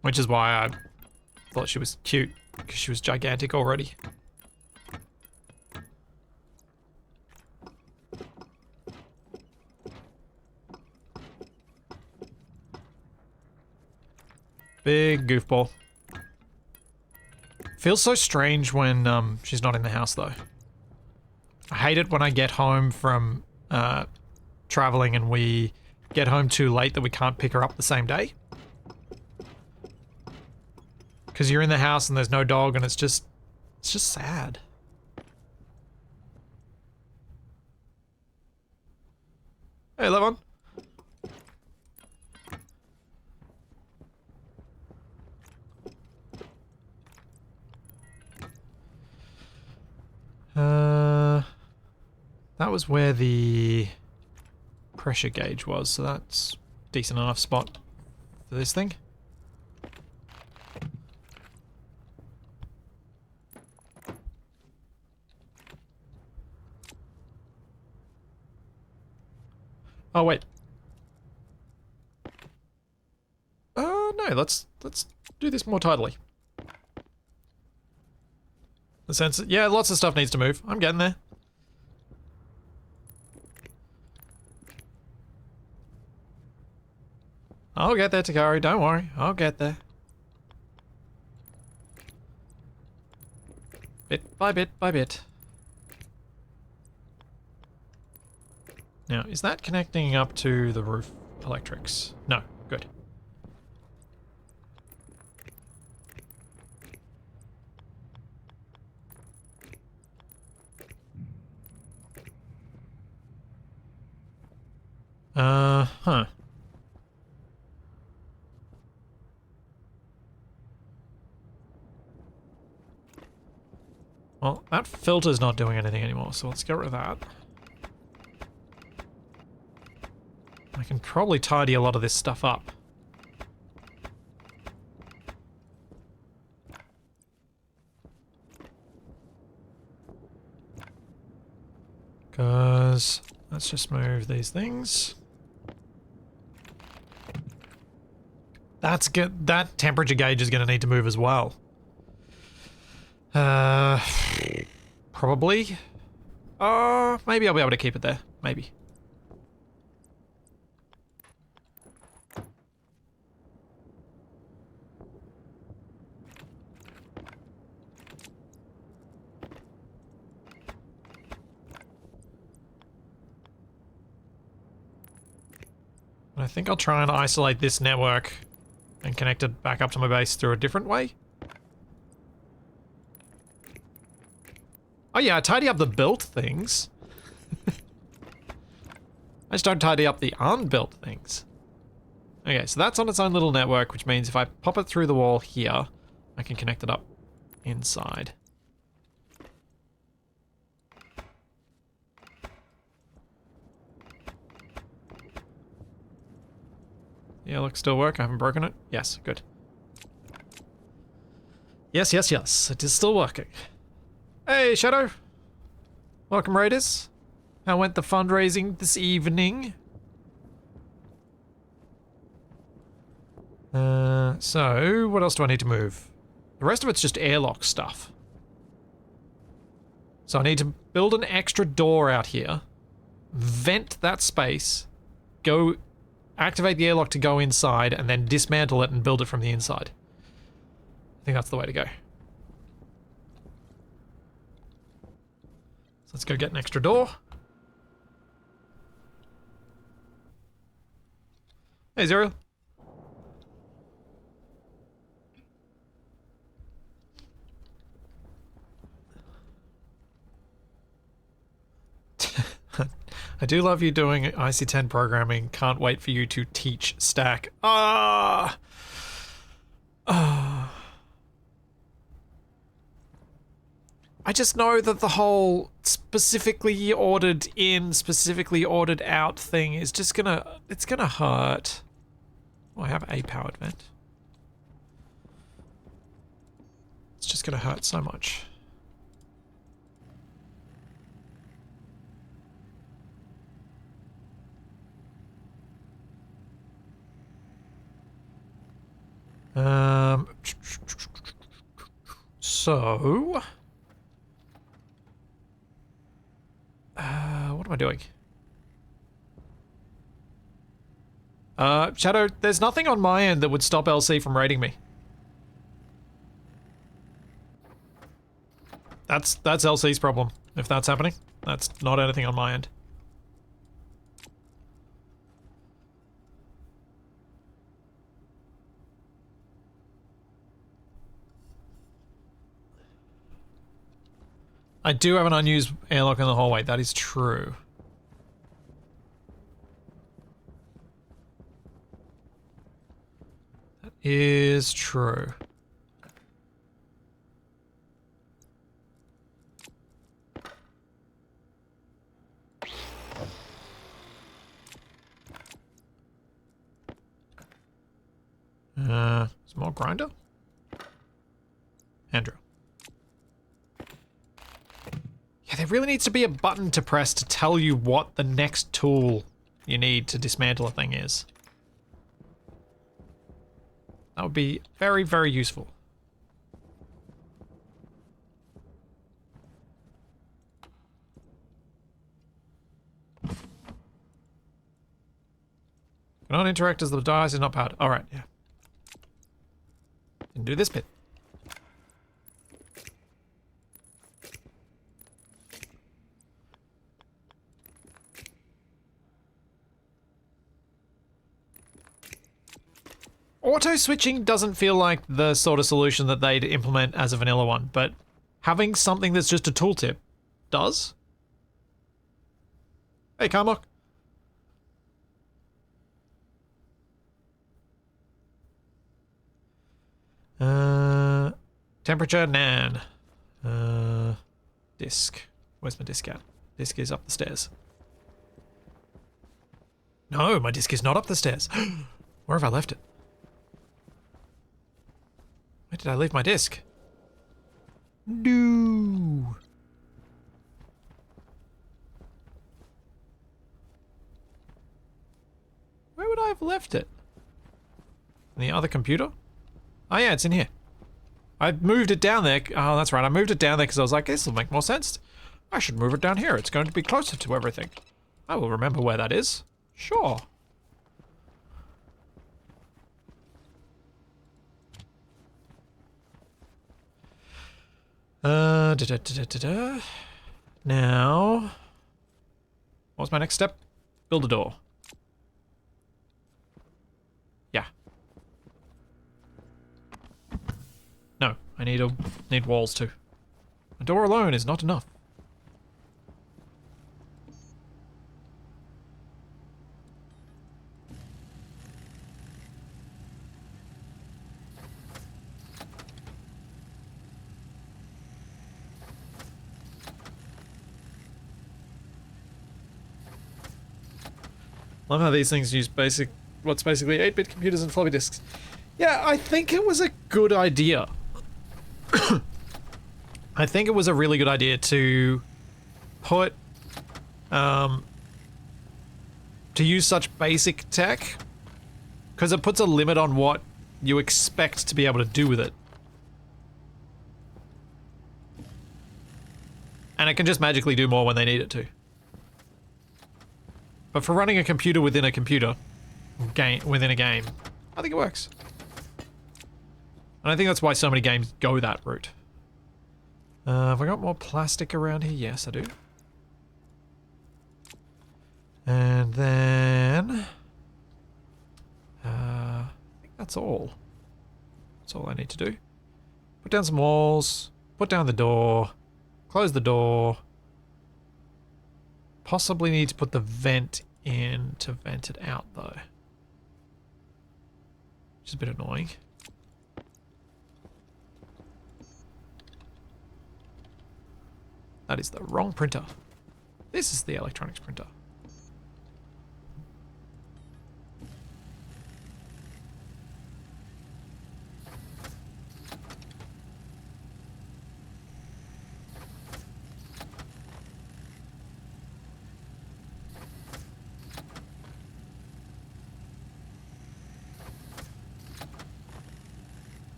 Which is why I thought she was cute, because she was gigantic already. Big goofball. Feels so strange when she's not in the house though. I hate it when I get home from traveling and we get home too late that we can't pick her up the same day. Because you're in the house and there's no dog and it's just sad. Hey, Levon. That was where the pressure gauge was, so that's a decent enough spot for this thing. Oh wait. No, let's do this more tidily. The sensor, yeah, lots of stuff needs to move. I'm getting there. I'll get there, Takari, don't worry. I'll get there. Bit by bit by bit. Now, is that connecting up to the roof electrics? No, good. Huh. Well, that filter's not doing anything anymore, so let's get rid of that. I can probably tidy a lot of this stuff up. Because let's just move these things. That's good. That temperature gauge is going to need to move as well. Probably. Maybe I'll be able to keep it there. Maybe. I think I'll try and isolate this network and connect it back up to my base through a different way. Oh yeah, I tidy up the built things. I just don't tidy up the unbuilt things. Okay, so that's on its own little network, which means if I pop it through the wall here, I can connect it up inside. Airlock still work? I haven't broken it? Yes, good. Yes, yes, yes. It is still working. Hey, Shadow. Welcome, Raiders. How went the fundraising this evening? So, what else do I need to move? The rest of it's just airlock stuff. So I need to build an extra door out here, vent that space, go activate the airlock to go inside, and then dismantle it and build it from the inside. I think that's the way to go. So let's go get an extra door. Hey, Zero. I do love you doing IC10 programming. Can't wait for you to teach stack. Ah! I just know that the whole specifically ordered in, specifically ordered out thing is just it's gonna hurt. Oh, I have a powered vent. It's just gonna hurt so much. So, what am I doing? Shadow, there's nothing on my end that would stop LC from raiding me. That's LC's problem, if that's happening. That's not anything on my end. I do have an unused airlock in the hallway, that is true. That is true. Small grinder? Andrew. Yeah, there really needs to be a button to press to tell you what the next tool you need to dismantle a thing is. That would be very, very useful. Cannot interact as the device is not powered. Alright, yeah. Can do this bit. Auto switching doesn't feel like the sort of solution that they'd implement as a vanilla one, but having something that's just a tooltip does. Hey, Carmock. Temperature, nan. Disk. Where's my disk at? Disk is up the stairs. No, my disk is not up the stairs. Where have I left it? Where did I leave my disk? No. Where would I have left it? In the other computer? Oh yeah, it's in here. I moved it down there. Oh, that's right. I moved it down there because I was like, this will make more sense. I should move it down here. It's going to be closer to everything. I will remember where that is. Sure. Now, what's my next step? Build a door. Yeah. No, I need walls too. A door alone is not enough. Love how these things use basic what's basically 8-bit computers and floppy disks. Yeah, I think it was a good idea. I think it was a really good idea to put, to use such basic tech, because it puts a limit on what you expect to be able to do with it. And it can just magically do more when they need it to. But for running a computer within a computer, within a game, I think it works. And I think that's why so many games go that route. Have I got more plastic around here? Yes, I do. And then... I think that's all. That's all I need to do. Put down some walls, put down the door, close the door. Possibly need to put the vent in to vent it out though. Which is a bit annoying. That is the wrong printer. This is the electronics printer.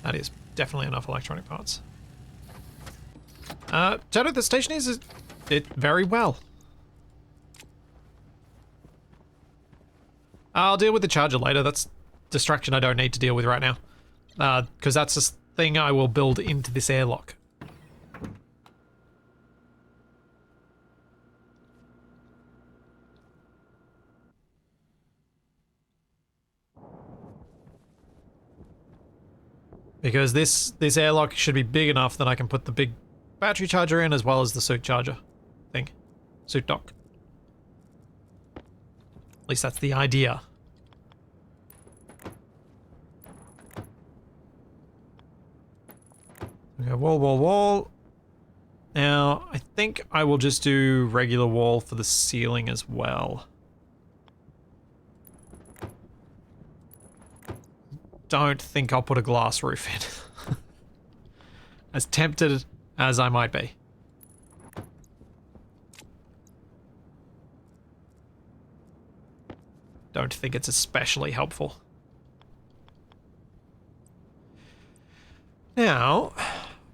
That is definitely enough electronic parts. Turn out the Stationeers did very well. I'll deal with the charger later. That's distraction I don't need to deal with right now. Because that's a thing I will build into this airlock. Because this airlock should be big enough that I can put the big battery charger in as well as the suit charger thing. Suit dock. At least that's the idea. Okay, wall, wall, wall. Now, I think I will just do regular wall for the ceiling as well. Don't think I'll put a glass roof in. As tempted as I might be. Don't think it's especially helpful. Now,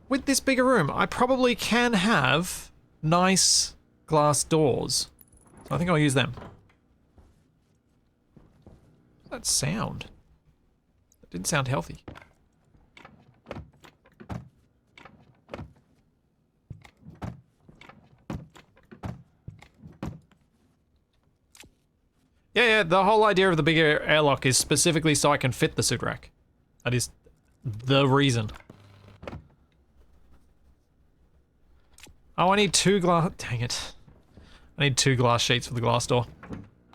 with this bigger room, I probably can have nice glass doors. So I think I'll use them. What's that sound? Didn't sound healthy. Yeah, the whole idea of the bigger airlock is specifically so I can fit the suit rack. That is the reason. Oh, I need 2 glass... Dang it. I need 2 glass sheets for the glass door.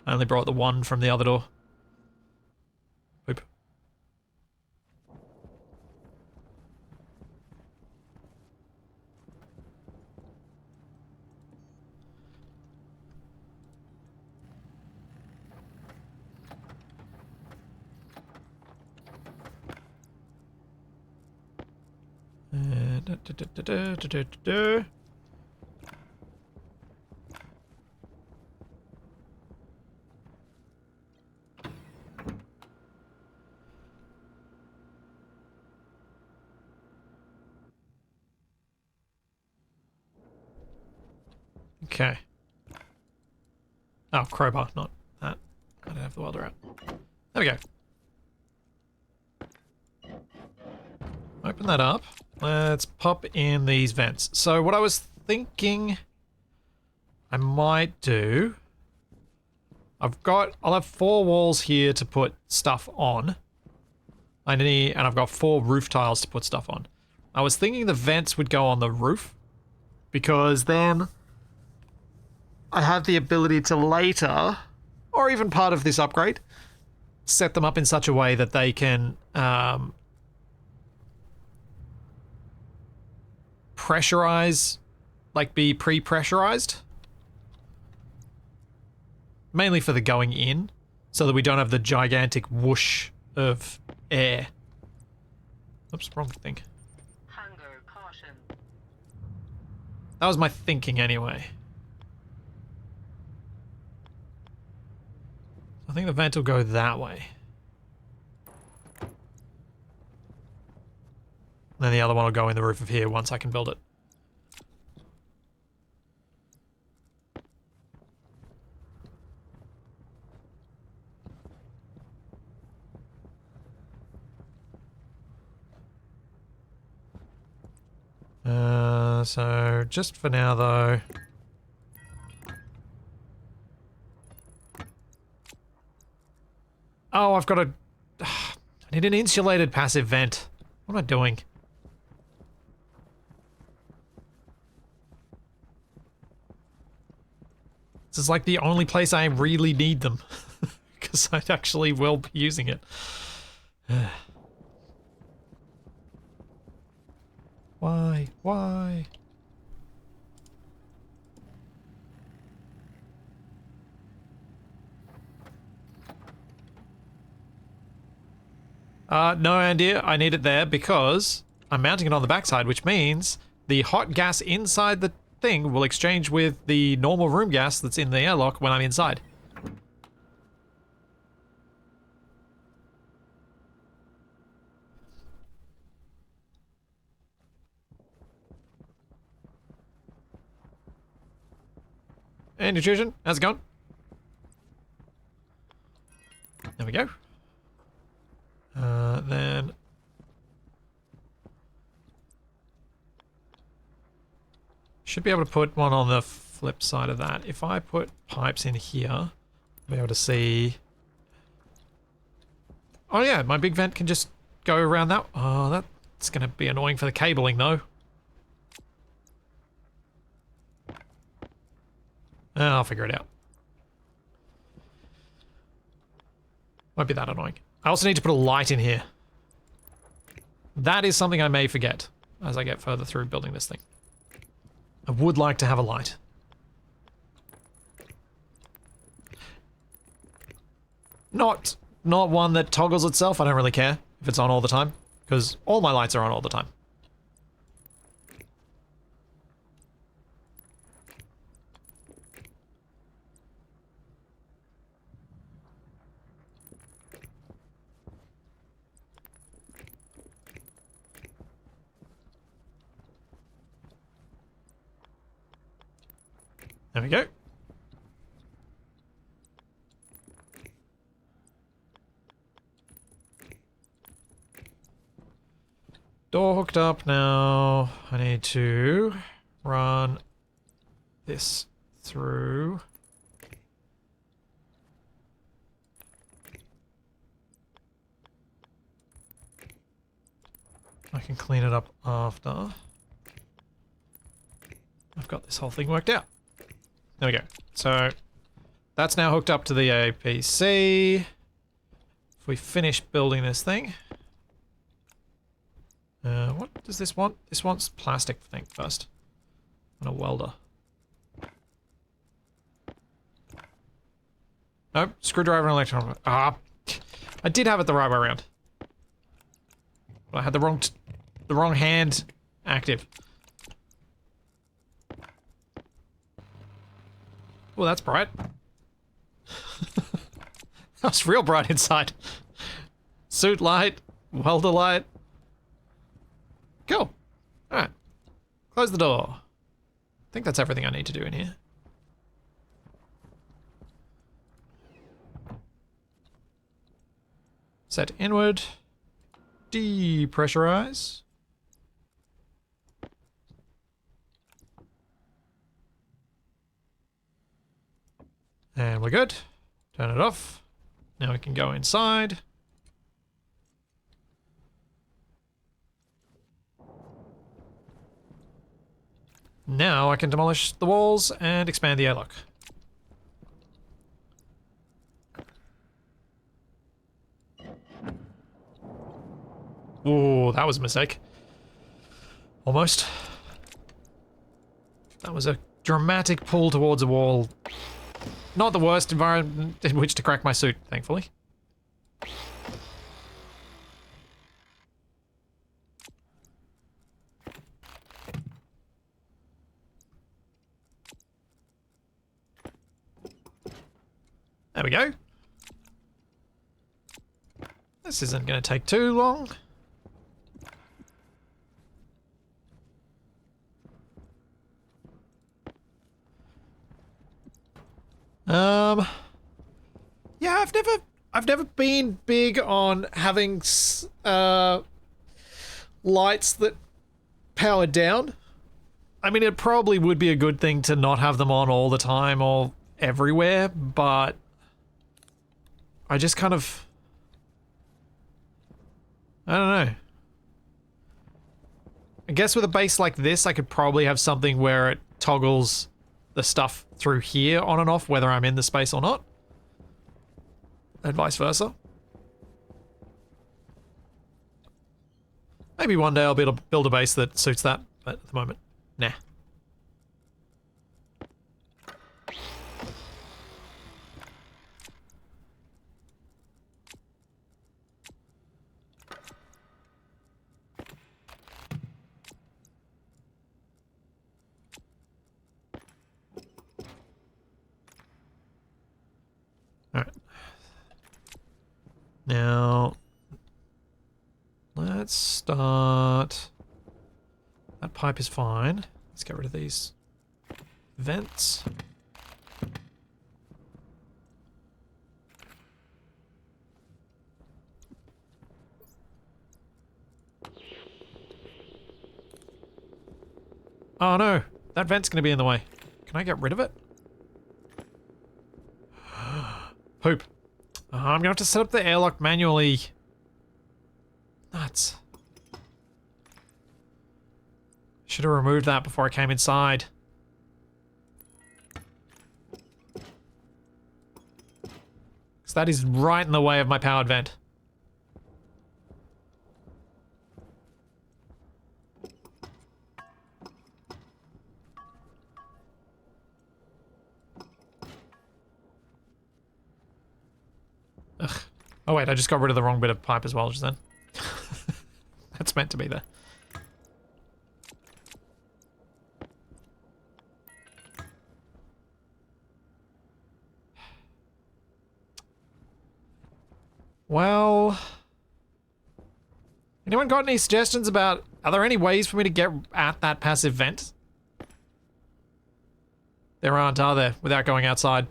I only brought the one from the other door. Oop. Okay. Oh, crowbar, not that. I don't have the welder out. There we go. Open that up. Let's pop in these vents. So what I was thinking I might do... I'll have 4 walls here to put stuff on. And I've got 4 roof tiles to put stuff on. I was thinking the vents would go on the roof, because then I have the ability to later, or even part of this upgrade, set them up in such a way that they can pressurize like be pre-pressurized. Mainly for the going in, so that we don't have the gigantic whoosh of air. Oops, wrong thing. Hunger caution. That was my thinking anyway. I think the vent will go that way. And then the other one will go in the roof of here once I can build it. So just for now though. Oh, I've got a... I need an insulated passive vent. What am I doing? This is like the only place I really need them. Because I actually will be using it. Why? Why? No, Andy, I need it there because I'm mounting it on the backside, which means the hot gas inside the thing will exchange with the normal room gas that's in the airlock when I'm inside. Hey, Nutrition, how's it going? There we go. Then... should be able to put one on the flip side of that. If I put pipes in here, I'll be able to see... oh yeah, my big vent can just go around that... oh, that's going to be annoying for the cabling though. I'll figure it out. Won't be that annoying. I also need to put a light in here. That is something I may forget as I get further through building this thing. I would like to have a light. Not one that toggles itself. I don't really care if it's on all the time, because all my lights are on all the time. There we go. Door hooked up now. I need to run this through. I can clean it up after. I've got this whole thing worked out. There we go. So that's now hooked up to the APC. If we finish building this thing. What does this want? This wants plastic thing first. And a welder. Nope, screwdriver and electron. Ah, I did have it the right way around. But I had the wrong hand active. Well, that's bright. That's real bright inside. Suit light, welder light. Cool. Alright. Close the door. I think that's everything I need to do in here. Set inward. Depressurize. And we're good. Turn it off. Now we can go inside. Now I can demolish the walls and expand the airlock. Ooh, that was a mistake. Almost. That was a dramatic pull towards a wall. Not the worst environment in which to crack my suit, thankfully. There we go. This isn't going to take too long. Yeah, I've never been big on having lights that power down. I mean, it probably would be a good thing to not have them on all the time or everywhere, but I just kind of, I don't know. I guess with a base like this, I could probably have something where it toggles the stuff through here on and off, whether I'm in the space or not. And vice versa. Maybe one day I'll be able to build a base that suits that, but at the moment, nah. Alright. Now, let's start. That pipe is fine. Let's get rid of these vents. Oh no, that vent's going to be in the way. Can I get rid of it? Poop. I'm going to have to set up the airlock manually. Nuts. Should have removed that before I came inside. Because that is right in the way of my powered vent. Ugh. Oh wait, I just got rid of the wrong bit of pipe as well just then. That's meant to be there. Well, anyone got any suggestions about, are there any ways for me to get at that passive vent? There aren't, are there, without going outside?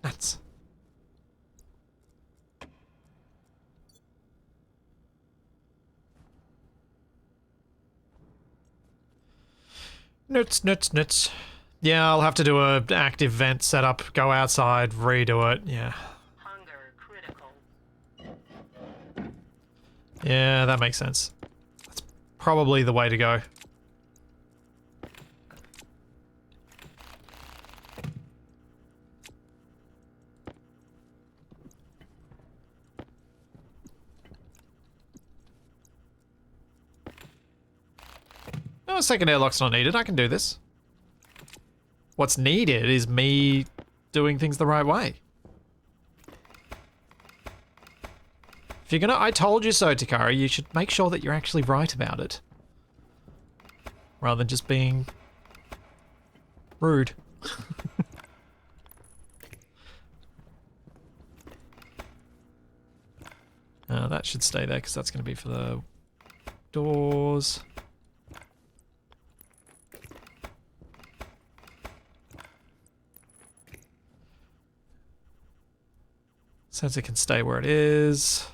Nuts. Nuts. Yeah, I'll have to do a active vent setup, go outside, redo it, yeah. Hunger critical. Yeah, that makes sense. That's probably the way to go. No, a second airlock's not needed. I can do this. What's needed is me doing things the right way. If you're gonna I told you so, Takara, you should make sure that you're actually right about it. Rather than just being rude. That should stay there because that's going to be for the doors. Sensor can stay where it is.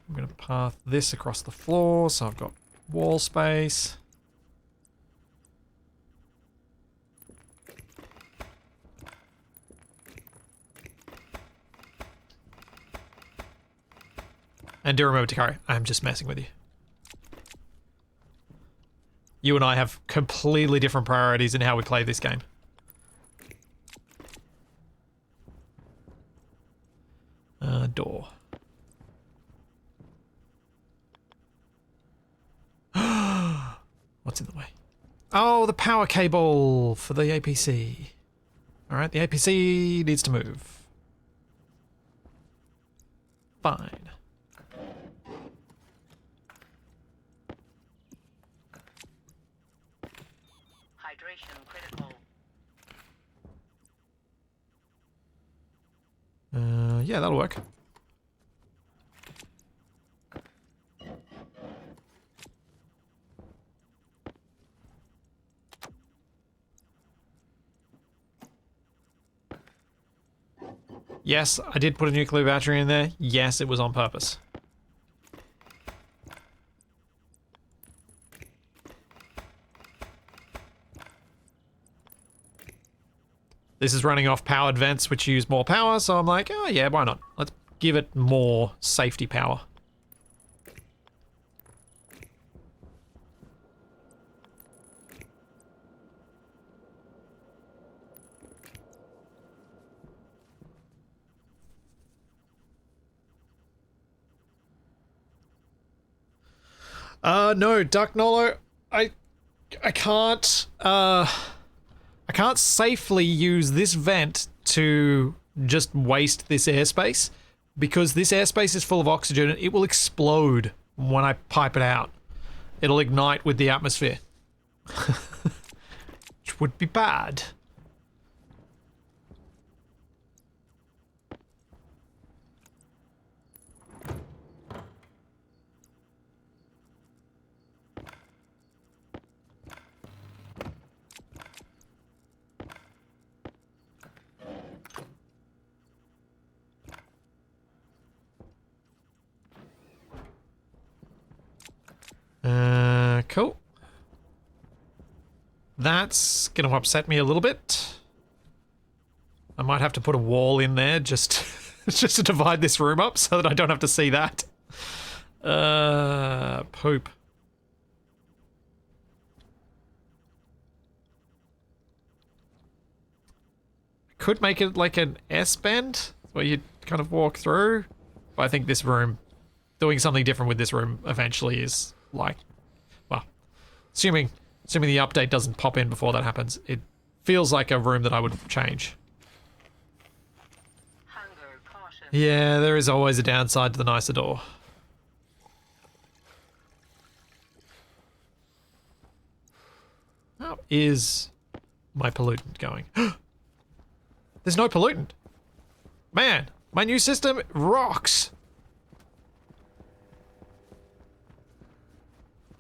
I'm going to path this across the floor so I've got wall space. And do remember, Takari, I'm just messing with you. You and I have completely different priorities in how we play this game. Door. What's in the way? Oh, the power cable for the APC. Alright, the APC needs to move. Fine. Hydration critical. Yeah, that'll work. Yes, I did put a nuclear battery in there. Yes, it was on purpose. This is running off powered vents, which use more power, so I'm like, oh yeah, why not? Let's give it more safety power. No, Duck Nolo, I can't safely use this vent to just waste this airspace, because this airspace is full of oxygen and it will explode when I pipe it out. It'll ignite with the atmosphere. Which would be bad. Cool. That's gonna upset me a little bit. I might have to put a wall in there just, just to divide this room up so that I don't have to see that. Poop. Could make it like an S-bend where you kind of walk through. But I think this room, doing something different with this room eventually is like, well, assuming the update doesn't pop in before that happens, it feels like a room that I would change. Hunger caution. Yeah, there is always a downside to the nicer door. How is my pollutant going? There's no pollutant. Man, my new system rocks.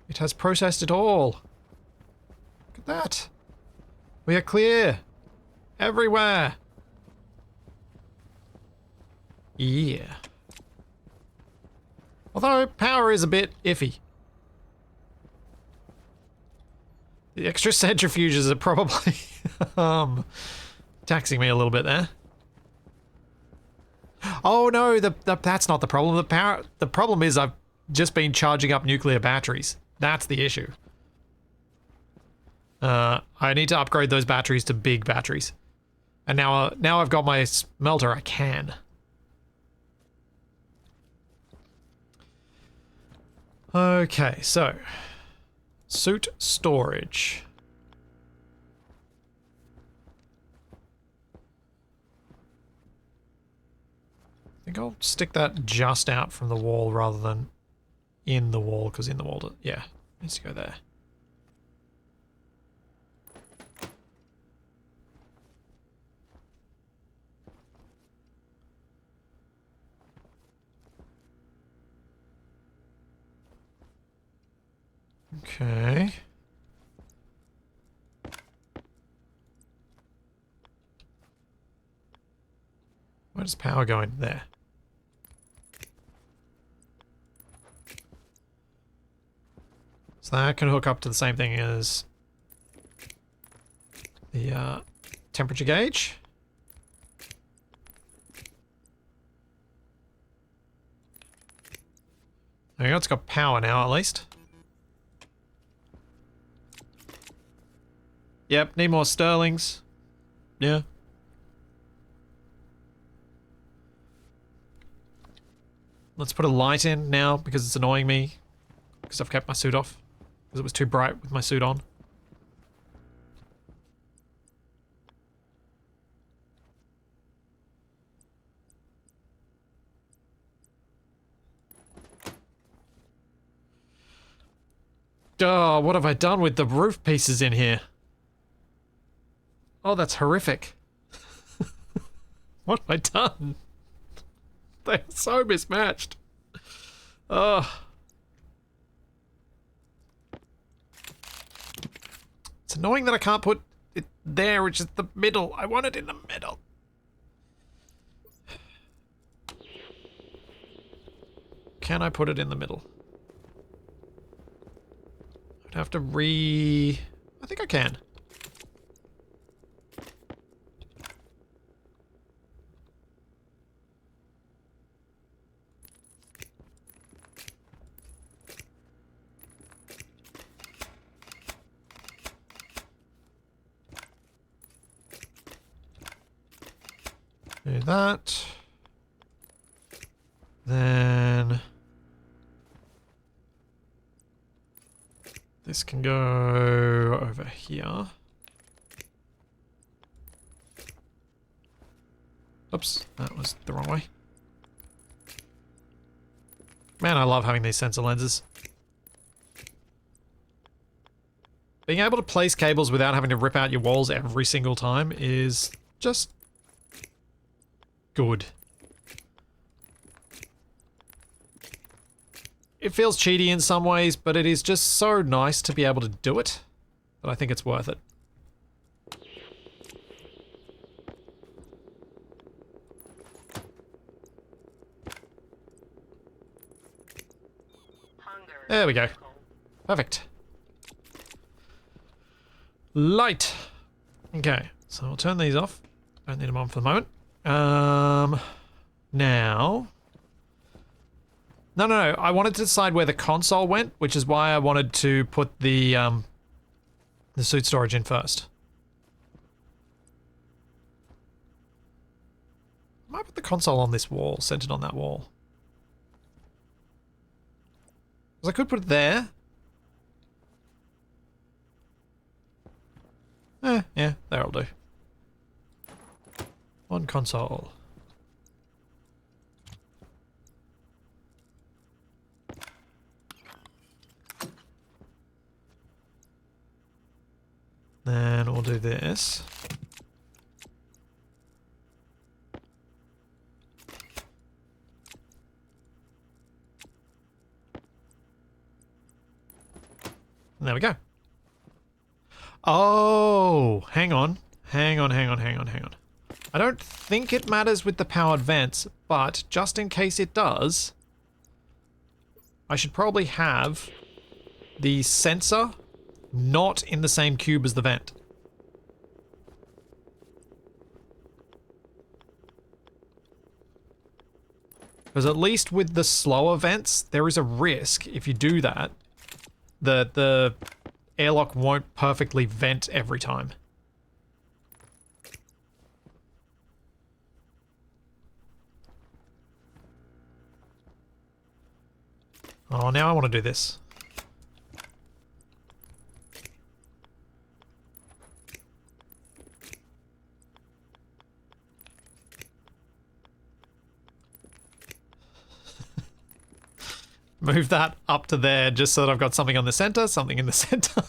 It has processed it all. Look at that. We are clear. Everywhere. Yeah. Although power is a bit iffy. The extra centrifuges are probably taxing me a little bit there. Oh no, that's not the problem. The problem is I've just been charging up nuclear batteries. That's the issue. I need to upgrade those batteries to big batteries. And now I've got my smelter, I can. Okay, so suit storage. I think I'll stick that just out from the wall rather than in the wall, because in the wall, yeah, needs to go there. Okay. Where does power go in? There. So that can hook up to the same thing as the temperature gauge. There you go, it's got power now at least. Yep, need more sterlings. Yeah. Let's put a light in now because it's annoying me because I've kept my suit off. because it was too bright with my suit on. Oh, what have I done with the roof pieces in here? Oh, that's horrific. What have I done? They're so mismatched. Oh. It's annoying that I can't put it there, which is the middle. I want it in the middle. Can I put it in the middle? I'd have to I think I can. Do that. Then this can go over here. Oops, that was the wrong way. Man, I love having these sensor lenses. Being able to place cables without having to rip out your walls every single time is just good. It feels cheaty in some ways, but it is just so nice to be able to do it that I think it's worth it. There we go. Perfect. Light. Okay, so I'll turn these off. Don't need them on for the moment. Now... No, I wanted to decide where the console went, which is why I wanted to put the suit storage in first. I might put the console on this wall, centered on that wall. Because I could put it there. Yeah, that'll do. On console. Then we'll do this. And there we go. Oh, hang on. Hang on. I don't think it matters with the powered vents, but just in case it does, I should probably have the sensor not in the same cube as the vent. Because at least with the slower vents, there is a risk, if you do that, that the airlock won't perfectly vent every time. Oh, now I want to do this. Move that up to there just so that I've got something on the center, something in the center.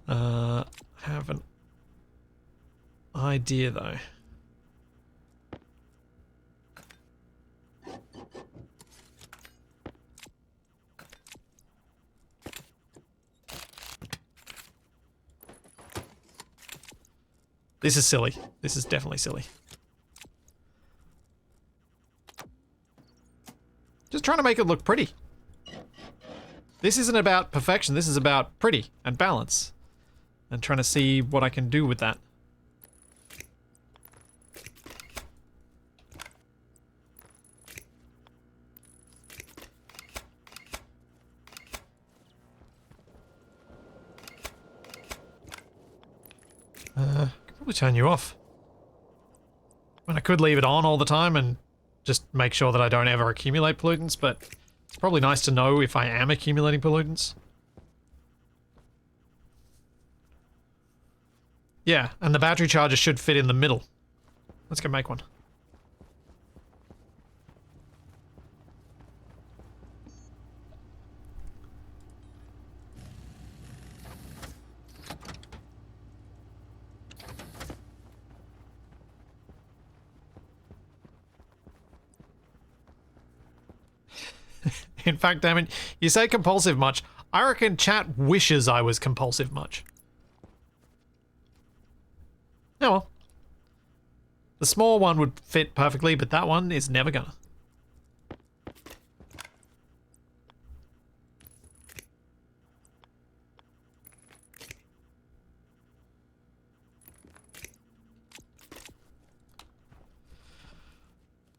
Have an idea though. This is silly. This is definitely silly. Just trying to make it look pretty. This isn't about perfection, this is about pretty and balance. And trying to see what I can do with that. I could probably turn you off. I mean, I could leave it on all the time and just make sure that I don't ever accumulate pollutants, but it's It's probably nice to know if I am accumulating pollutants. Yeah, and the battery charger should fit in the middle. Let's go make one. In fact, Damon, you say compulsive much. I reckon chat wishes I was compulsive much. Oh well. The small one would fit perfectly, but that one is never gonna.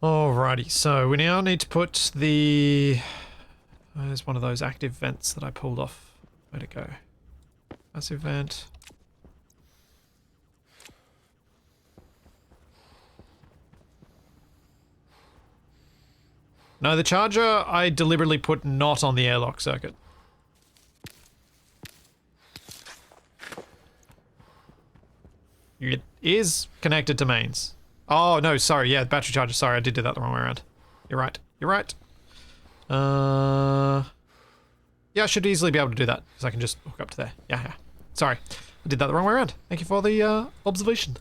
Alrighty, so we now need to put the... There's one of those active vents that I pulled off. Where'd it go? Passive vent. No, the charger I deliberately put not on the airlock circuit. It is connected to mains. Oh, no, sorry, yeah, battery charger, sorry, I did do that the wrong way around. You're right, you're right. Yeah, I should easily be able to do that, because I can just hook up to there. Yeah. Sorry, I did that the wrong way around. Thank you for the observation.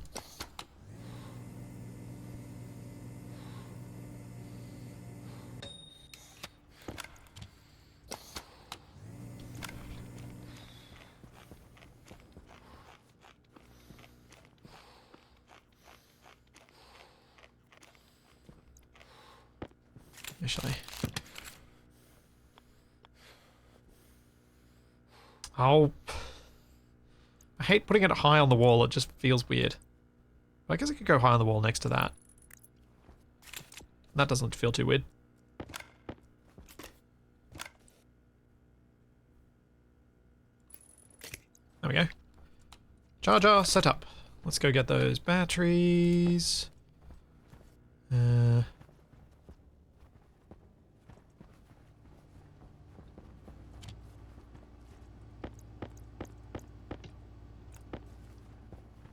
Actually. Oh. I hate putting it high on the wall, it just feels weird. I guess I could go high on the wall next to that. That doesn't feel too weird. There we go. Charger set up. Let's go get those batteries.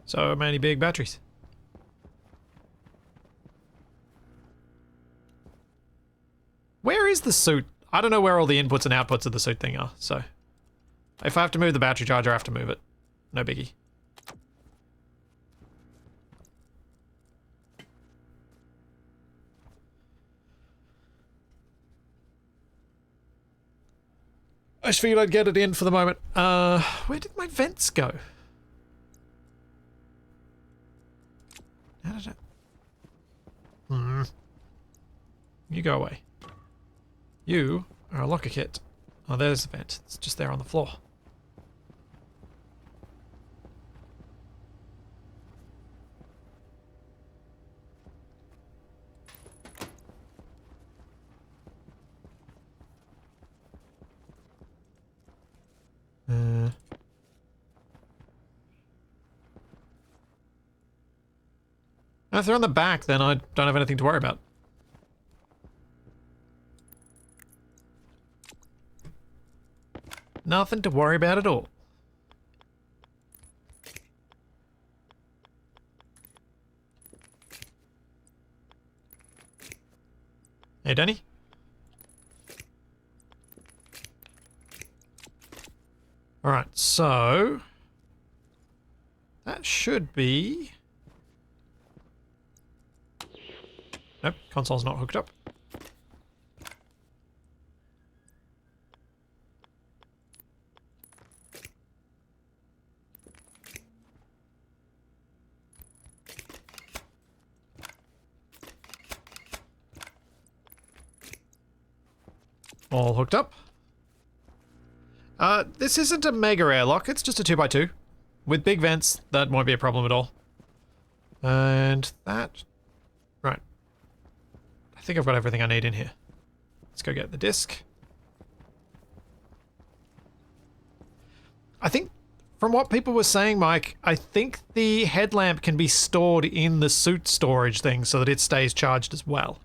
So many big batteries. Where is the suit? I don't know where all the inputs and outputs of the suit thing are, so... If I have to move the battery charger, I have to move it. No biggie. I just figured I'd get it in for the moment. Where did my vents go? How did it... You go away. You are a locker kit. Oh, there's the vent. It's just there on the floor. If they're on the back, then I don't have anything to worry about. Nothing to worry about at all. Hey, Danny. Alright, so... That should be... Nope, console's not hooked up. All hooked up. This isn't a mega airlock, it's just a 2x2. With big vents, that won't be a problem at all. And that... Right. I think I've got everything I need in here. Let's go get the disc. I think, from what people were saying, Mike, I think the headlamp can be stored in the suit storage thing so that it stays charged as well.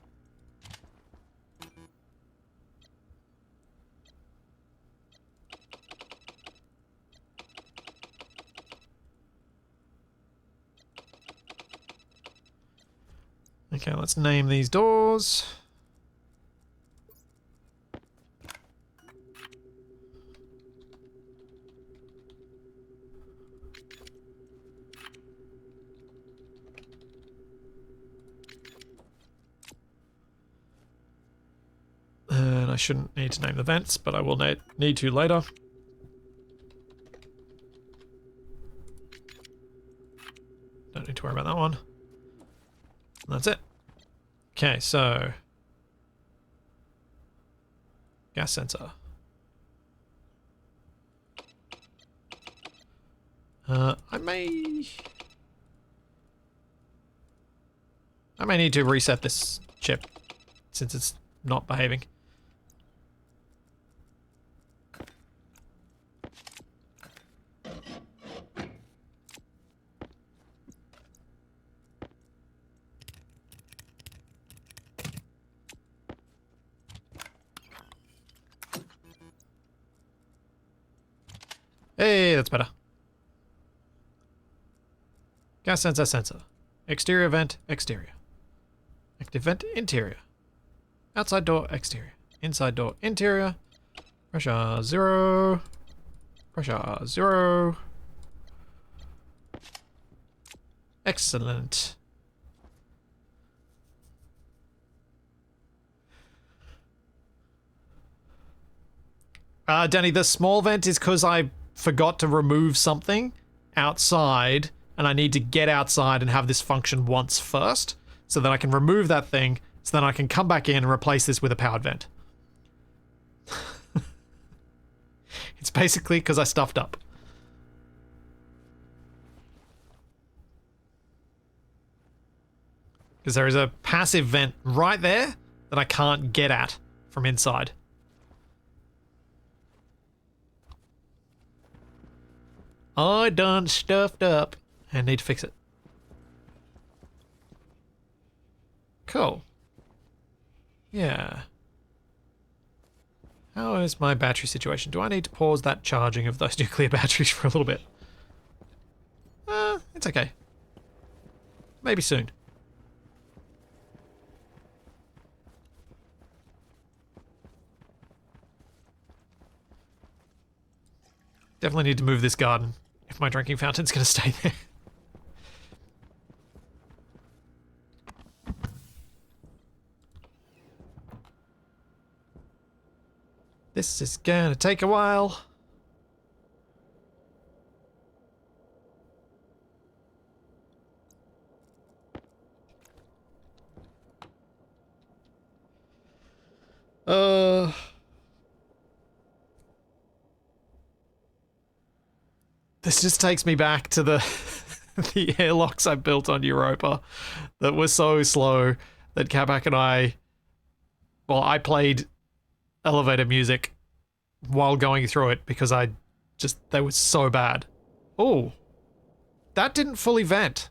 Okay, let's name these doors. And I shouldn't need to name the vents, but I will need to later. Don't need to worry about that one. That's it. Okay, so gas sensor. I may need to reset this chip since it's not behaving. Hey, that's better. Gas sensor, sensor. Exterior vent, exterior. Active vent, interior. Outside door, exterior. Inside door, interior. Pressure 0. Pressure 0. Excellent. Danny, the small vent is because I forgot to remove something outside, and I need to get outside and have this function once first, so that I can remove that thing, so then I can come back in and replace this with a powered vent. It's basically because I stuffed up. Because there is a passive vent right there that I can't get at from inside. I done stuffed up and need to fix it. Cool. Yeah. How is my battery situation? Do I need to pause that charging of those nuclear batteries for a little bit? It's okay. Maybe soon. Definitely need to move this garden if my drinking fountain's going to stay there. This is going to take a while. This just takes me back to the the airlocks I built on Europa that were so slow that Kabak and I played elevator music while going through it because they were so bad. Oh, that didn't fully vent.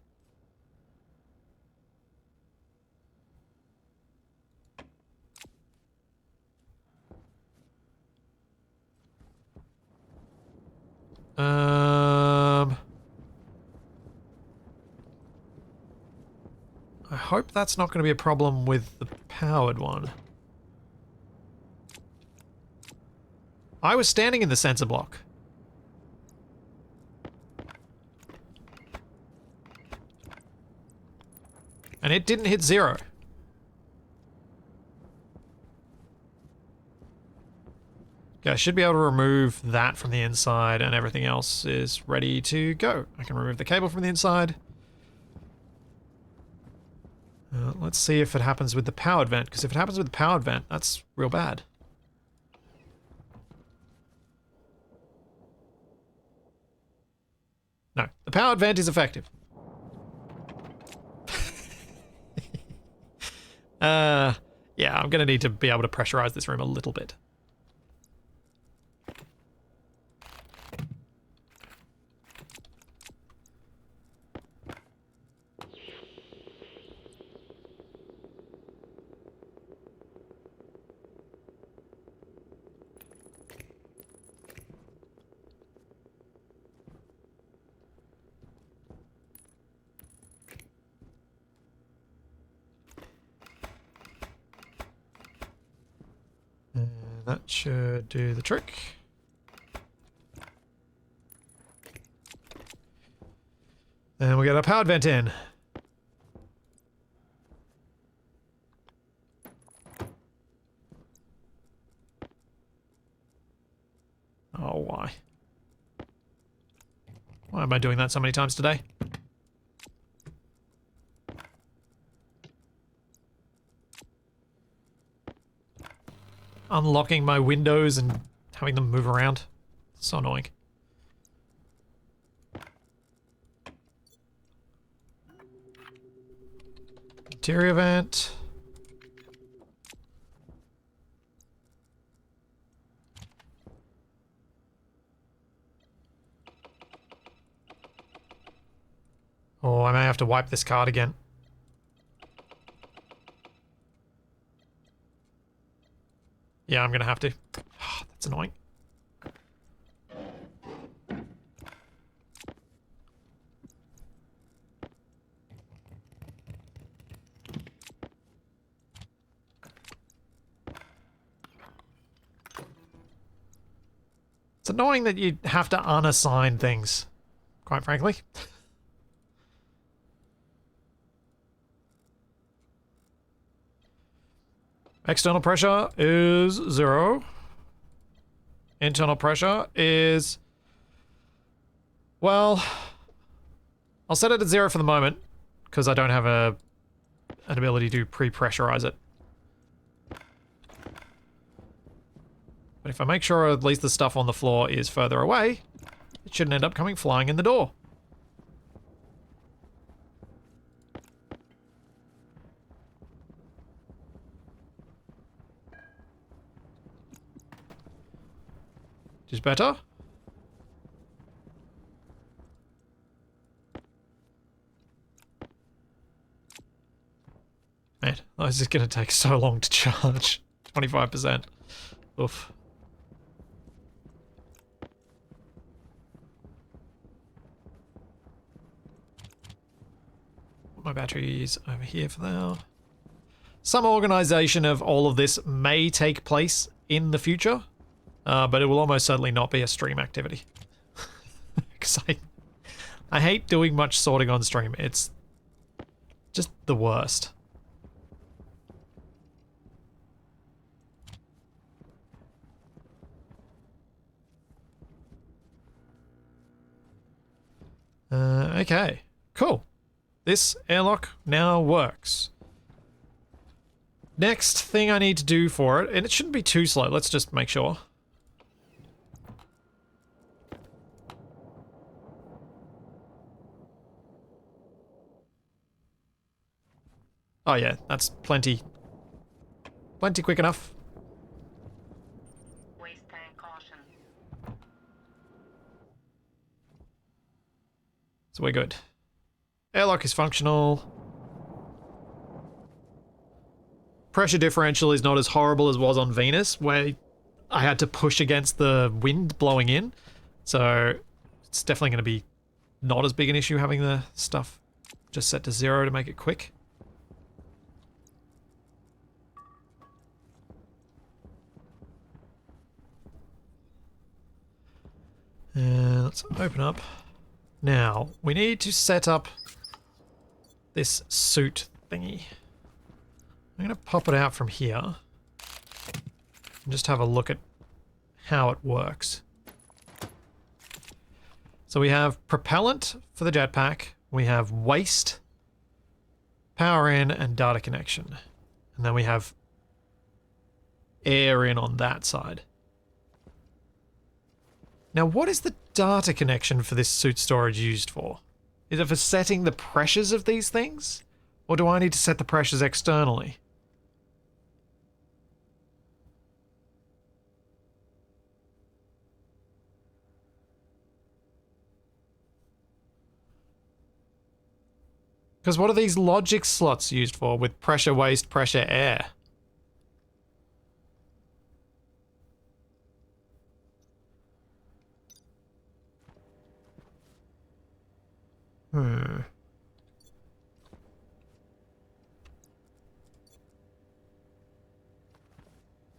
I hope that's not going to be a problem with the powered one. I was standing in the sensor block. And it didn't hit 0. Okay, I should be able to remove that from the inside and everything else is ready to go. I can remove the cable from the inside. Let's see if it happens with the powered vent, because if it happens with the powered vent, that's real bad. No, the powered vent is effective. Yeah, I'm gonna need to be able to pressurize this room a little bit. That should do the trick. And we got our powered vent in. Oh, why? Why am I doing that so many times today? Unlocking my windows and having them move around. So annoying. Interior vent. Oh, I may have to wipe this card again. Yeah, I'm gonna have to. Oh, that's annoying. It's annoying that you have to unassign things, quite frankly. External pressure is 0. Internal pressure is... Well, I'll set it at 0 for the moment, because I don't have an ability to pre-pressurize it. But if I make sure at least the stuff on the floor is further away, it shouldn't end up coming flying in the door. Which is better. Man, this is going to take so long to charge. 25%. Oof. My battery's over here for now. Some organization of all of this may take place in the future, but it will almost certainly not be a stream activity. Because I hate doing much sorting on stream. It's just the worst. Okay, cool. This airlock now works. Next thing I need to do for it, and it shouldn't be too slow, let's just make sure. Oh yeah, that's plenty quick enough. Waste tank caution. So we're good. Airlock is functional. Pressure differential is not as horrible as was on Venus, where I had to push against the wind blowing in. So it's definitely going to be not as big an issue having the stuff just set to 0 to make it quick. And let's open up. Now, we need to set up this suit thingy. I'm going to pop it out from here and just have a look at how it works. So we have propellant for the jetpack, we have waste, power in, and data connection. And then we have air in on that side. Now, what is the data connection for this suit storage used for? Is it for setting the pressures of these things? Or do I need to set the pressures externally? Because what are these logic slots used for with pressure, waste, pressure, air?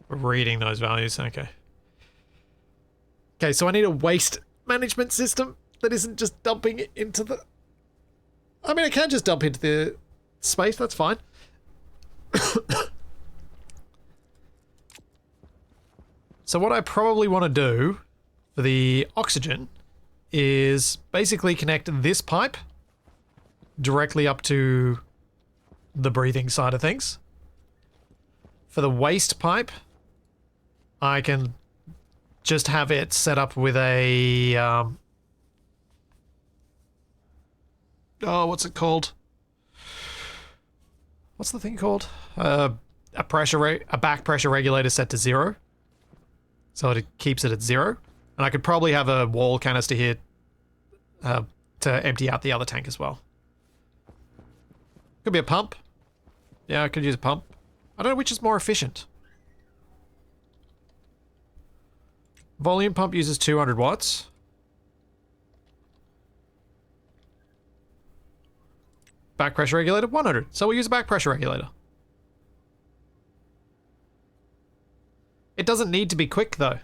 reading those values. Okay. Okay, so I need a waste management system that isn't just dumping it into the... I mean, it can just dump into the space, that's fine. So what I probably want to do for the oxygen is basically connect this pipe directly up to the breathing side of things. For the waste pipe, I can just have it set up with a... oh, what's it called? What's the thing called? A back pressure regulator set to 0. So it keeps it at 0. And I could probably have a wall canister here to empty out the other tank as well. Could be a pump. Yeah, I could use a pump. I don't know which is more efficient. Volume pump uses 200 watts. Back pressure regulator, 100. So we'll use a back pressure regulator. It doesn't need to be quick, though.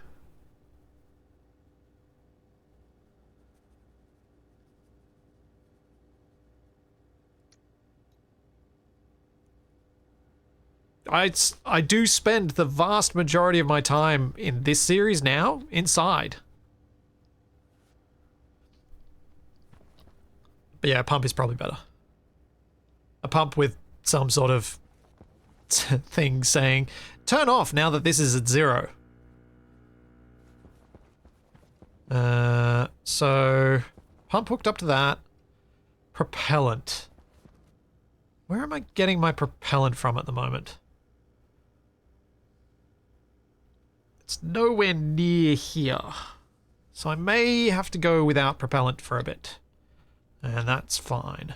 I do spend the vast majority of my time in this series now inside. But yeah, a pump is probably better. A pump with some sort of thing saying, turn off now that this is at 0. So, pump hooked up to that. Propellant. Where am I getting my propellant from at the moment? It's nowhere near here. So I may have to go without propellant for a bit. And that's fine.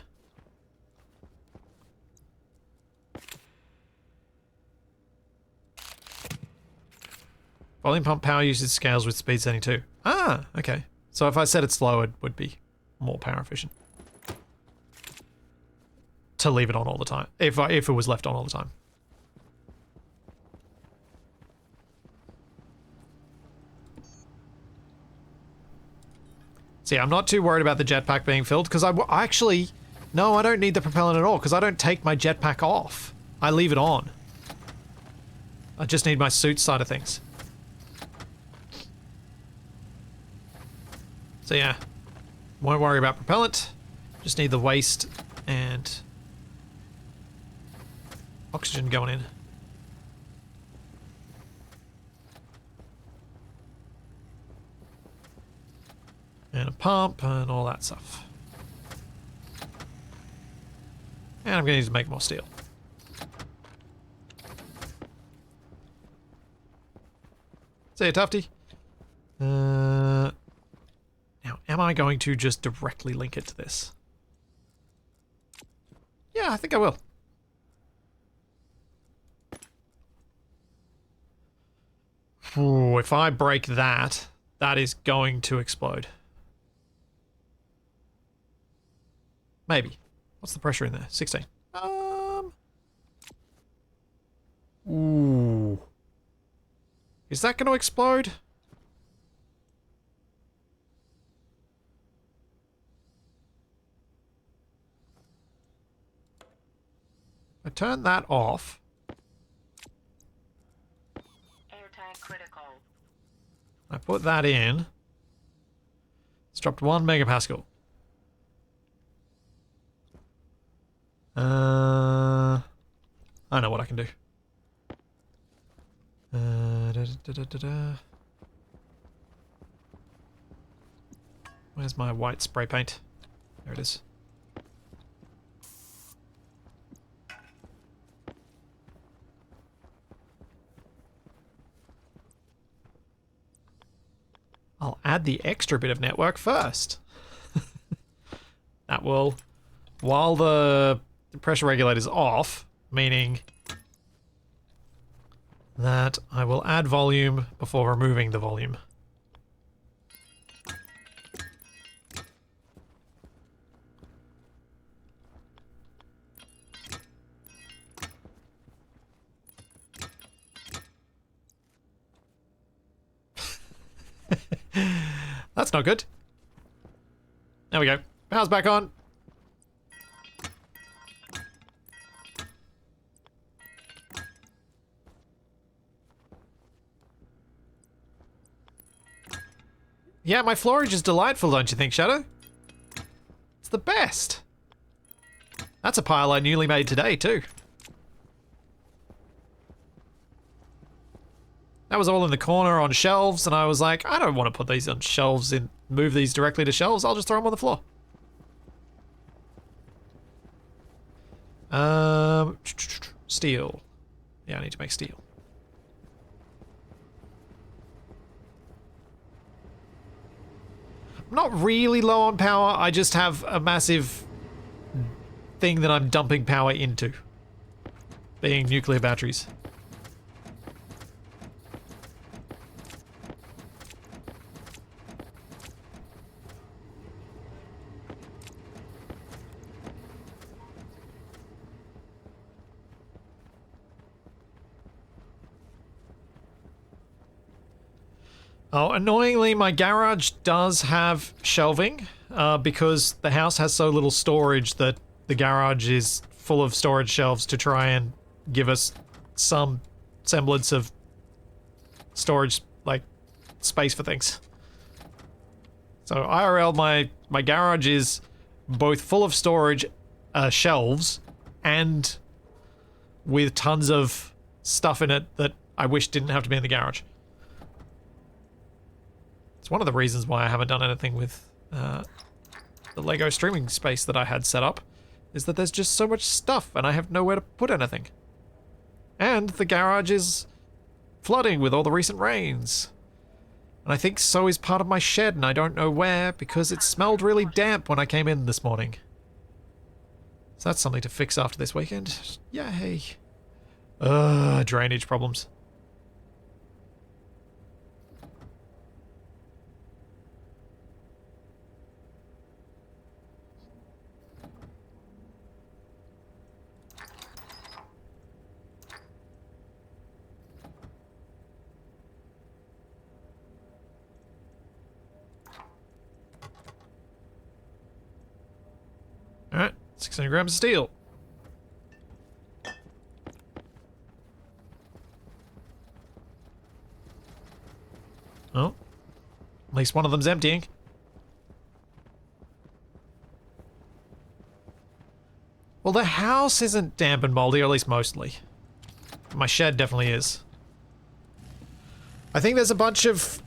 Volume pump power usage scales with speed setting too. Ah, okay. So if I set it slow, it would be more power efficient. To leave it on all the time. If it was left on all the time. See, I'm not too worried about the jetpack being filled, because I actually... No, I don't need the propellant at all, because I don't take my jetpack off. I leave it on. I just need my suit side of things. So yeah, won't worry about propellant. Just need the waste and oxygen going in. And a pump and all that stuff. And I'm going to need to make more steel. See you, Tufty. Now, am I going to just directly link it to this? Yeah, I think I will. Ooh, if I break that, that is going to explode. Maybe. What's the pressure in there? 16. Ooh. Is that going to explode? I turn that off. Air tank critical. I put that in. It's dropped 1 megapascal. I know what I can do. Where's my white spray paint? There it is. I'll add the extra bit of network first. That will, while the pressure regulator is off, meaning that I will add volume before removing the volume. That's not good. There we go. Power's back on. Yeah, my floorage is delightful, don't you think, Shadow? It's the best. That's a pile I newly made today, too. That was all in the corner on shelves, and I was like, I don't want to put these on shelves and move these directly to shelves. I'll just throw them on the floor. Steel. Yeah, I need to make steel. I'm not really low on power. I just have a massive thing that I'm dumping power into, being nuclear batteries. Oh, annoyingly, my garage does have shelving because the house has so little storage that the garage is full of storage shelves to try and give us some semblance of storage, like, space for things. So IRL, my garage is both full of storage shelves and with tons of stuff in it that I wish didn't have to be in the garage. It's one of the reasons why I haven't done anything with the Lego streaming space that I had set up, is that there's just so much stuff and I have nowhere to put anything. And the garage is flooding with all the recent rains. And I think so is part of my shed, and I don't know where because it smelled really damp when I came in this morning. So that's something to fix after this weekend. Yay. Drainage problems. Alright, 600 grams of steel. Oh, at least one of them's emptying. Well, the house isn't damp and moldy, or at least mostly. My shed definitely is. I think there's a bunch of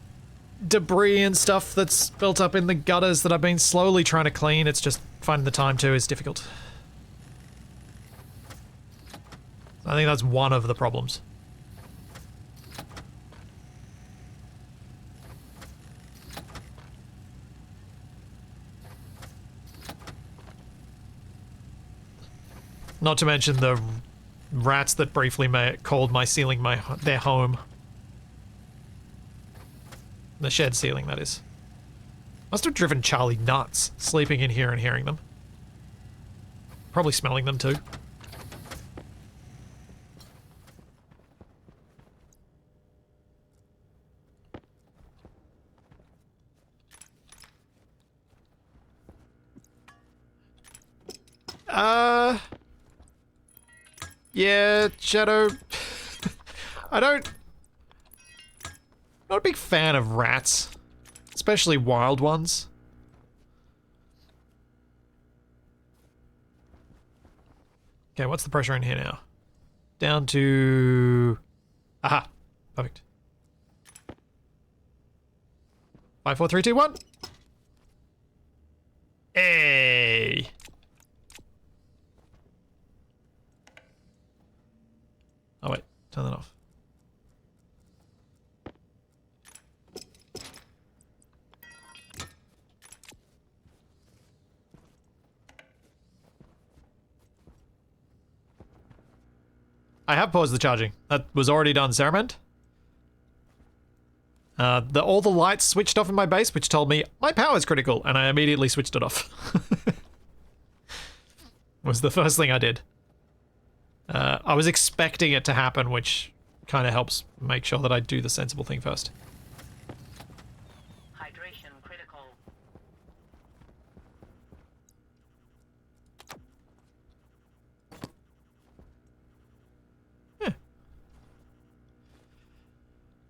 debris and stuff that's built up in the gutters that I've been slowly trying to clean. It's just finding the time to is difficult. I think that's one of the problems. Not to mention the rats that briefly called my ceiling their home. The shed ceiling, that is. Must have driven Charlie nuts, sleeping in here and hearing them. Probably smelling them too. Yeah, Shadow. Not a big fan of rats. Especially wild ones. Okay, what's the pressure in here now? Down to... Aha! Perfect. 5, 4, 3, 2, 1. Hey! Oh wait, turn that off. I have paused the charging. That was already done, Ceramend. All the lights switched off in my base, which told me my power is critical, and I immediately switched it off. Was the first thing I did. I was expecting it to happen, which kind of helps make sure that I do the sensible thing first. Hydration critical.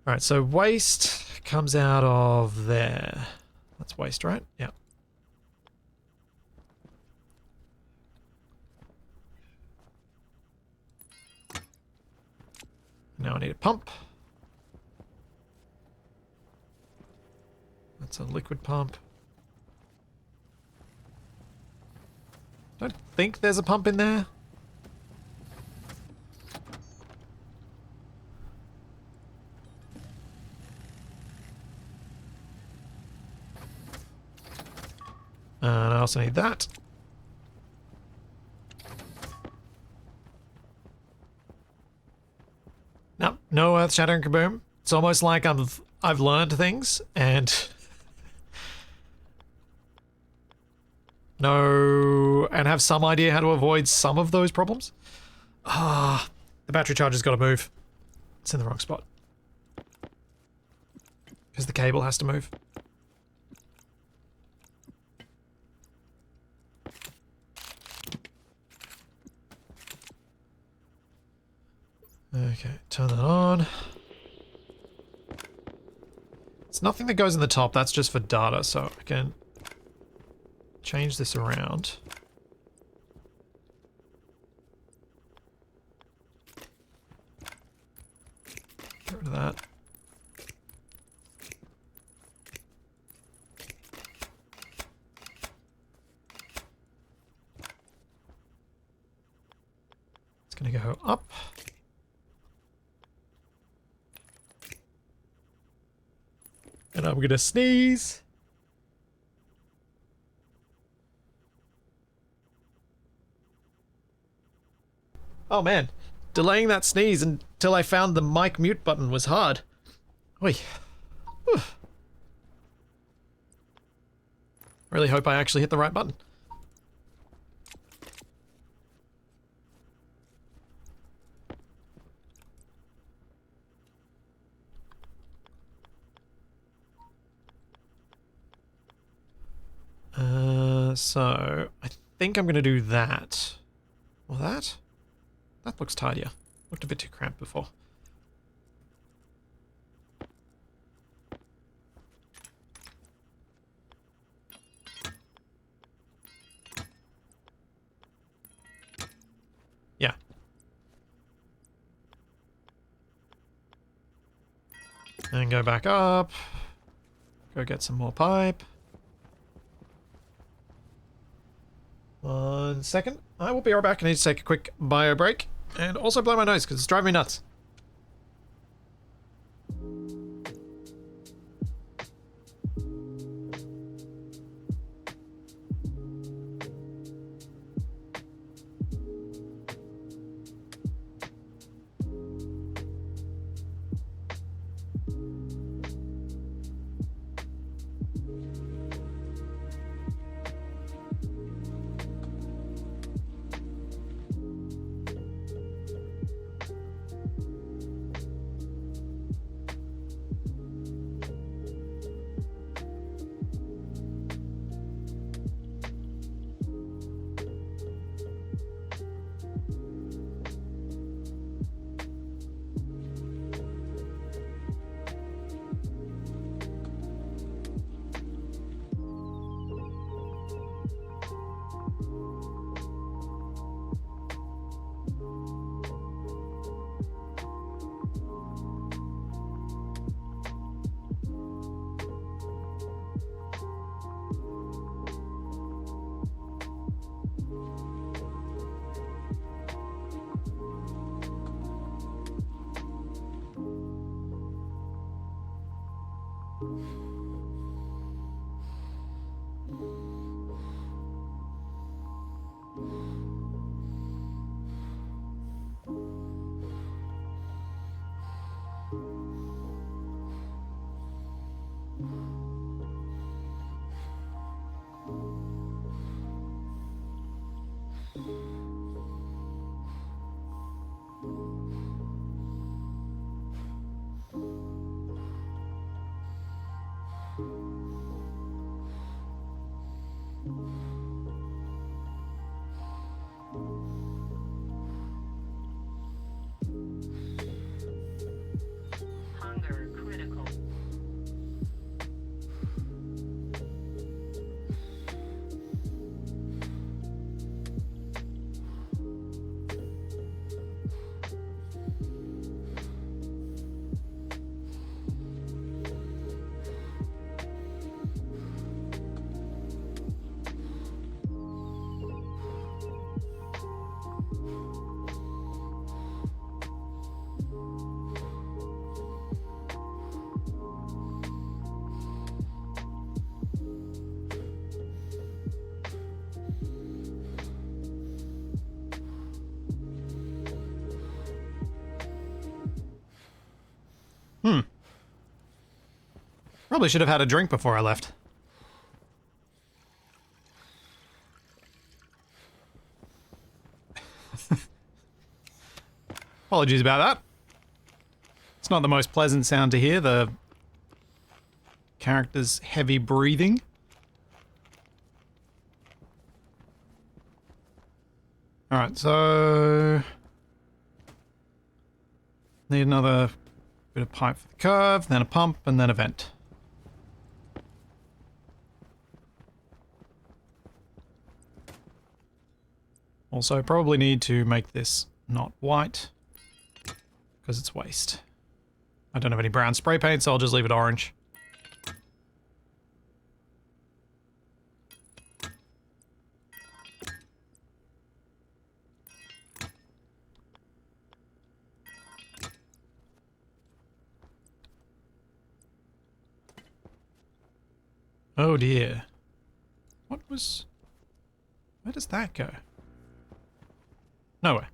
Alright, so waste comes out of there. That's waste, right? Yeah. Now I need a pump. That's a liquid pump. Don't think there's a pump in there. And I also need that. No, no earth shattering kaboom. It's almost like I've learned things and and have some idea how to avoid some of those problems. Ah, the battery charger's got to move. It's in the wrong spot. Because the cable has to move. Okay, turn that on. It's nothing that goes in the top, that's just for data, so I can change this around. Get rid of that. It's gonna go up. And I'm gonna sneeze. Oh man, delaying that sneeze until I found the mic mute button was hard. Oi. Whew. Really hope I actually hit the right button. So I think I'm gonna do that. Or that? That looks tidier. Looked a bit too cramped before. Yeah. And go back up. Go get some more pipe. 1 second. I will be right back. I need to take a quick bio break. And also blow my nose because it's driving me nuts. Hunger critical. Probably should have had a drink before I left. Apologies about that. It's not the most pleasant sound to hear, the character's heavy breathing. Alright, so... need another bit of pipe for the curve, then a pump, and then a vent. Also, probably need to make this not white, because it's waste. I don't have any brown spray paint, so I'll just leave it orange. Oh dear. What was... where does that go? Nowhere.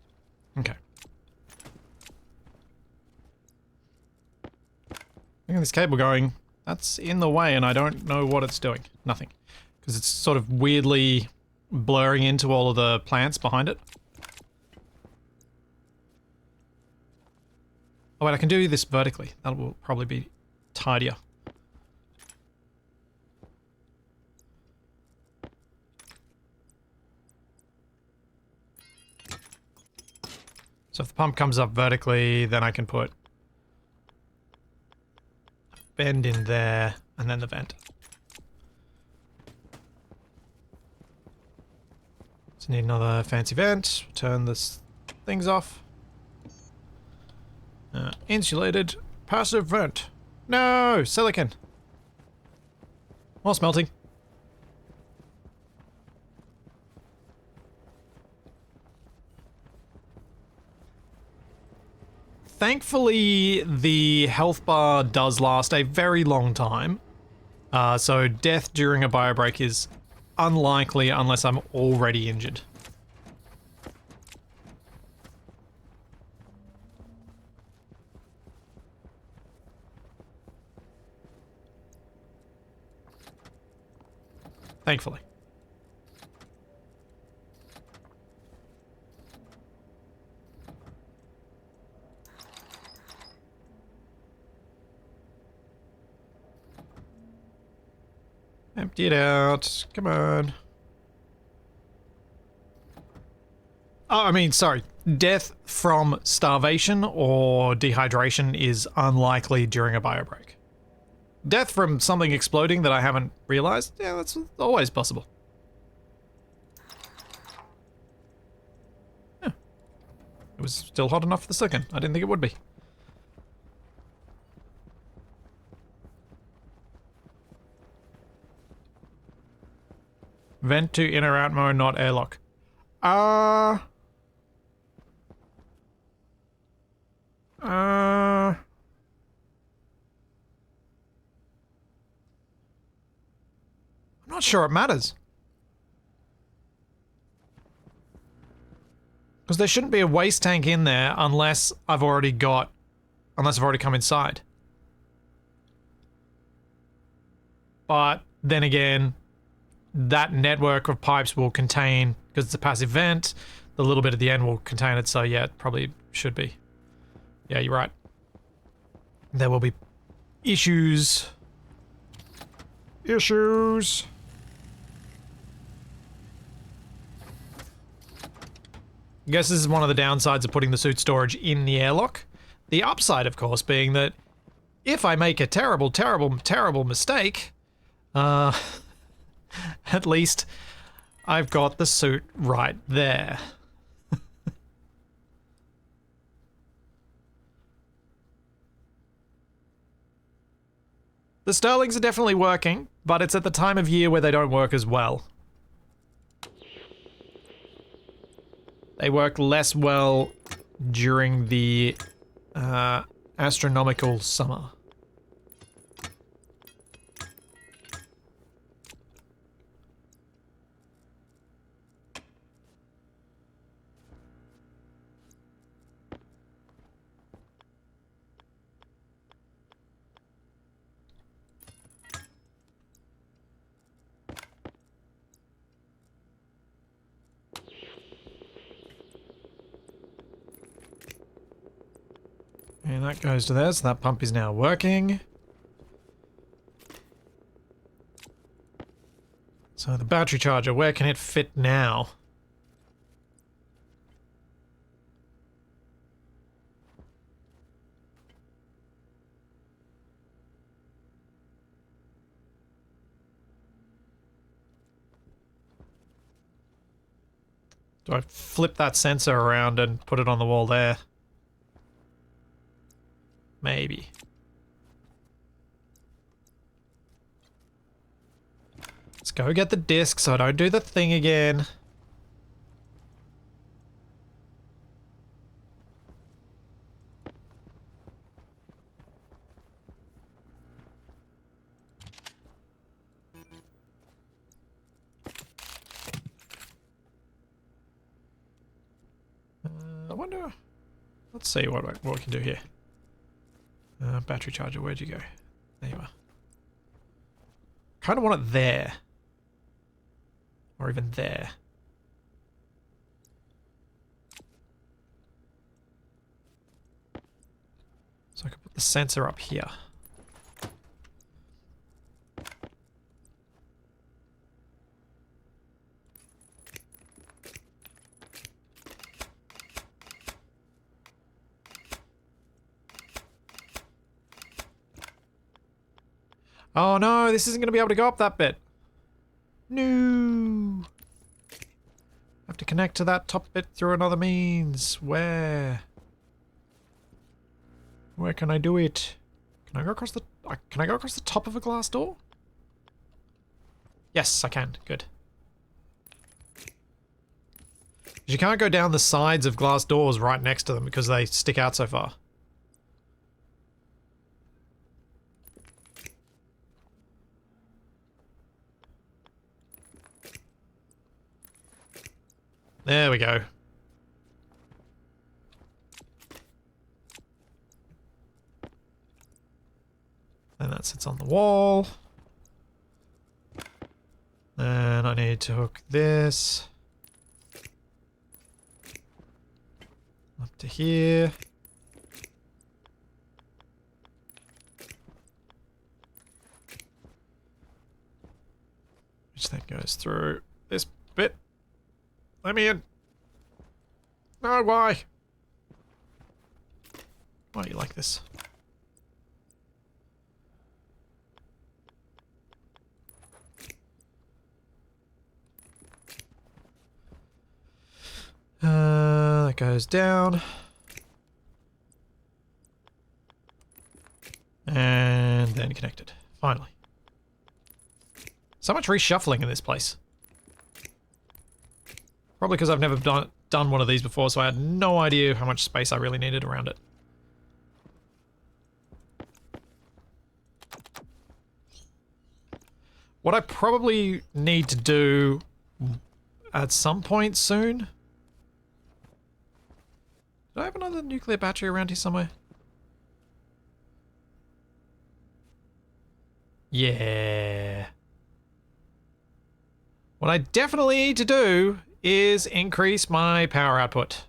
Okay. Look at this cable going. That's in the way and I don't know what it's doing. Nothing. Because it's sort of weirdly blurring into all of the plants behind it. Oh wait, I can do this vertically. That will probably be tidier. So if the pump comes up vertically, then I can put a bend in there, and then the vent. So need another fancy vent. Turn this things off. Insulated passive vent. No! Silicon! More smelting. Thankfully, the health bar does last a very long time. So death during a bio break is unlikely unless I'm already injured. Thankfully. Empty it out. Come on. Oh, I mean, sorry. Death from starvation or dehydration is unlikely during a bio break. Death from something exploding that I haven't realized? Yeah, that's always possible. Yeah. It was still hot enough for the second. I didn't think it would be. Vent to in or out mode, not airlock. I'm not sure it matters. Because there shouldn't be a waste tank in there unless I've already come inside. But then again, that network of pipes will contain, because it's a passive vent, the little bit at the end will contain it, so yeah, it probably should be. Yeah, you're right. There will be issues. Issues. I guess this is one of the downsides of putting the suit storage in the airlock. The upside, of course, being that if I make a terrible, terrible, terrible mistake, at least I've got the suit right there. The Sterlings are definitely working, but it's at the time of year where they don't work as well. They work less well during the astronomical summer. And that goes to there, so that pump is now working. So the battery charger, where can it fit now? Do I flip that sensor around and put it on the wall there? Maybe. Let's go get the disc so I don't do the thing again. I wonder... Let's see what we can do here. Battery charger, where'd you go? There you are. Kind of want it there. Or even there. So I could put the sensor up here. Oh no, this isn't going to be able to go up that bit. No. I have to connect to that top bit through another means. Where? Where can I do it? Can I go across the... Can I go across the top of a glass door? Yes, I can. Good. You can't go down the sides of glass doors right next to them because they stick out so far. There we go. And that sits on the wall. And I need to hook this up to here. Which then goes through this bit. Let me in. No, why? Why are you like this? That goes down. And then connected. Finally. So much reshuffling in this place. Probably because I've never done one of these before, so I had no idea how much space I really needed around it. What I probably need to do at some point soon... Do I have another nuclear battery around here somewhere? Yeah. What I definitely need to do is increase my power output.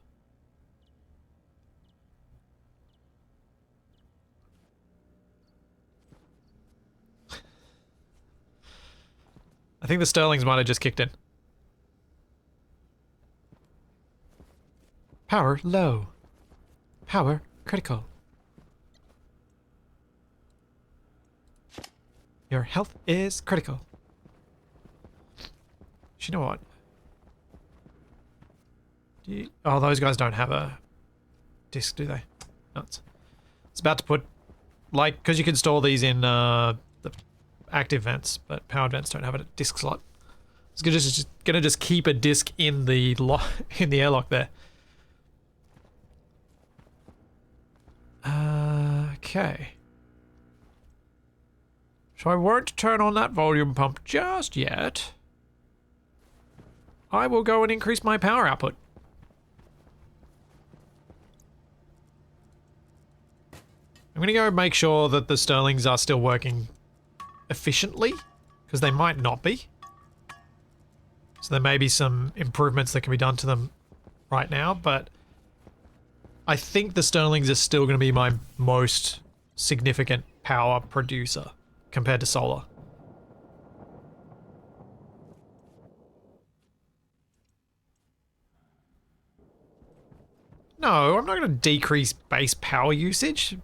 I think the Sterlings might have just kicked in. Power low. Power critical. Your health is critical. You know what? Oh, those guys don't have a disc, do they? Nuts. It's about to put, like, because you can store these in the active vents, but powered vents don't have a disc slot. It's gonna just keep a disc in the airlock there. Okay. So I won't turn on that volume pump just yet. I will go and increase my power output. I'm gonna go make sure that the Sterlings are still working efficiently, because they might not be. So there may be some improvements that can be done to them right now, but I think the Sterlings are still going to be my most significant power producer compared to solar. No, I'm not going to decrease base power usage.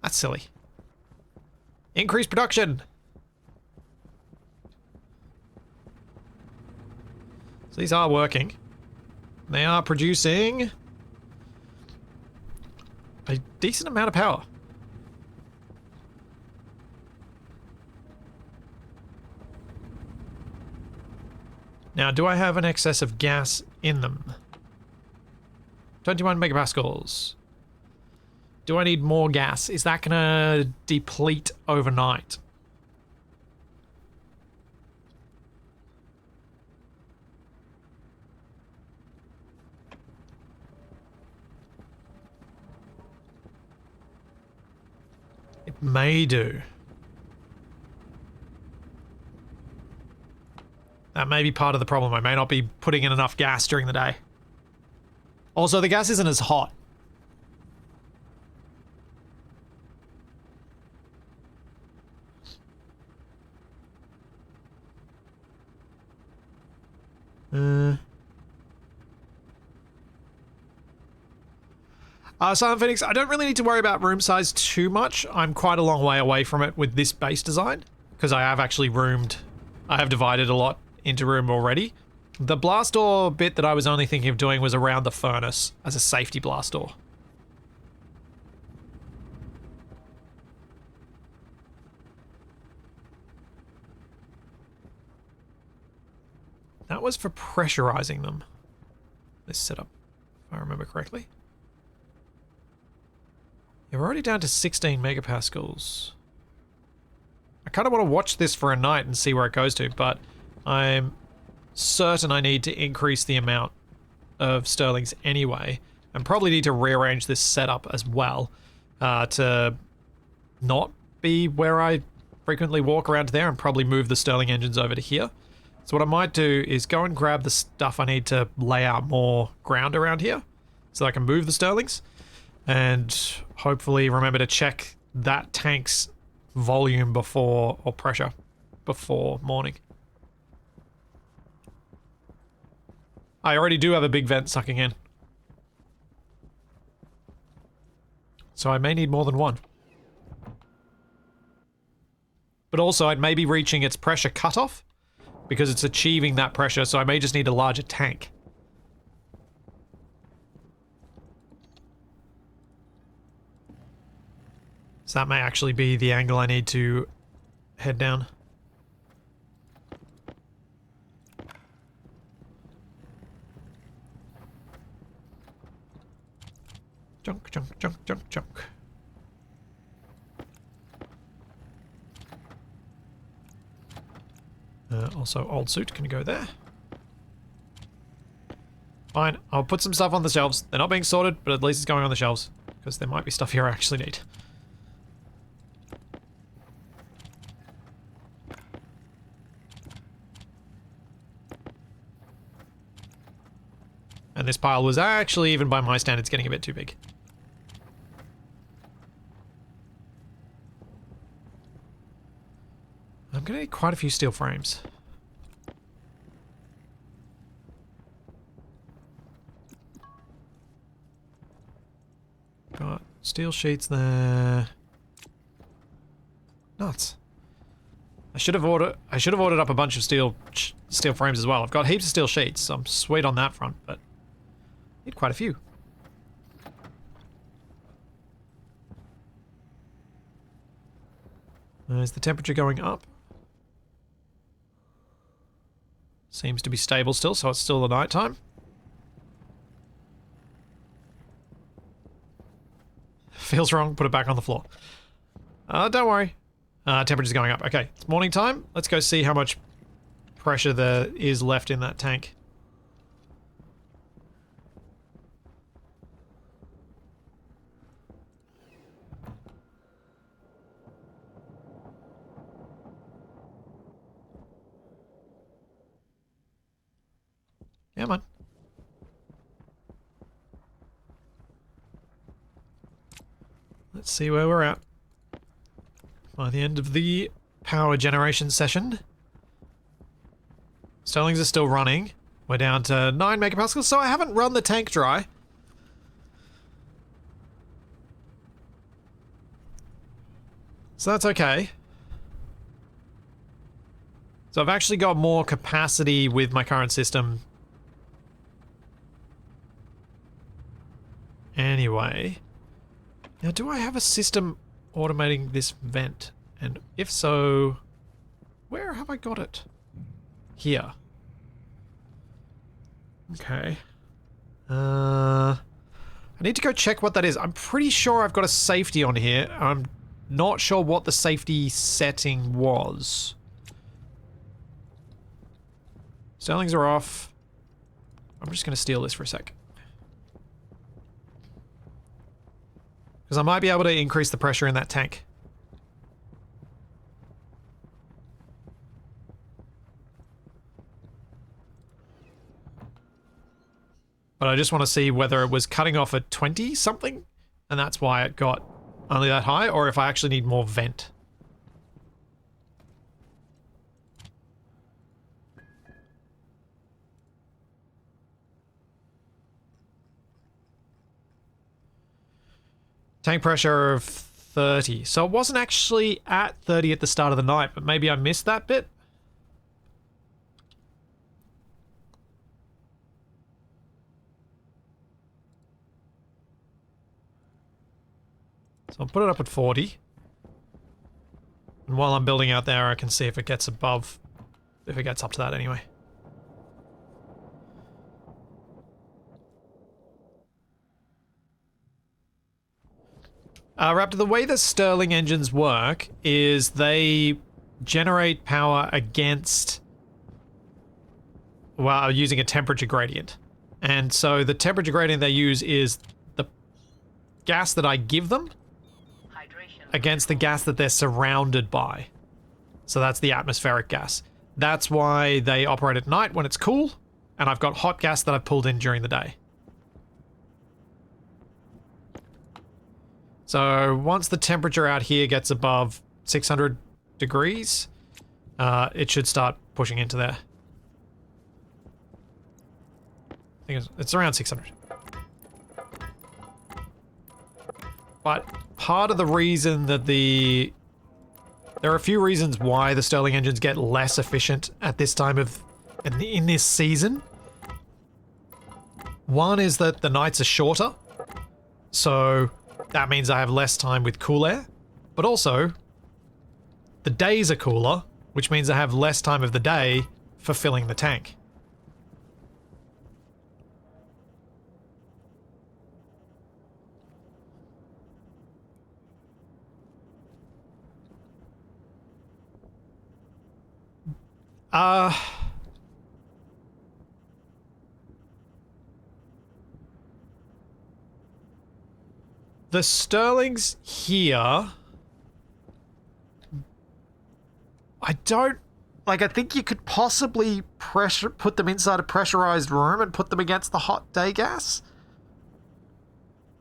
That's silly. Increase production. So these are working. They are producing a decent amount of power. Now, do I have an excess of gas in them? 21 megapascals. Do I need more gas? Is that gonna deplete overnight? It may do. That may be part of the problem. I may not be putting in enough gas during the day. Also, the gas isn't as hot. Silent Phoenix, I don't really need to worry about room size too much. I'm quite a long way away from it with this base design, because I have actually I have divided a lot into room already. The blast door bit that I was only thinking of doing was around the furnace as a safety blast door. That was for pressurizing them. This setup, if I remember correctly. Yeah, we're already down to 16 megapascals. I kind of want to watch this for a night and see where it goes to, but I'm certain I need to increase the amount of Sterlings anyway, and probably need to rearrange this setup as well to not be where I frequently walk around there, and probably move the Sterling engines over to here. So what I might do is go and grab the stuff I need to lay out more ground around here so I can move the Sterlings, and hopefully remember to check that tank's volume before, or pressure before morning. I already do have a big vent sucking in, so I may need more than one. But also it may be reaching its pressure cutoff because it's achieving that pressure, so I may just need a larger tank. So that may actually be the angle I need to head down. Junk, junk, junk, junk, junk. Also, old suit can go there. Fine, I'll put some stuff on the shelves. They're not being sorted, but at least it's going on the shelves, because there might be stuff here I actually need. And this pile was actually, even by my standards, getting a bit too big. I'm gonna need quite a few steel frames. Steel sheets there. Nuts. I should have ordered up a bunch of steel frames as well. I've got heaps of steel sheets, so I'm sweet on that front, but need quite a few. Is the temperature going up? Seems to be stable still, so it's still the night time. Feels wrong, put it back on the floor. Don't worry. Temperature's going up. Okay, it's morning time. Let's go see how much pressure there is left in that tank. Come on. Let's see where we're at by the end of the power generation session. Sterlings are still running. We're down to 9 megapascals, so I haven't run the tank dry. So that's okay. So I've actually got more capacity with my current system. Anyway. Now, do I have a system automating this vent? And if so, where have I got it? Here. Okay. I need to go check what that is. I'm pretty sure I've got a safety on here. I'm not sure what the safety setting was. Sterlings are off. I'm just going to steal this for a sec. Because I might be able to increase the pressure in that tank. But I just want to see whether it was cutting off at 20 something, and that's why it got only that high, or if I actually need more vent. Tank pressure of 30. So it wasn't actually at 30 at the start of the night, but maybe I missed that bit. So I'll put it up at 40. And while I'm building out there, I can see if it gets above, if it gets up to that anyway. Raptor, the way the Stirling engines work is they generate power against, well, using a temperature gradient. And so the temperature gradient they use is the gas that I give them against the gas that they're surrounded by. So that's the atmospheric gas. That's why they operate at night when it's cool, and I've got hot gas that I've pulled in during the day. So once the temperature out here gets above 600 degrees, it should start pushing into there. I think it's around 600. But part of the reason that there are a few reasons why the Stirling engines get less efficient at this time of, in this season. One is that the nights are shorter, so that means I have less time with cool air, but also the days are cooler, which means I have less time of the day for filling the tank. The Stirlings here, I don't, like, I think you could possibly put them inside a pressurized room and put them against the hot day gas.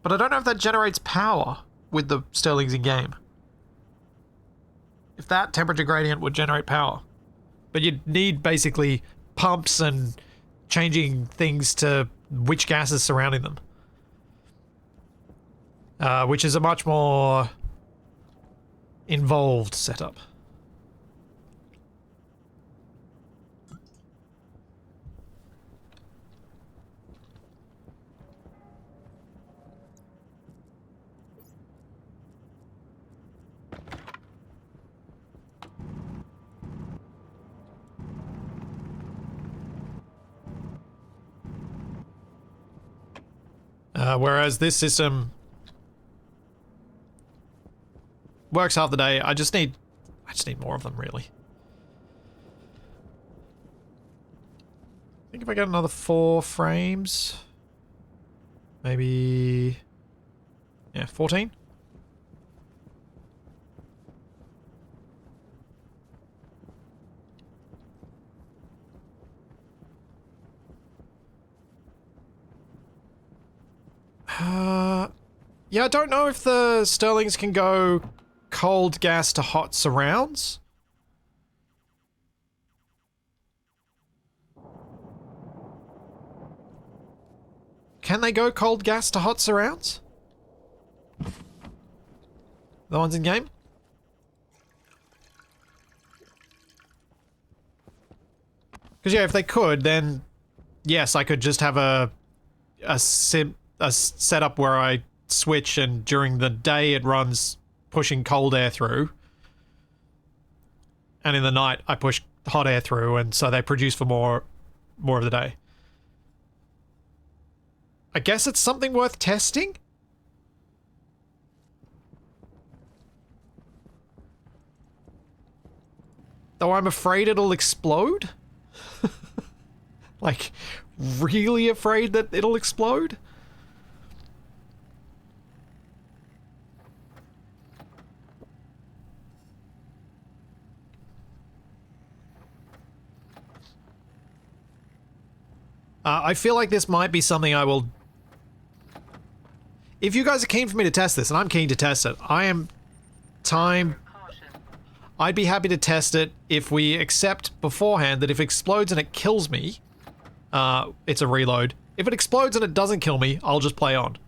But I don't know if that generates power with the Stirlings in game. If that temperature gradient would generate power. But you'd need basically pumps and changing things to which gas is surrounding them. which is a much more involved setup. Whereas this system works half the day. I just need more of them, really. I think if I get another 4 frames, maybe, yeah, 14. Yeah, I don't know if the Sterlings can go cold gas to hot surrounds. Can they go cold gas to hot surrounds? The ones in game? Because yeah, if they could, then yes, I could just have a setup where I switch and during the day it runs pushing cold air through, and in the night I push hot air through, and so they produce for more of the day. I guess it's something worth testing? Though I'm afraid it'll explode? Like, really afraid that it'll explode? I feel like this might be something I will... If you guys are keen for me to test this, and I'm keen to test it, I am... I'd be happy to test it if we accept beforehand that if it explodes and it kills me, it's a reload. If it explodes and it doesn't kill me, I'll just play on.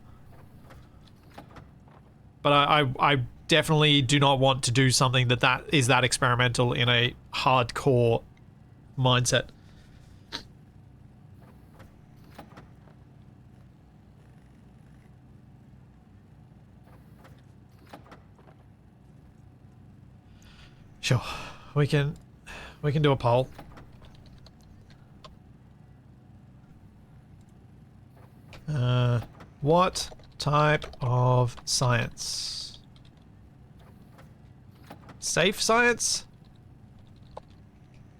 But I definitely do not want to do something that is that experimental in a hardcore mindset. Sure, we can do a poll. What type of science? Safe science?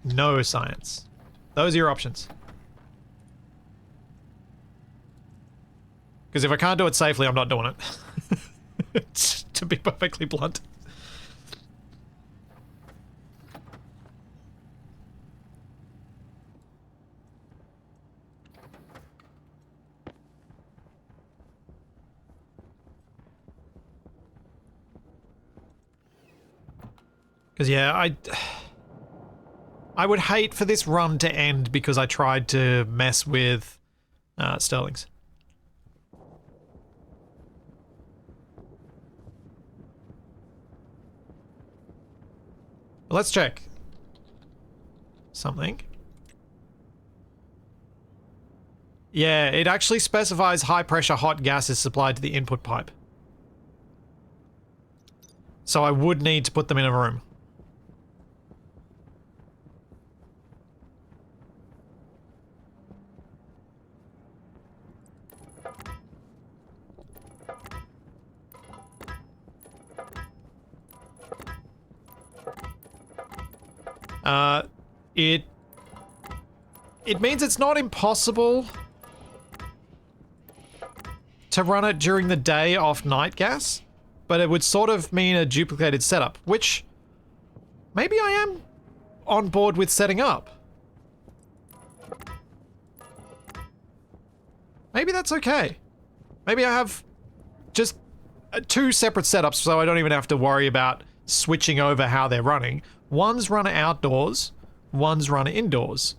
No science. Those are your options. Because if I can't do it safely, I'm not doing it. To be perfectly blunt. Because, yeah, I would hate for this run to end because I tried to mess with Sterlings. Let's check something. Yeah, it actually specifies high pressure hot gas is supplied to the input pipe. So I would need to put them in a room. It means it's not impossible to run it during the day off night gas, but it would sort of mean a duplicated setup, which maybe I am on board with setting up. Maybe that's okay. Maybe I have just 2 separate setups so I don't even have to worry about switching over how they're running. One's run outdoors, one's run indoors.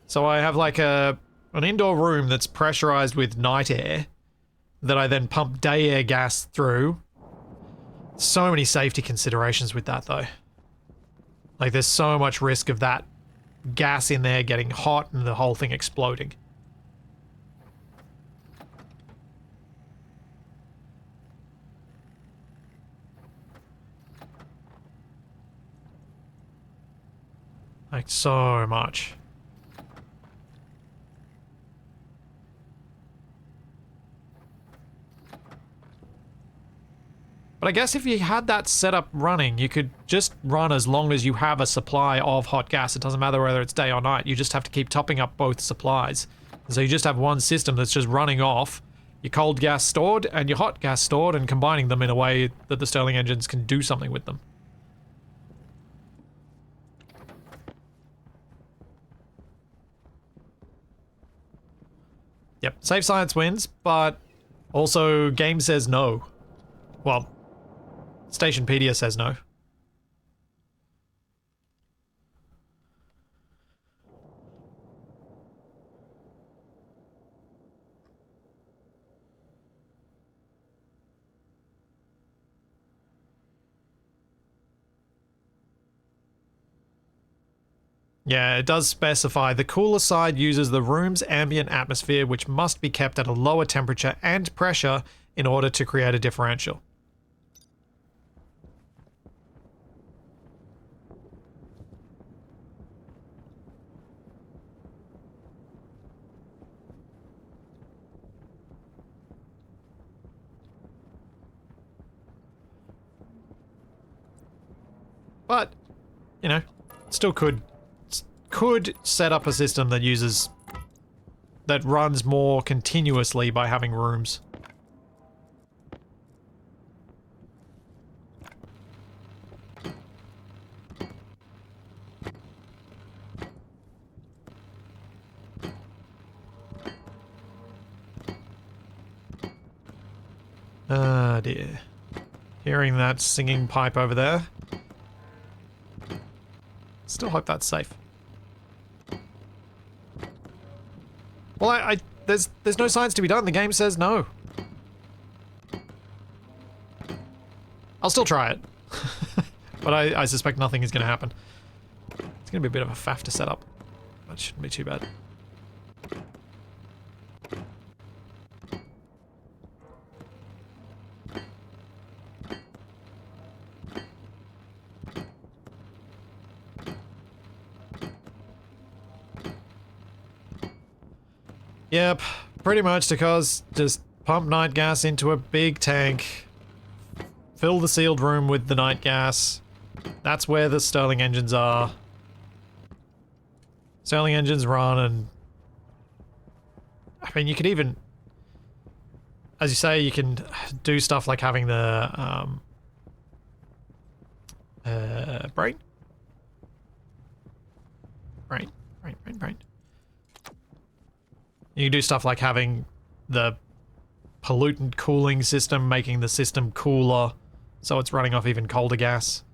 So I have like an indoor room that's pressurized with night air that I then pump day air gas through. So many safety considerations with that though. Like there's so much risk of that gas in there getting hot and the whole thing exploding. Like so much. But I guess if you had that setup running, you could just run as long as you have a supply of hot gas. It doesn't matter whether it's day or night. You just have to keep topping up both supplies. So you just have one system that's just running off, your cold gas stored and your hot gas stored, and combining them in a way that the Stirling engines can do something with them. Yep, safe science wins, but also game says no. Well, Stationpedia says no. Yeah, it does specify the cooler side uses the room's ambient atmosphere, which must be kept at a lower temperature and pressure in order to create a differential. But, you know, still could set up a system that runs more continuously by having rooms. Ah, dear. Hearing that singing pipe over there. Still hope that's safe. Well, there's no science to be done. The game says no. I'll still try it. But I suspect nothing is going to happen. It's going to be a bit of a faff to set up. That shouldn't be too bad. Yep, pretty much because just pump night gas into a big tank, fill the sealed room with the night gas. That's where the Stirling engines are. Stirling engines run, and I mean, you could even, as you say, you can do stuff like having the brain. You can do stuff like having the pollutant cooling system, making the system cooler, so it's running off even colder gas.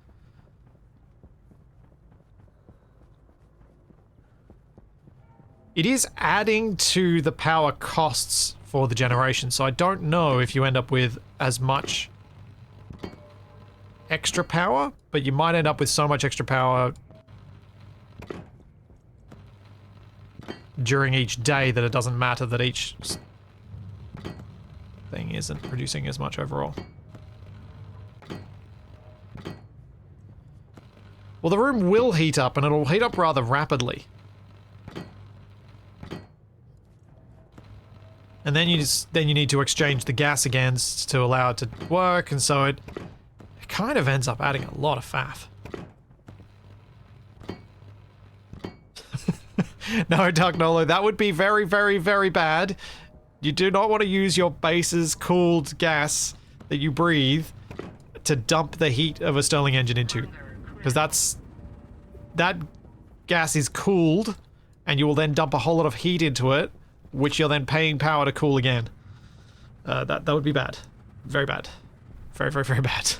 It is adding to the power costs for the generation, so I don't know if you end up with as much extra power, but you might end up with so much extra power during each day that it doesn't matter that each thing isn't producing as much overall. Well, the room will heat up, and it'll heat up rather rapidly. And then you need to exchange the gas again to allow it to work, and so it kind of ends up adding a lot of faff. No, Dark Nolo, that would be very, very, very bad. You do not want to use your base's cooled gas that you breathe to dump the heat of a Stirling engine into. Because that gas is cooled, and you will then dump a whole lot of heat into it, which you're then paying power to cool again. That would be bad. Very bad. Very, very, very bad.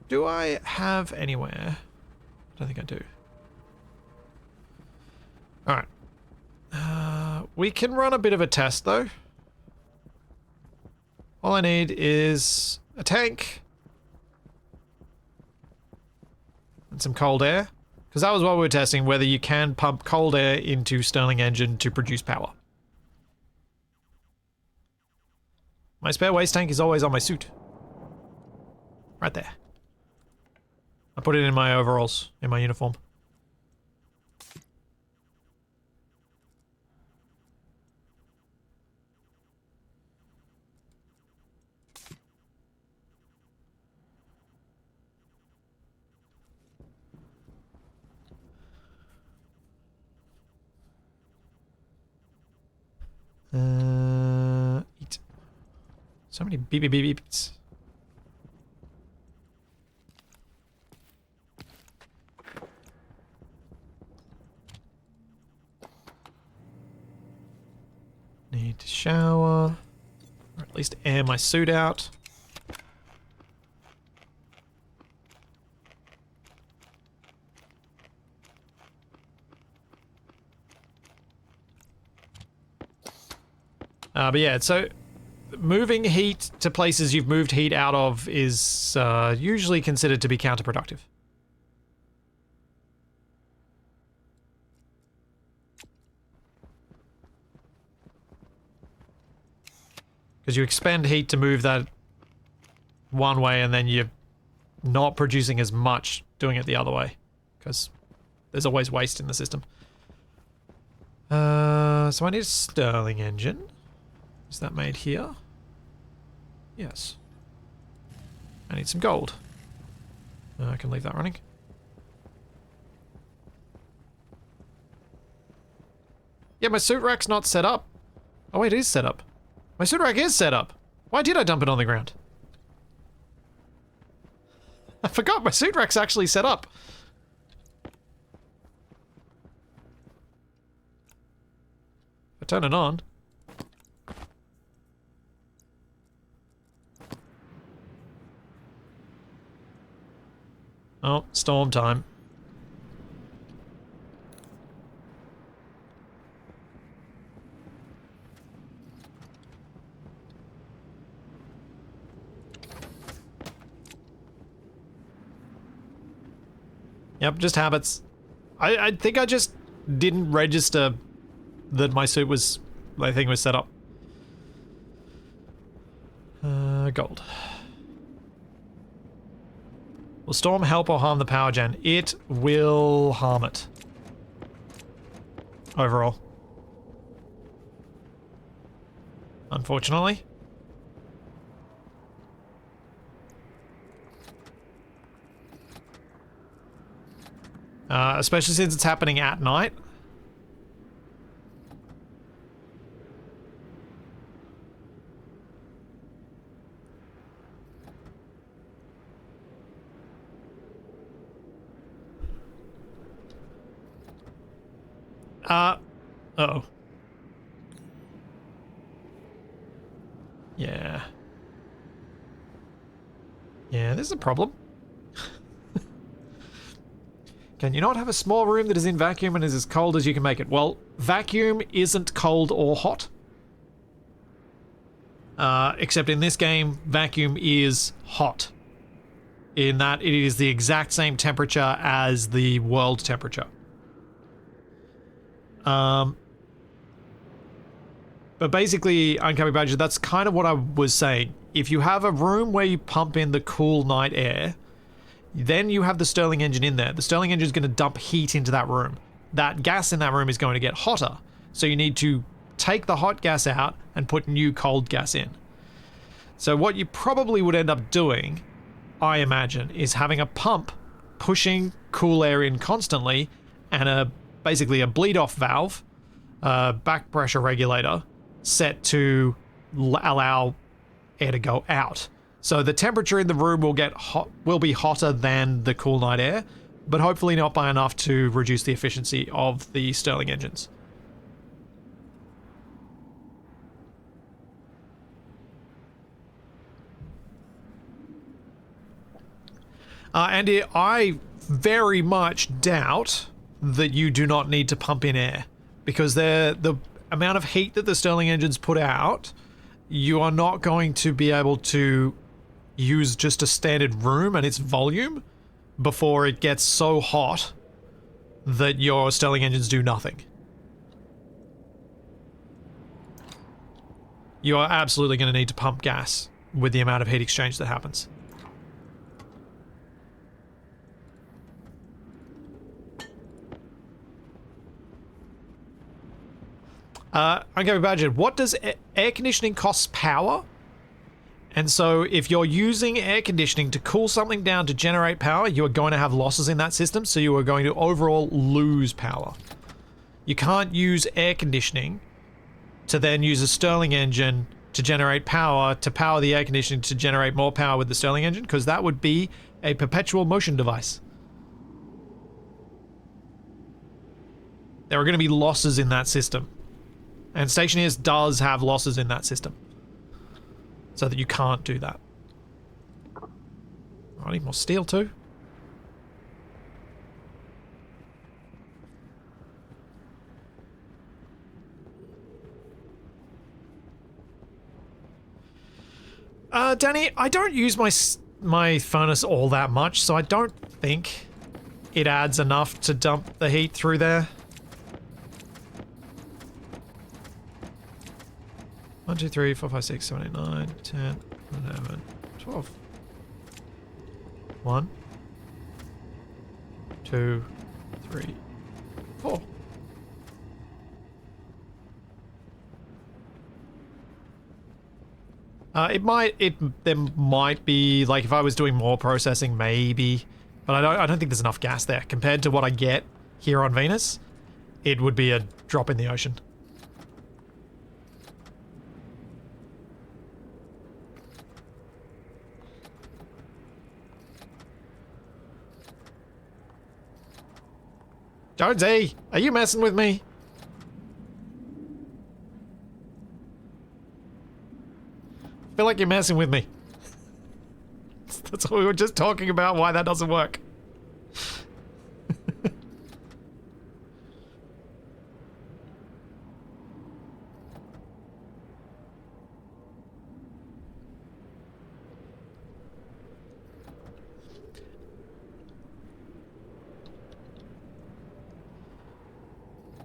Do I have anywhere? I don't think I do. Alright. We can run a bit of a test though. All I need is a tank and some cold air. Because that was what we were testing, whether you can pump cold air into Stirling engine to produce power. My spare waste tank is always on my suit. Right there. I put it in my overalls, in my uniform. Eat. So many beep beep beep beeps. Need to shower. Or at least air my suit out. But yeah, so moving heat to places you've moved heat out of is usually considered to be counterproductive. Because you expend heat to move that one way and then you're not producing as much doing it the other way. Because there's always waste in the system. So I need a Stirling engine. Is that made here? Yes. I need some gold. I can leave that running. Yeah, my suit rack's not set up. Oh wait, it is set up. My suit rack is set up. Why did I dump it on the ground? I forgot my suit rack's actually set up. If I turn it on. Oh, storm time. Yep, just habits. I think I just didn't register that my suit was, my thing was set up. Gold. Will storm help or harm the power gen? It will harm it. Overall. Unfortunately. Especially since it's happening at night. Uh-oh. Yeah. Yeah, this is a problem. Can you not have a small room that is in vacuum and is as cold as you can make it? Well, vacuum isn't cold or hot. Except in this game, vacuum is hot. In that it is the exact same temperature as the world temperature. But basically, Uncanny Badger, that's kind of what I was saying. If you have a room where you pump in the cool night air, then you have the Stirling engine in there. The Stirling engine is going to dump heat into that room. That gas in that room is going to get hotter. So you need to take the hot gas out and put new cold gas in. So what you probably would end up doing, I imagine, is having a pump pushing cool air in constantly and basically a bleed-off valve, back pressure regulator, set to allow air to go out. So the temperature in the room will be hotter than the cool night air, but hopefully not by enough to reduce the efficiency of the Stirling engines. I very much doubt that you do not need to pump in air, because the amount of heat that the Stirling engines put out, you are not going to be able to use just a standard room and its volume before it gets so hot that your Stirling engines do nothing. You are absolutely going to need to pump gas with the amount of heat exchange that happens. Okay, Badger, what does air conditioning costs power? And so if you're using air conditioning to cool something down to generate power, you are going to have losses in that system, so you are going to overall lose power. You can't use air conditioning to then use a Stirling engine to generate power, to power the air conditioning to generate more power with the Stirling engine, because that would be a perpetual motion device. There are going to be losses in that system. And Stationeers does have losses in that system, so that you can't do that. I need more steel too. Danny, I don't use my furnace all that much, so I don't think it adds enough to dump the heat through there. 1, 2, 3, 4, 5, 6, 7, 8, 9, 10, 11, 12. 1, 2, 3, 4. There might be, like, if I was doing more processing, maybe, but I don't think there's enough gas there compared to what I get here on Venus. It would be a drop in the ocean. Jonesy, are you messing with me? I feel like you're messing with me. That's what we were just talking about, why that doesn't work.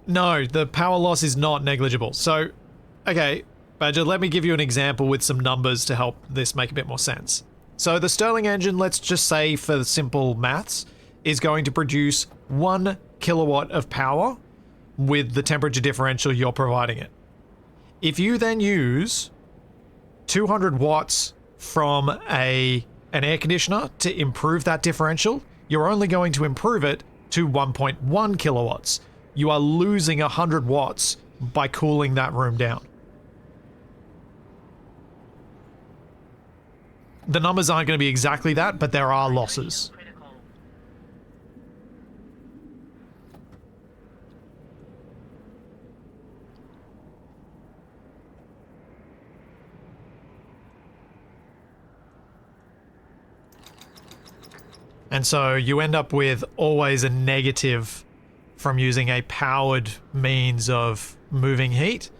No, the power loss is not negligible. So, okay, Badger, let me give you an example with some numbers to help this make a bit more sense. So the Stirling engine, let's just say for the simple maths, is going to produce 1 kilowatt of power with the temperature differential you're providing it. If you then use 200 watts from an air conditioner to improve that differential, you're only going to improve it to 1.1 kilowatts. You are losing 100 watts by cooling that room down. The numbers aren't going to be exactly that, but there are losses. And so you end up with always a negative from using a powered means of moving heat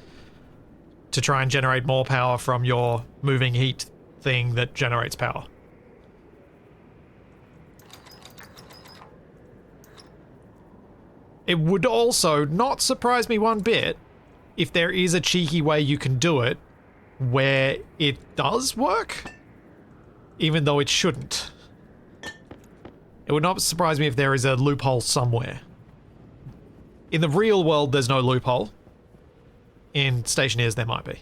to try and generate more power from your moving heat thing that generates power. It would also not surprise me one bit if there is a cheeky way you can do it where it does work, even though it shouldn't. It would not surprise me if there is a loophole somewhere. In the real world, there's no loophole. In Stationeers, there might be.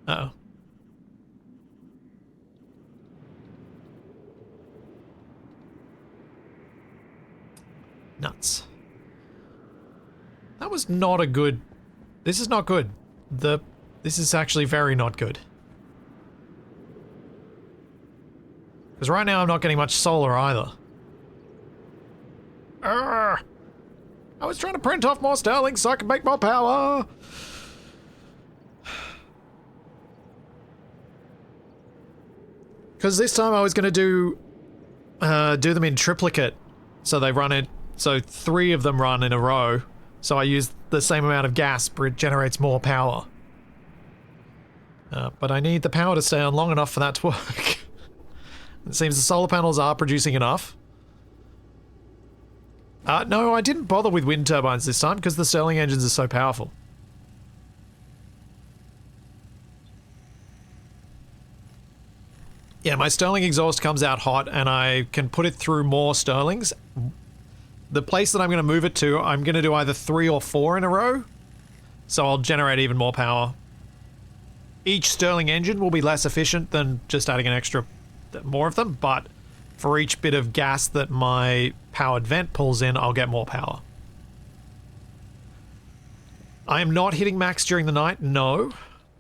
Uh-oh. Nuts. was not a good... This is not good. This is actually very not good. Because right now I'm not getting much solar either. Urgh. I was trying to print off more sterling so I can make more power. Because this time I was going to do them in triplicate. So they run it, so 3 of them run in a row. So I use the same amount of gas, but it generates more power. But I need the power to stay on long enough for that to work. It seems the solar panels are producing enough. No, I didn't bother with wind turbines this time because the Stirling engines are so powerful. Yeah, my Stirling exhaust comes out hot and I can put it through more Stirlings. The place that I'm going to move it to, I'm going to do either 3 or 4 in a row. So I'll generate even more power. Each Stirling engine will be less efficient than just adding an extra more of them, but for each bit of gas that my powered vent pulls in, I'll get more power. I am not hitting max during the night, no.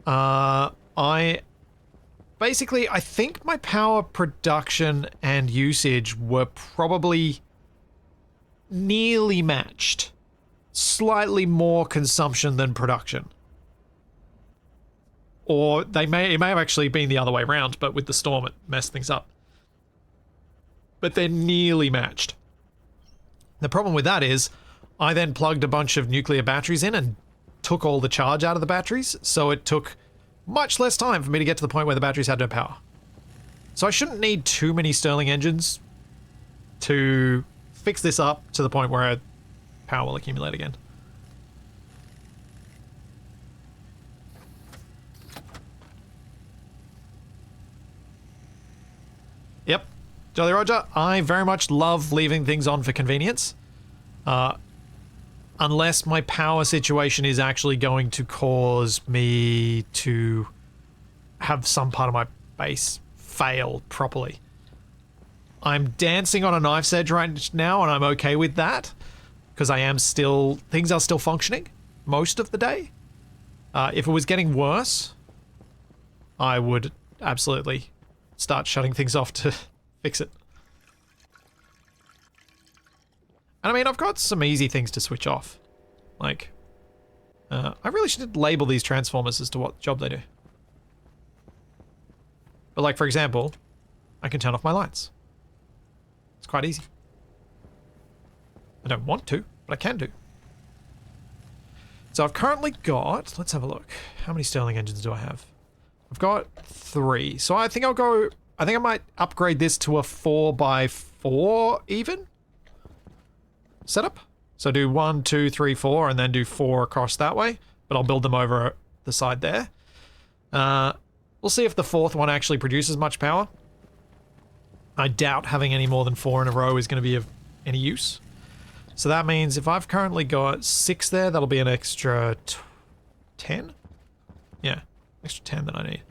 I think my power production and usage were probably nearly matched. Slightly more consumption than production. Or it may have actually been the other way around, but with the storm it messed things up. But they're nearly matched. The problem with that is, I then plugged a bunch of nuclear batteries in and took all the charge out of the batteries, so it took much less time for me to get to the point where the batteries had no power. So I shouldn't need too many Stirling engines to fix this up to the point where power will accumulate again. Yep. Jolly Roger, I very much love leaving things on for convenience. Unless my power situation is actually going to cause me to have some part of my base fail properly. I'm dancing on a knife's edge right now and I'm okay with that. Because things are still functioning most of the day. If it was getting worse, I would absolutely start shutting things off to fix it. And I mean, I've got some easy things to switch off. Like, I really should label these transformers as to what job they do. But like, for example, I can turn off my lights. It's quite easy. I don't want to, but I can do. So I've currently got, let's have a look. How many Stirling engines do I have? I've got 3. So I think I might upgrade this to a 4x4 even setup. So do 1, 2, 3, 4, and then do 4 across that way. But I'll build them over the side there. We'll see if the 4th one actually produces much power. I doubt having any more than 4 in a row is going to be of any use. So that means if I've currently got 6 there, that'll be an extra 10? Yeah, extra 10 that I need.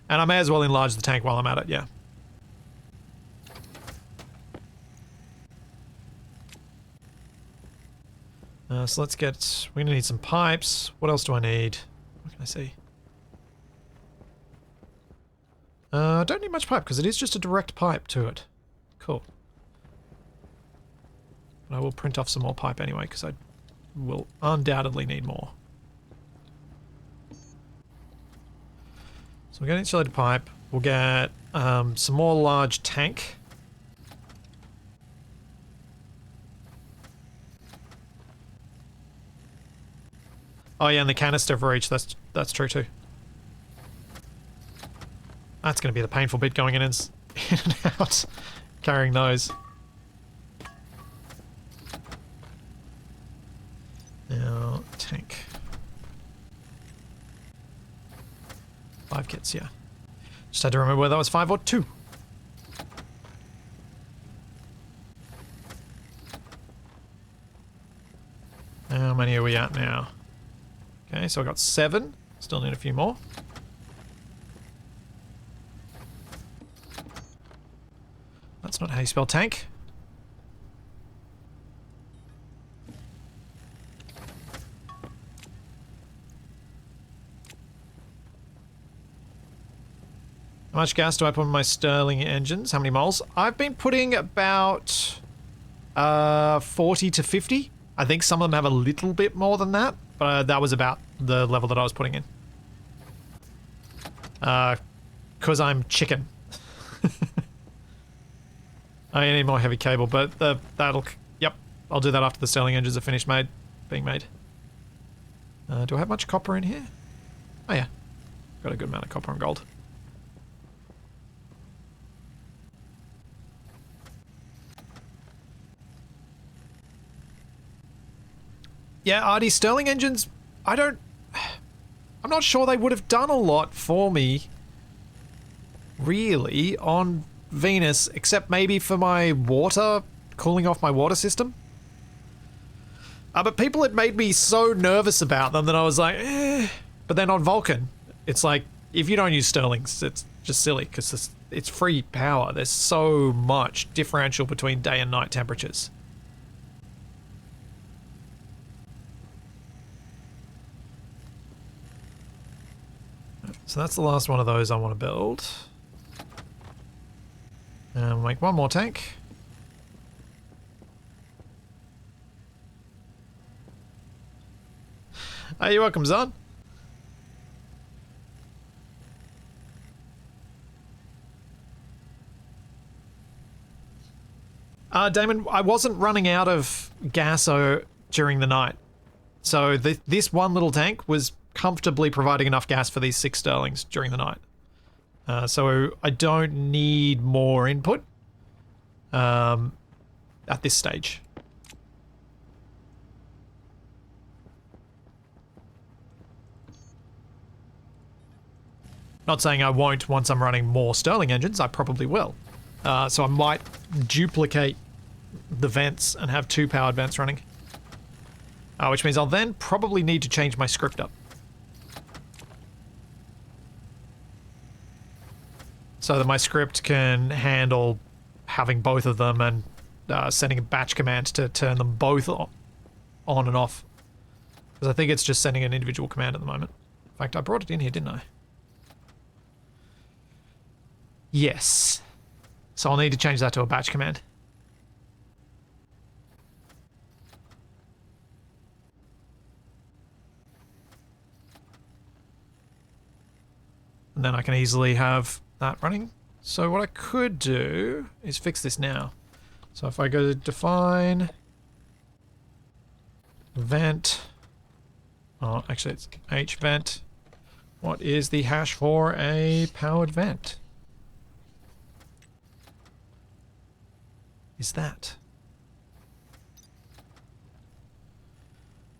And I may as well enlarge the tank while I'm at it, yeah. So let's get... We're going to need some pipes. What else do I need? What can I see? I don't need much pipe because it is just a direct pipe to it. Cool. But I will print off some more pipe anyway because I will undoubtedly need more. So we're going to insulated pipe. We'll get some more large tank. Oh yeah, and the canister for each. That's true too. That's going to be the painful bit going in and out, carrying those. Now, tank. 5 kits, yeah. Just had to remember whether that was 5 or 2. How many are we at now? Okay, so I got 7. Still need a few more. That's not how you spell tank. How much gas do I put in my Stirling engines? How many moles? I've been putting about 40 to 50. I think some of them have a little bit more than that, but that was about the level that I was putting in. Because I'm chicken. I need more heavy cable, but that'll... Yep, I'll do that after the Stirling engines are finished being made. Do I have much copper in here? Oh yeah, got a good amount of copper and gold. Yeah, Artie, Stirling engines, I'm not sure they would have done a lot for me, really, on Venus, except maybe for my water, cooling off my water system. But people had made me so nervous about them that I was like, eh. But then on Vulcan, it's like, if you don't use Stirlings, it's just silly, because it's free power. There's so much differential between day and night temperatures. So that's the last one of those I want to build. And we'll make one more tank. Hey, you're welcome, Zon. Damon, I wasn't running out of gas during the night. So this one little tank was comfortably providing enough gas for these 6 Stirlings during the night. So I don't need more input at this stage. Not saying I won't once I'm running more Stirling engines, I probably will. So I might duplicate the vents and have 2 powered vents running. Which means I'll then probably need to change my script up. So that my script can handle having both of them and sending a batch command to turn them both on and off. Because I think it's just sending an individual command at the moment. In fact, I brought it in here, didn't I? Yes. So I'll need to change that to a batch command. And then I can easily have that running. So what I could do is fix this now. So if I go to define vent, oh, actually it's hvent. What is the hash for a powered vent? Is that?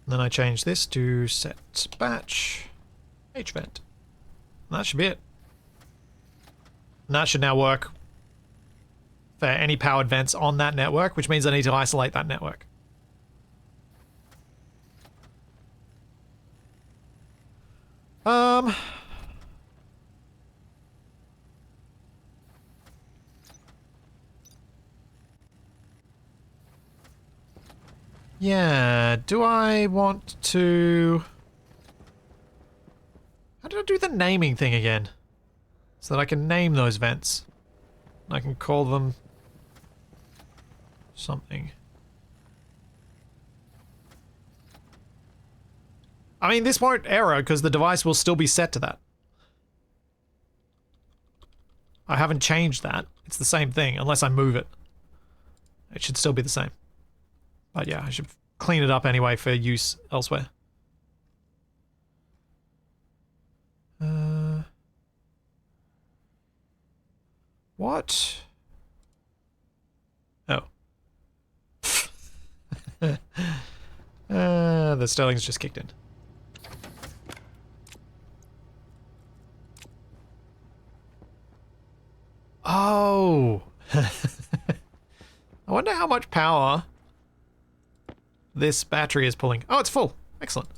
And then I change this to set batch hvent. That should be it. And that should now work for any powered vents on that network, which means I need to isolate that network. Yeah, do I want to... How did I do the naming thing again? So that I can name those vents. I can call them something. I mean, this won't error because the device will still be set to that. I haven't changed that. It's the same thing, unless I move it. It should still be the same. But yeah, I should clean it up anyway for use elsewhere. What? Oh. The Stirling's just kicked in. Oh! I wonder how much power this battery is pulling. Oh, it's full. Excellent.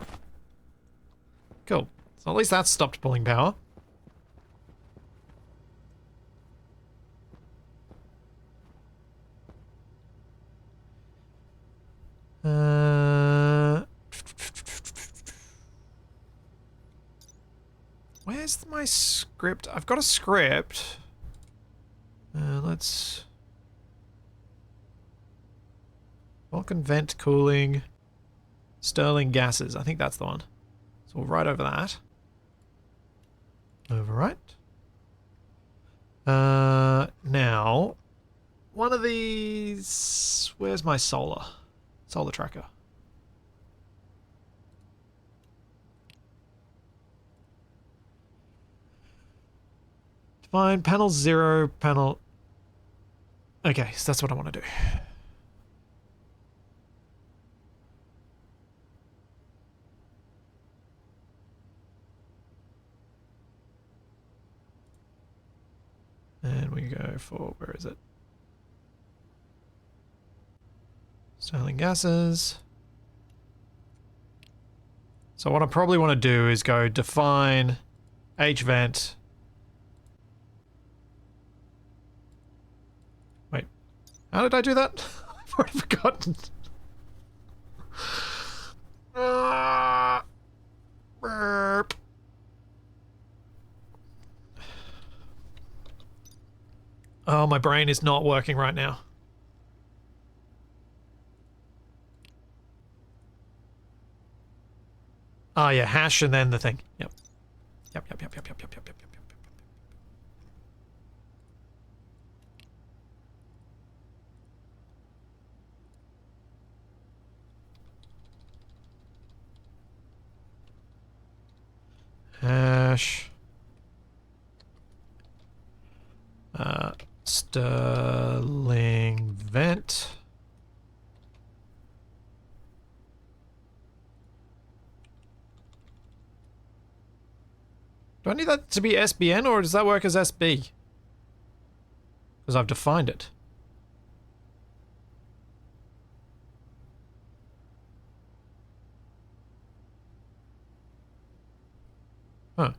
Cool. So at least that's stopped pulling power. Where's my script? I've got a script. Let's... Vulcan vent cooling. Stirling gases. I think that's the one. So we'll write over that. Overwrite. Now, one of these... Where's my solar? Solar tracker. Define panel 0, panel... Okay, so that's what I want to do. And we go for, where is it? Stirling gases. So what I probably want to do is go define H vent. Wait, how did I do that? I've already forgotten. Burp. Oh, my brain is not working right now. Oh yeah, hash and then the thing. Yep. Yep. Hash. Stirling vent. Do I need that to be SBN or does that work as SB? Because I've defined it. Huh.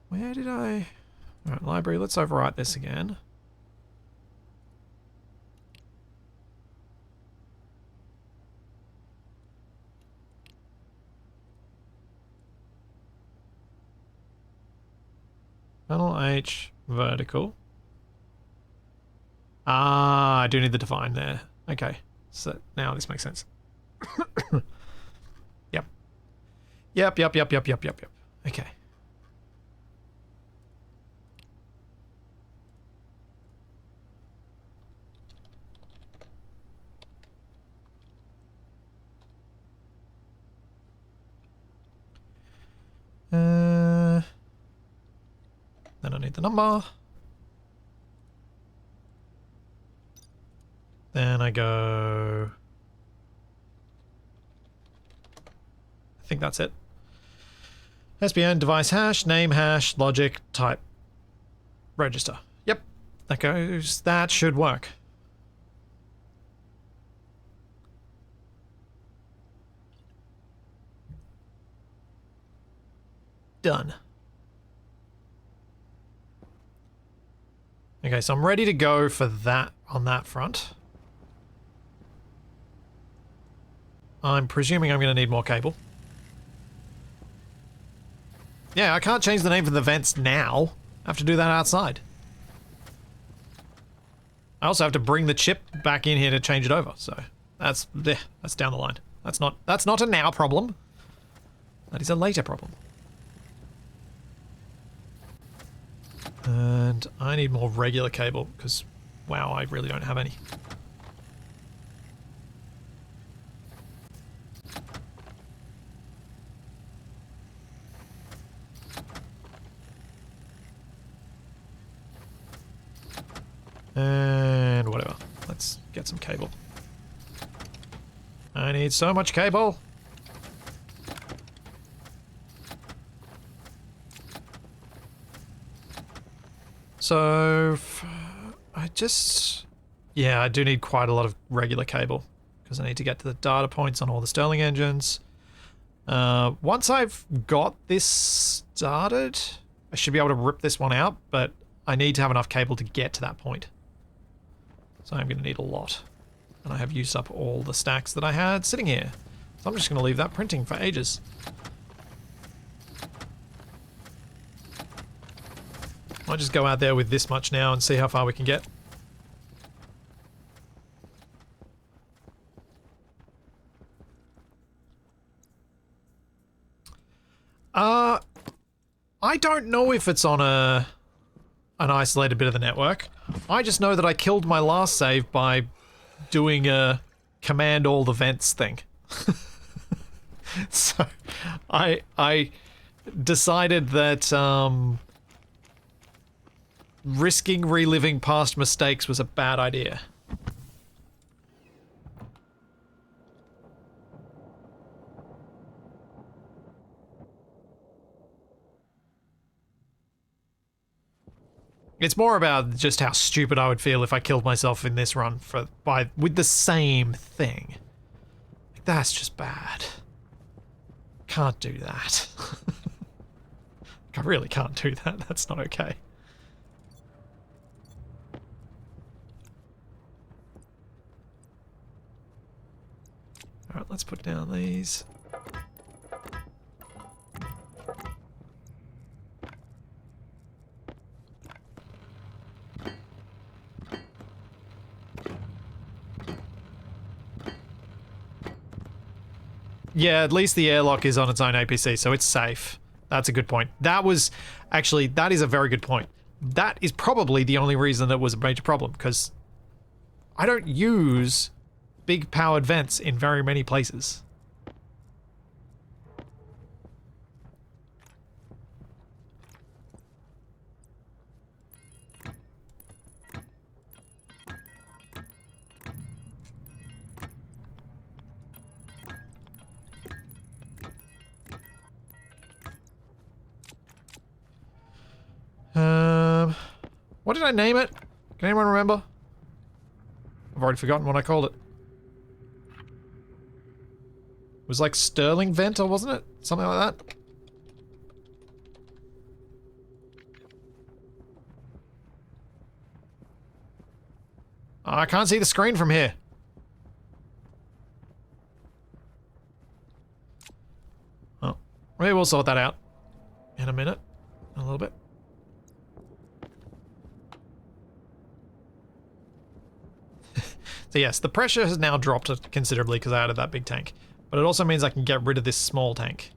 Where did I... Alright, library, let's overwrite this again. Panel H, vertical. Ah, I do need the define there. Okay, so now this makes sense. Yep. Yep. Okay. Then I need the number. Then I go... I think that's it. SBN, device hash, name hash, logic, type, register. Yep, that goes. That should work. Done. Okay, so I'm ready to go for that on that front. I'm presuming I'm going to need more cable. Yeah, I can't change the name for the vents now. I have to do that outside. I also have to bring the chip back in here to change it over, so that's down the line. That's not a now problem. That is a later problem. And I need more regular cable because, wow, I really don't have any. And whatever. Let's get some cable. I need so much cable. So, yeah, I do need quite a lot of regular cable because I need to get to the data points on all the Stirling engines. Once I've got this started, I should be able to rip this one out, but I need to have enough cable to get to that point. So I'm going to need a lot. And I have used up all the stacks that I had sitting here. So I'm just going to leave that printing for ages. Might just go out there with this much now and see how far we can get. I don't know if it's on an isolated bit of the network. I just know that I killed my last save by doing a command all the vents thing. So I decided that risking reliving past mistakes was a bad idea. It's more about just how stupid I would feel if I killed myself in this run with the same thing. Like, that's just bad. Can't do that. I really can't do that. That's not okay. Alright, let's put down these. Yeah, at least the airlock is on its own APC, so it's safe. That's a good point. That is a very good point. That is probably the only reason that was a major problem, because I don't use big powered vents in very many places. What did I name it? Can anyone remember? I've already forgotten what I called it. It was like Sterling Vent, or wasn't it? Something like that. I can't see the screen from here. Oh, maybe we'll sort that out in a minute. A little bit. So yes, the pressure has now dropped considerably because I added that big tank. But it also means I can get rid of this small tank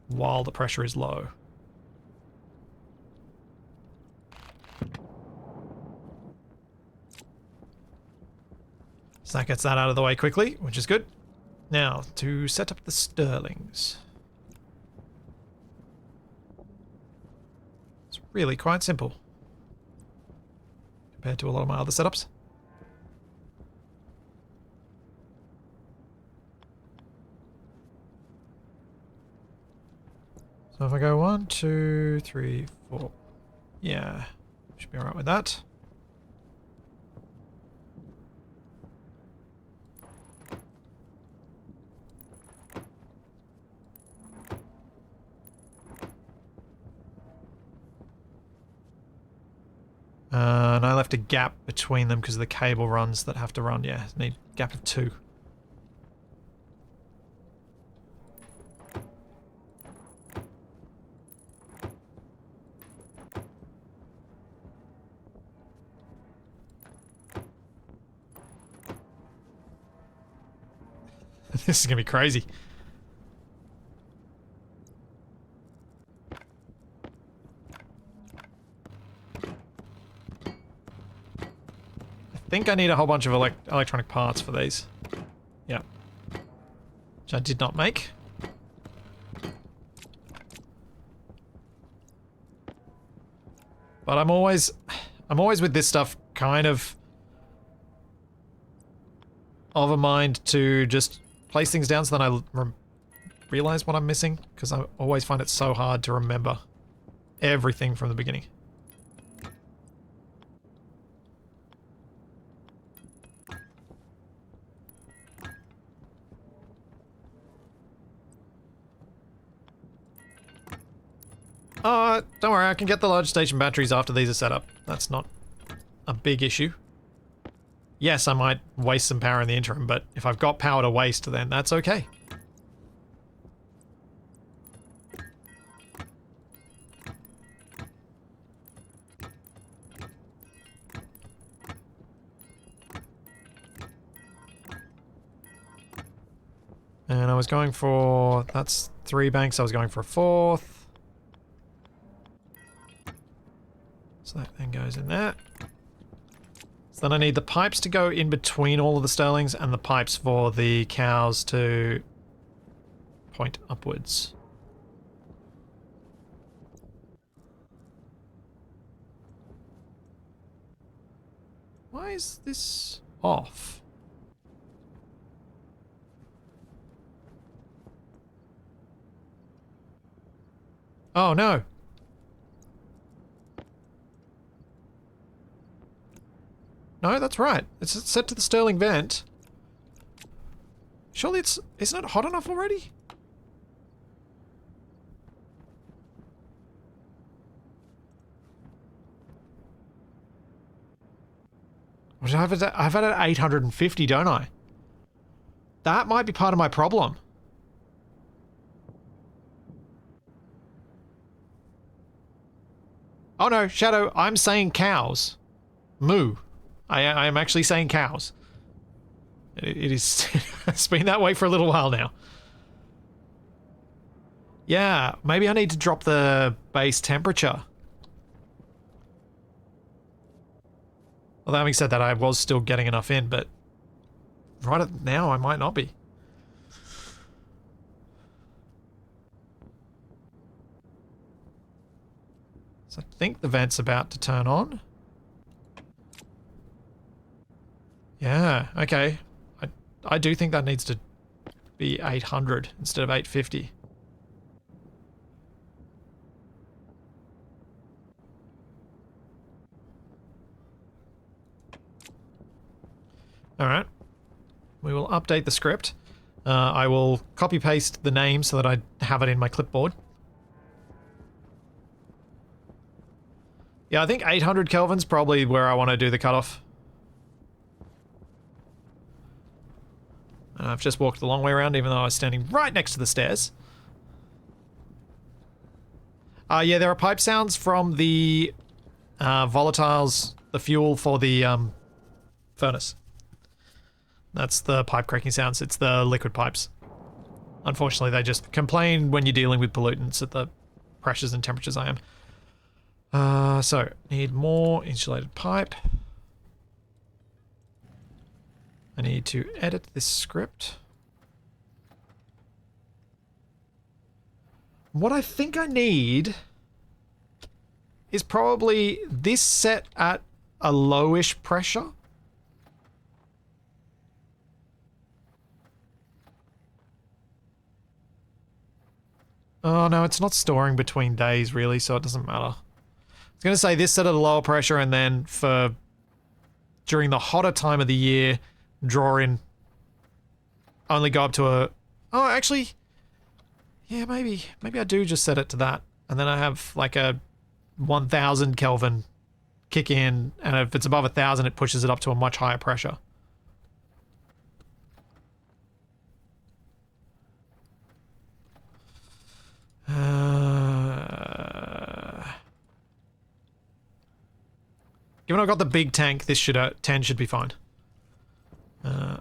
while the pressure is low. So that gets that out of the way quickly, which is good. Now, to set up the Sterlings. It's really quite simple compared to a lot of my other setups. So if I go 1, 2, 3, 4, yeah, should be alright with that. And I left a gap between them because of the cable runs that have to run. Yeah, need a gap of 2. This is gonna be crazy. I think I need a whole bunch of electronic parts for these. Yeah. Which I did not make. But I'm always with this stuff kind of a mind to just place things down so that I realize what I'm missing, because I always find it so hard to remember everything from the beginning. Don't worry, I can get the large station batteries after these are set up. That's not a big issue. Yes, I might waste some power in the interim, but if I've got power to waste, then that's okay. And I was going for... that's 3 banks, I was going for a 4th. So that then goes in there. So then I need the pipes to go in between all of the Sterlings and the pipes for the cows to point upwards. Why is this off? Oh no! No, that's right. It's set to the Sterling vent. Surely it's... isn't it hot enough already? I've had it at 850, don't I? That might be part of my problem. Oh no, Shadow, I'm saying cows. Moo. I am actually saying cows. It is... it's been that way for a little while now. Yeah, maybe I need to drop the base temperature. Although having said that, I was still getting enough in, but right now I might not be. So I think the vent's about to turn on. Yeah, okay. I do think that needs to be 800 instead of 850. Alright. We will update the script. I will copy paste the name so that I have it in my clipboard. Yeah, I think 800 Kelvin's probably where I want to do the cutoff. And I've just walked the long way around even though I was standing right next to the stairs. Yeah, there are pipe sounds from the volatiles, the fuel for the furnace. That's the pipe cracking sounds. It's the liquid pipes. Unfortunately, they just complain when you're dealing with pollutants at the pressures and temperatures I am. So, need more insulated pipe. I need to edit this script. What I think I need is probably this set at a lowish pressure. Oh no, it's not storing between days really, so it doesn't matter. I was going to say this set at a lower pressure and then for during the hotter time of the year, draw in, only go up to a... oh, actually, yeah, maybe I do just set it to that. And then I have like a 1000 Kelvin kick in, and if it's above 1000, it pushes it up to a much higher pressure. Given I've got the big tank, this should 10 should be fine. Right,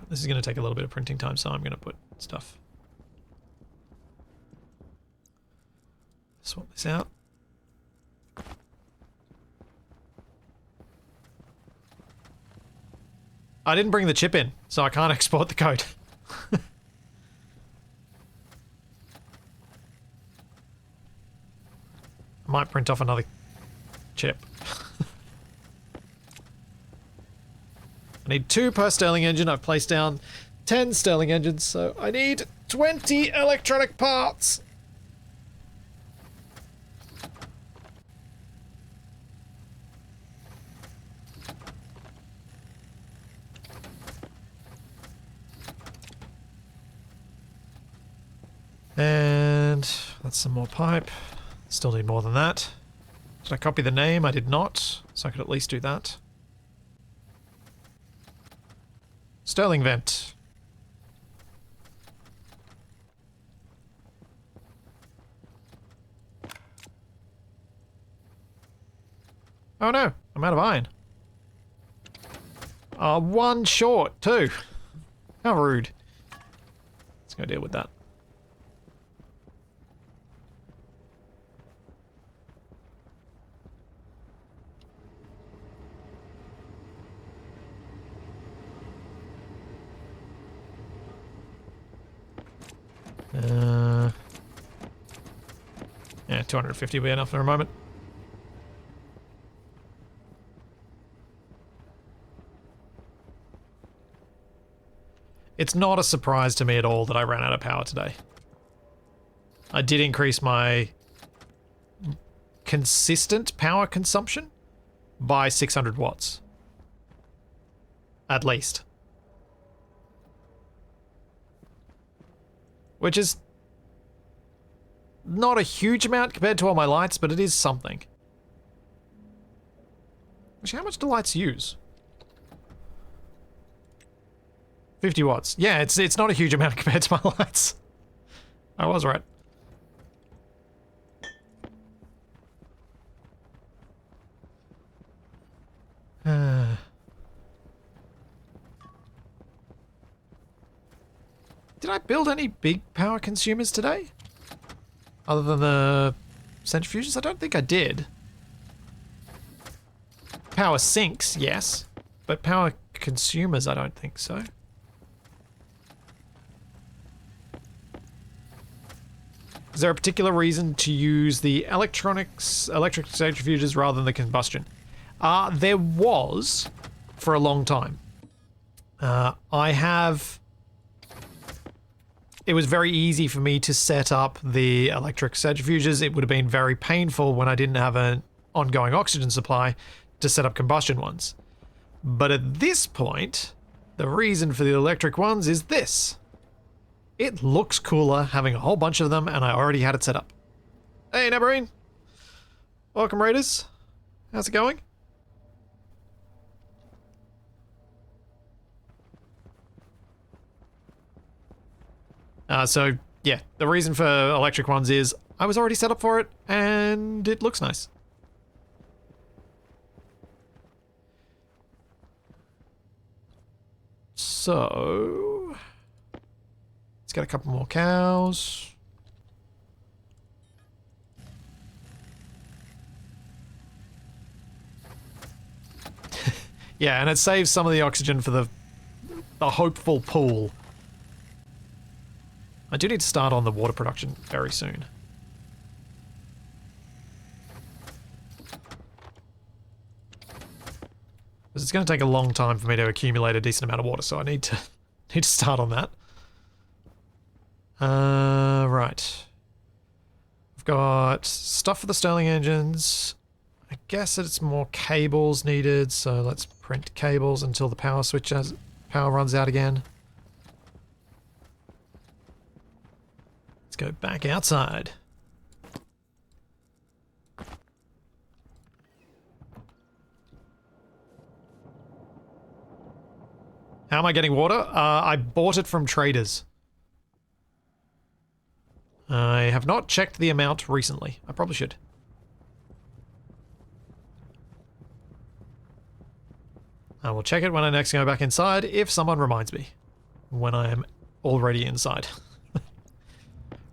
this is going to take a little bit of printing time, so I'm going to put stuff. Swap this out. I didn't bring the chip in, so I can't export the code. I might print off another chip. I need 2 per Sterling engine. I've placed down 10 Sterling engines, so I need 20 electronic parts. That's some more pipe. Still need more than that. Did I copy the name? I did not, so I could at least do that. Sterling vent. Oh no, I'm out of iron. One short, too. How rude. Let's go deal with that. Yeah, 250 will be enough for a moment. It's not a surprise to me at all that I ran out of power today. I did increase my consistent power consumption by 600 watts. At least. Which is not a huge amount compared to all my lights, but it is something. Actually, how much do lights use? 50 watts. Yeah, it's not a huge amount compared to my lights. I was right. Did I build any big power consumers today? Other than the centrifuges? I don't think I did. Power sinks, yes. But power consumers, I don't think so. Is there a particular reason to use the electric centrifuges rather than the combustion? There was for a long time. It was very easy for me to set up the electric centrifuges. It would have been very painful when I didn't have an ongoing oxygen supply to set up combustion ones. But at this point, the reason for the electric ones is this. It looks cooler having a whole bunch of them, and I already had it set up. Hey, Neverine. Welcome, Raiders. How's it going? So, yeah, the reason for electric ones is I was already set up for it, and it looks nice. So, let's get a couple more cows. Yeah, and it saves some of the oxygen for the hopeful pool. I do need to start on the water production very soon. Because it's going to take a long time for me to accumulate a decent amount of water, so I need to start on that. Right. I've got stuff for the Stirling engines. I guess it's more cables needed, so let's print cables until the power runs out again. Let's go back outside. How am I getting water? I bought it from traders. I have not checked the amount recently. I probably should. I will check it when I next go back inside, if someone reminds me. When I am already inside.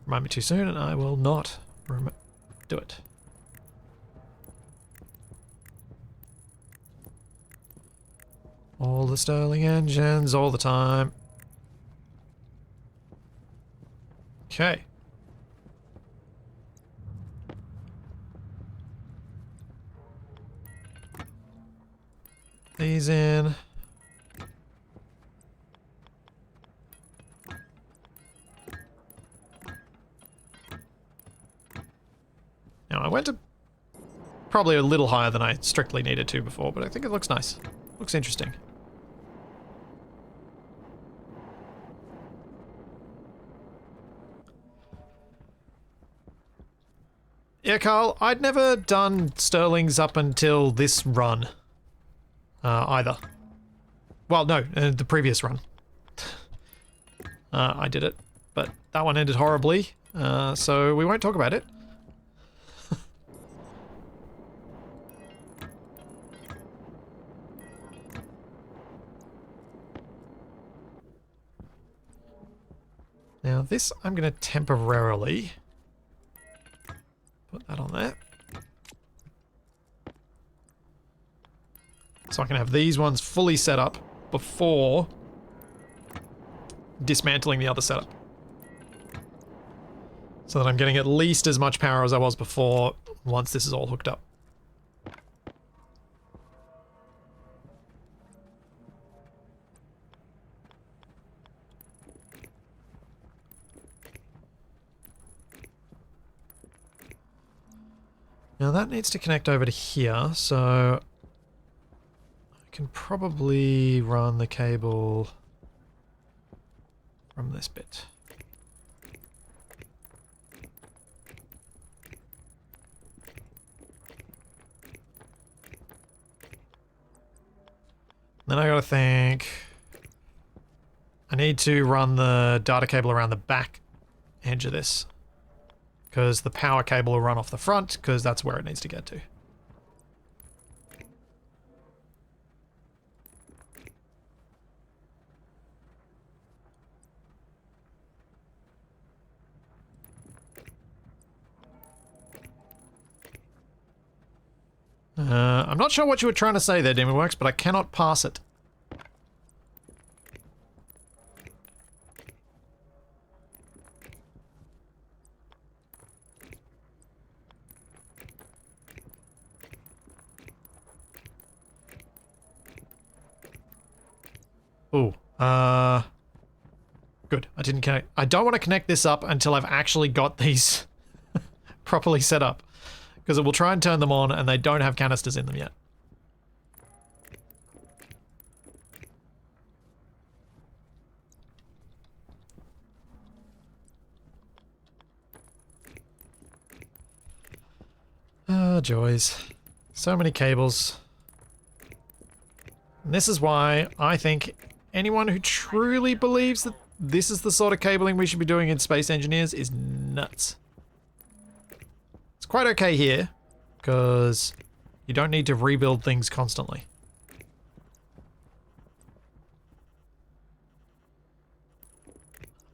Remind me too soon and I will not do it. All the Stirling engines, all the time. Okay. These in. Now I went to probably a little higher than I strictly needed to before, but I think it looks nice. Looks interesting. Yeah, Carl, I'd never done Sterling's up until this run. Either. Well, no, the previous run. I did it, but that one ended horribly, so we won't talk about it. Now this I'm going to temporarily put that on there. So I can have these ones fully set up before dismantling the other setup. So that I'm getting at least as much power as I was before once this is all hooked up. Now that needs to connect over to here, so I can probably run the cable from this bit. Then I gotta think, I need to run the data cable around the back edge of this, because the power cable will run off the front, because that's where it needs to get to. I'm not sure what you were trying to say there, DemonWorks, but I cannot pass it. Ooh, good. I didn't connect. I don't want to connect this up until I've actually got these properly set up, because it will try and turn them on and they don't have canisters in them yet. Oh, joys. So many cables. And this is why I think anyone who truly believes that this is the sort of cabling we should be doing in Space Engineers is nuts. It's quite okay here, because you don't need to rebuild things constantly.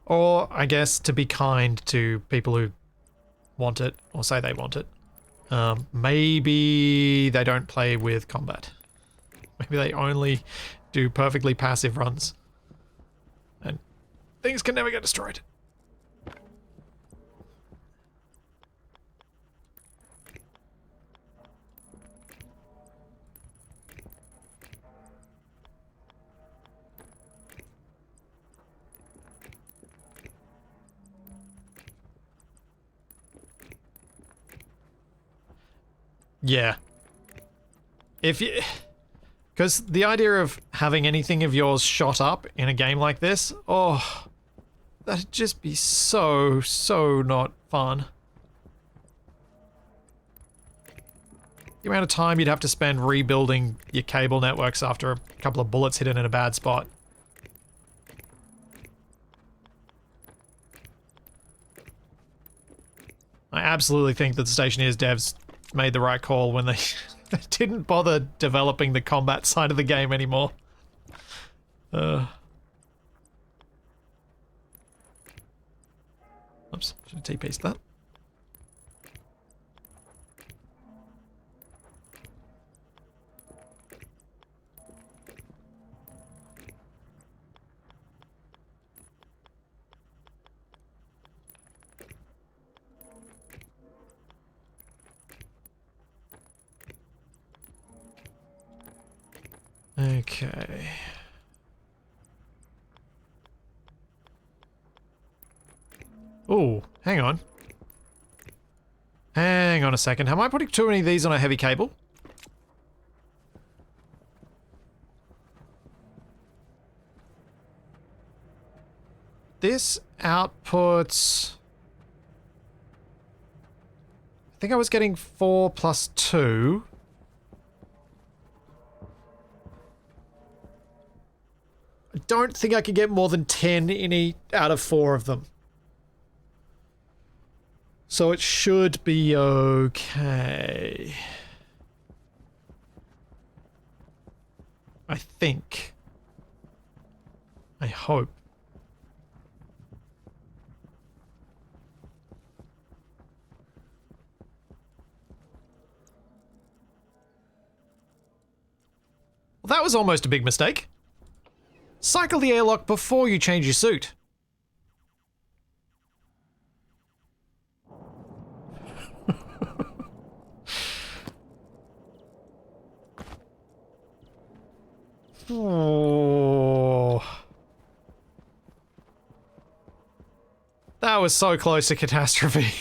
Or, I guess, to be kind to people who want it, or say they want it. Maybe they don't play with combat. Maybe they only do perfectly passive runs. And things can never get destroyed. Yeah. If you... Because the idea of having anything of yours shot up in a game like this, oh, that'd just be so, so not fun. The amount of time you'd have to spend rebuilding your cable networks after a couple of bullets hidden in a bad spot. I absolutely think that the Stationeers devs made the right call when they didn't bother developing the combat side of the game anymore. Oops, should have T-pieced that. Okay. Oh, hang on. Hang on a second. Am I putting too many of these on a heavy cable? This outputs think I was getting 4 plus 2. I don't think I could get more than 10 in out of 4 of them. So it should be okay. I think. I hope. Well, that was almost a big mistake. Cycle the airlock before you change your suit. Oh. That was so close to catastrophe.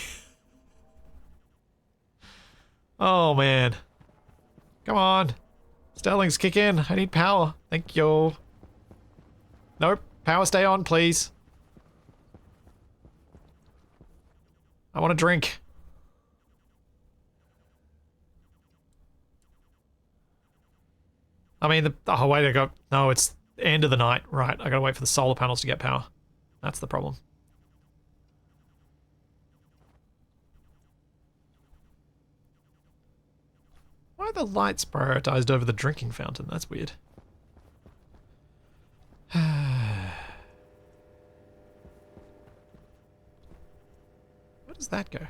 Oh man. Come on. Sterlings, kick in. I need power. Thank you. Nope. Power stay on, please. I want a drink. I mean, oh wait, I got... No, it's the end of the night. Right, I gotta wait for the solar panels to get power. That's the problem. Why are the lights prioritized over the drinking fountain? That's weird. Where does that go?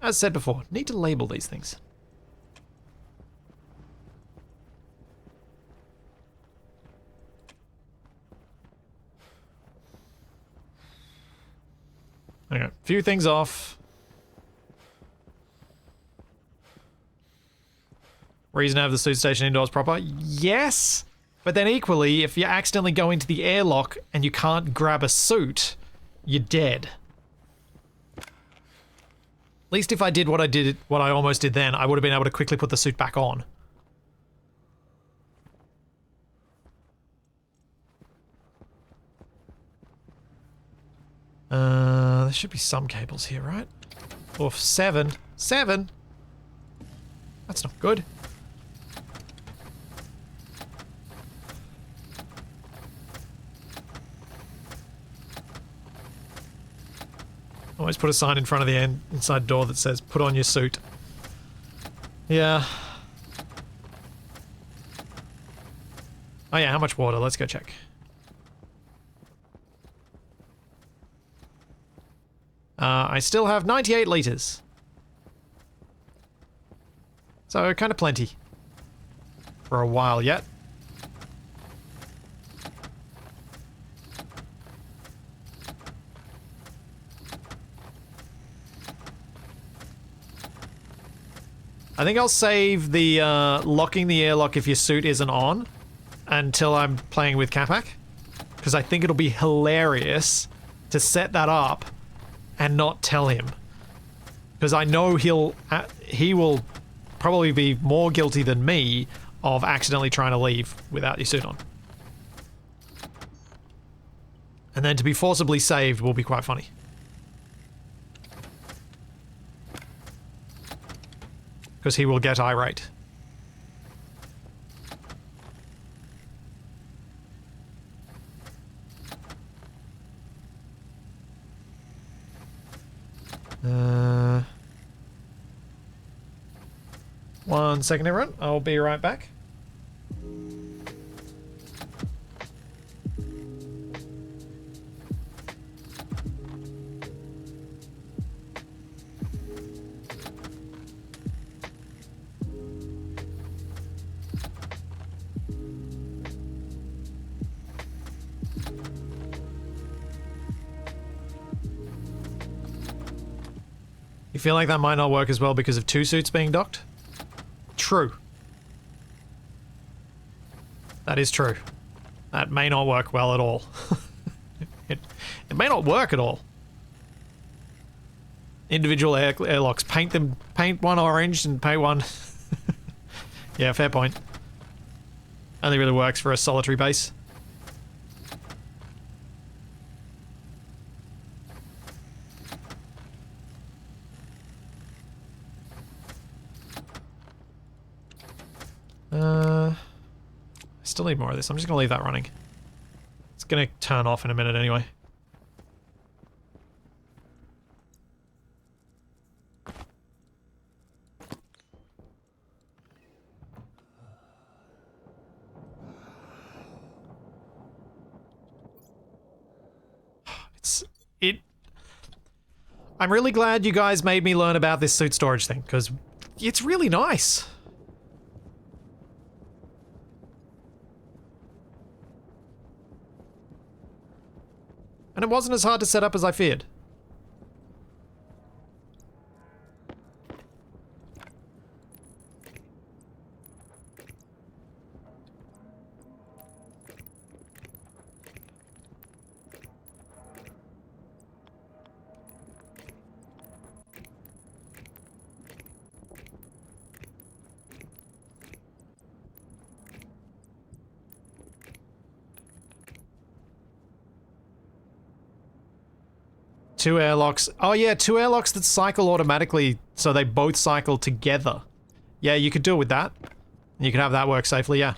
As said before, need to label these things. Okay, few things off. Reason to have the suit station indoors proper? Yes! But then equally, if you accidentally go into the airlock and you can't grab a suit, you're dead. At least if I did what I almost did then, I would have been able to quickly put the suit back on. There should be some cables here, right? Or 7. 7? That's not good. Always put a sign in front of the inside door that says, put on your suit. Yeah. Oh yeah, how much water? Let's go check. I still have 98 litres. So, kind of plenty. For a while yet. I think I'll save the locking the airlock if your suit isn't on until I'm playing with Capac. Because I think it'll be hilarious to set that up and not tell him. Because I know he will probably be more guilty than me of accidentally trying to leave without your suit on. And then to be forcibly saved will be quite funny. Because he will get irate. One second, everyone. I'll be right back. You feel like that might not work as well because of 2 suits being docked? True. That is true. That may not work well at all. it may not work at all. Individual airlocks. Paint one orange and paint one... Yeah, fair point. Only really works for a solitary base. still need more of this. I'm just going to leave that running. It's going to turn off in a minute anyway. I'm really glad you guys made me learn about this suit storage thing, because it's really nice. And it wasn't as hard to set up as I feared. Two airlocks. Oh yeah, two airlocks that cycle automatically, so they both cycle together. Yeah, you could do it with that. You could have that work safely, yeah.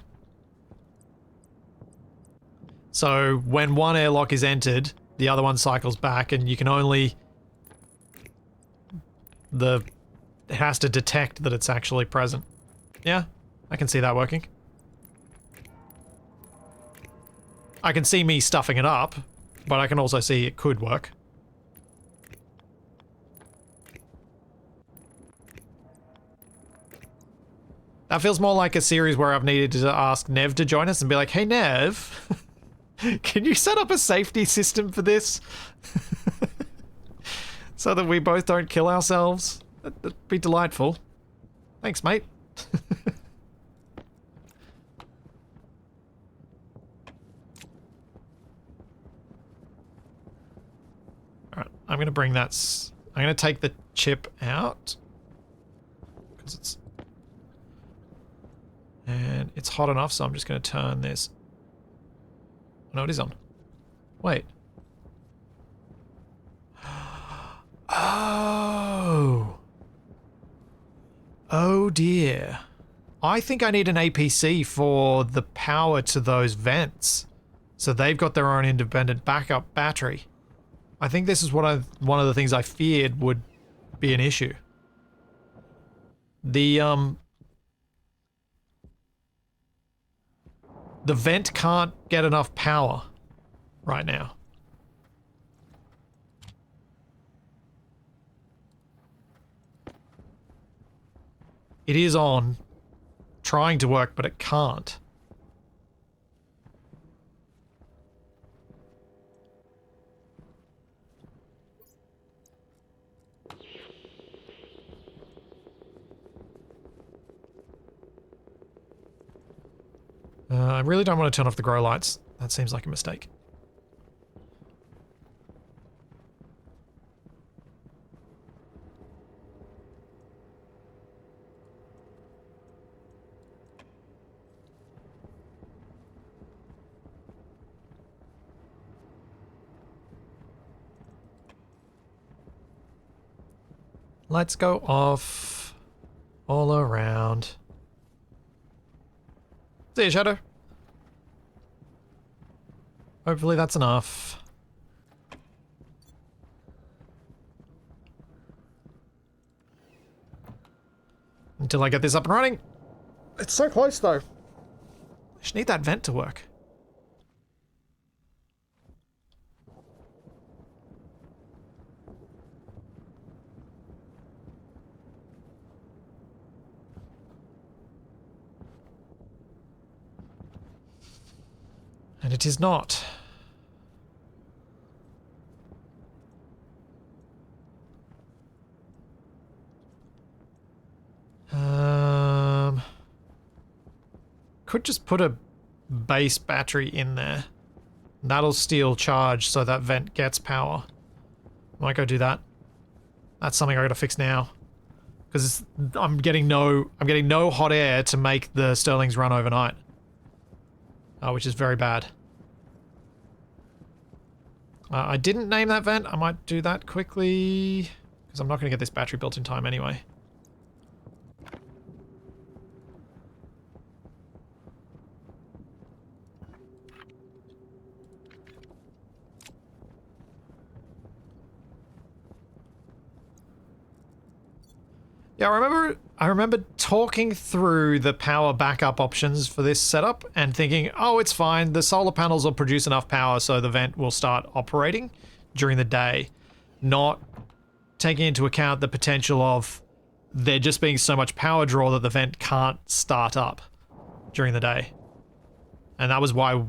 So when one airlock is entered, the other one cycles back, and you can only... It has to detect that it's actually present. Yeah, I can see that working. I can see me stuffing it up, but I can also see it could work. That feels more like a series where I've needed to ask Nev to join us and be like, hey Nev, can you set up a safety system for this? So that we both don't kill ourselves? That'd be delightful. Thanks, mate. Alright, I'm gonna bring that... I'm gonna take the chip out. Because it's... And it's hot enough, so I'm just going to turn this... No, it is on. Wait. Oh. Oh dear. I think I need an APC for the power to those vents. So they've got their own independent backup battery. I think this is one of the things I feared would be an issue. The vent can't get enough power right now. It is on, trying to work, but it can't. I really don't want to turn off the grow lights. That seems like a mistake. Lights go off all around. See you, Shadow. Hopefully that's enough. Until I get this up and running. It's so close though. I just need that vent to work. And it is not. Could just put a base battery in there. That'll steal charge so that vent gets power. Might go do that. That's something I gotta fix now. Because I'm getting no hot air to make the Stirlings run overnight. Which is very bad. I didn't name that vent. I might do that quickly. Because I'm not going to get this battery built in time anyway. Yeah, I remember talking through the power backup options for this setup and thinking, oh, it's fine. The solar panels will produce enough power so the vent will start operating during the day, not taking into account the potential of there just being so much power draw that the vent can't start up during the day. And that was why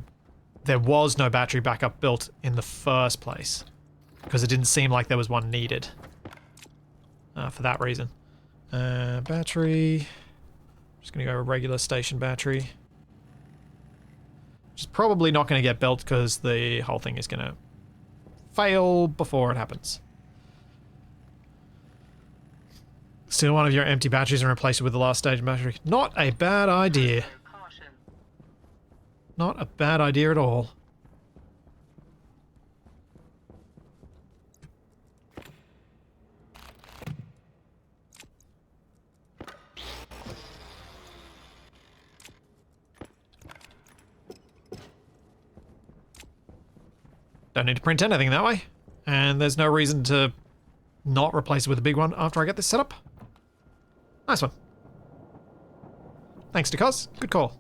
there was no battery backup built in the first place, because it didn't seem like there was one needed for that reason. Battery. Just gonna go a regular station battery. Which is probably not gonna get built because the whole thing is gonna fail before it happens. Steal one of your empty batteries and replace it with the last stage battery. Not a bad idea. Caution. Not a bad idea at all. Don't need to print anything that way. And there's no reason to not replace it with a big one after I get this set up. Nice one. Thanks to Cos. Good call.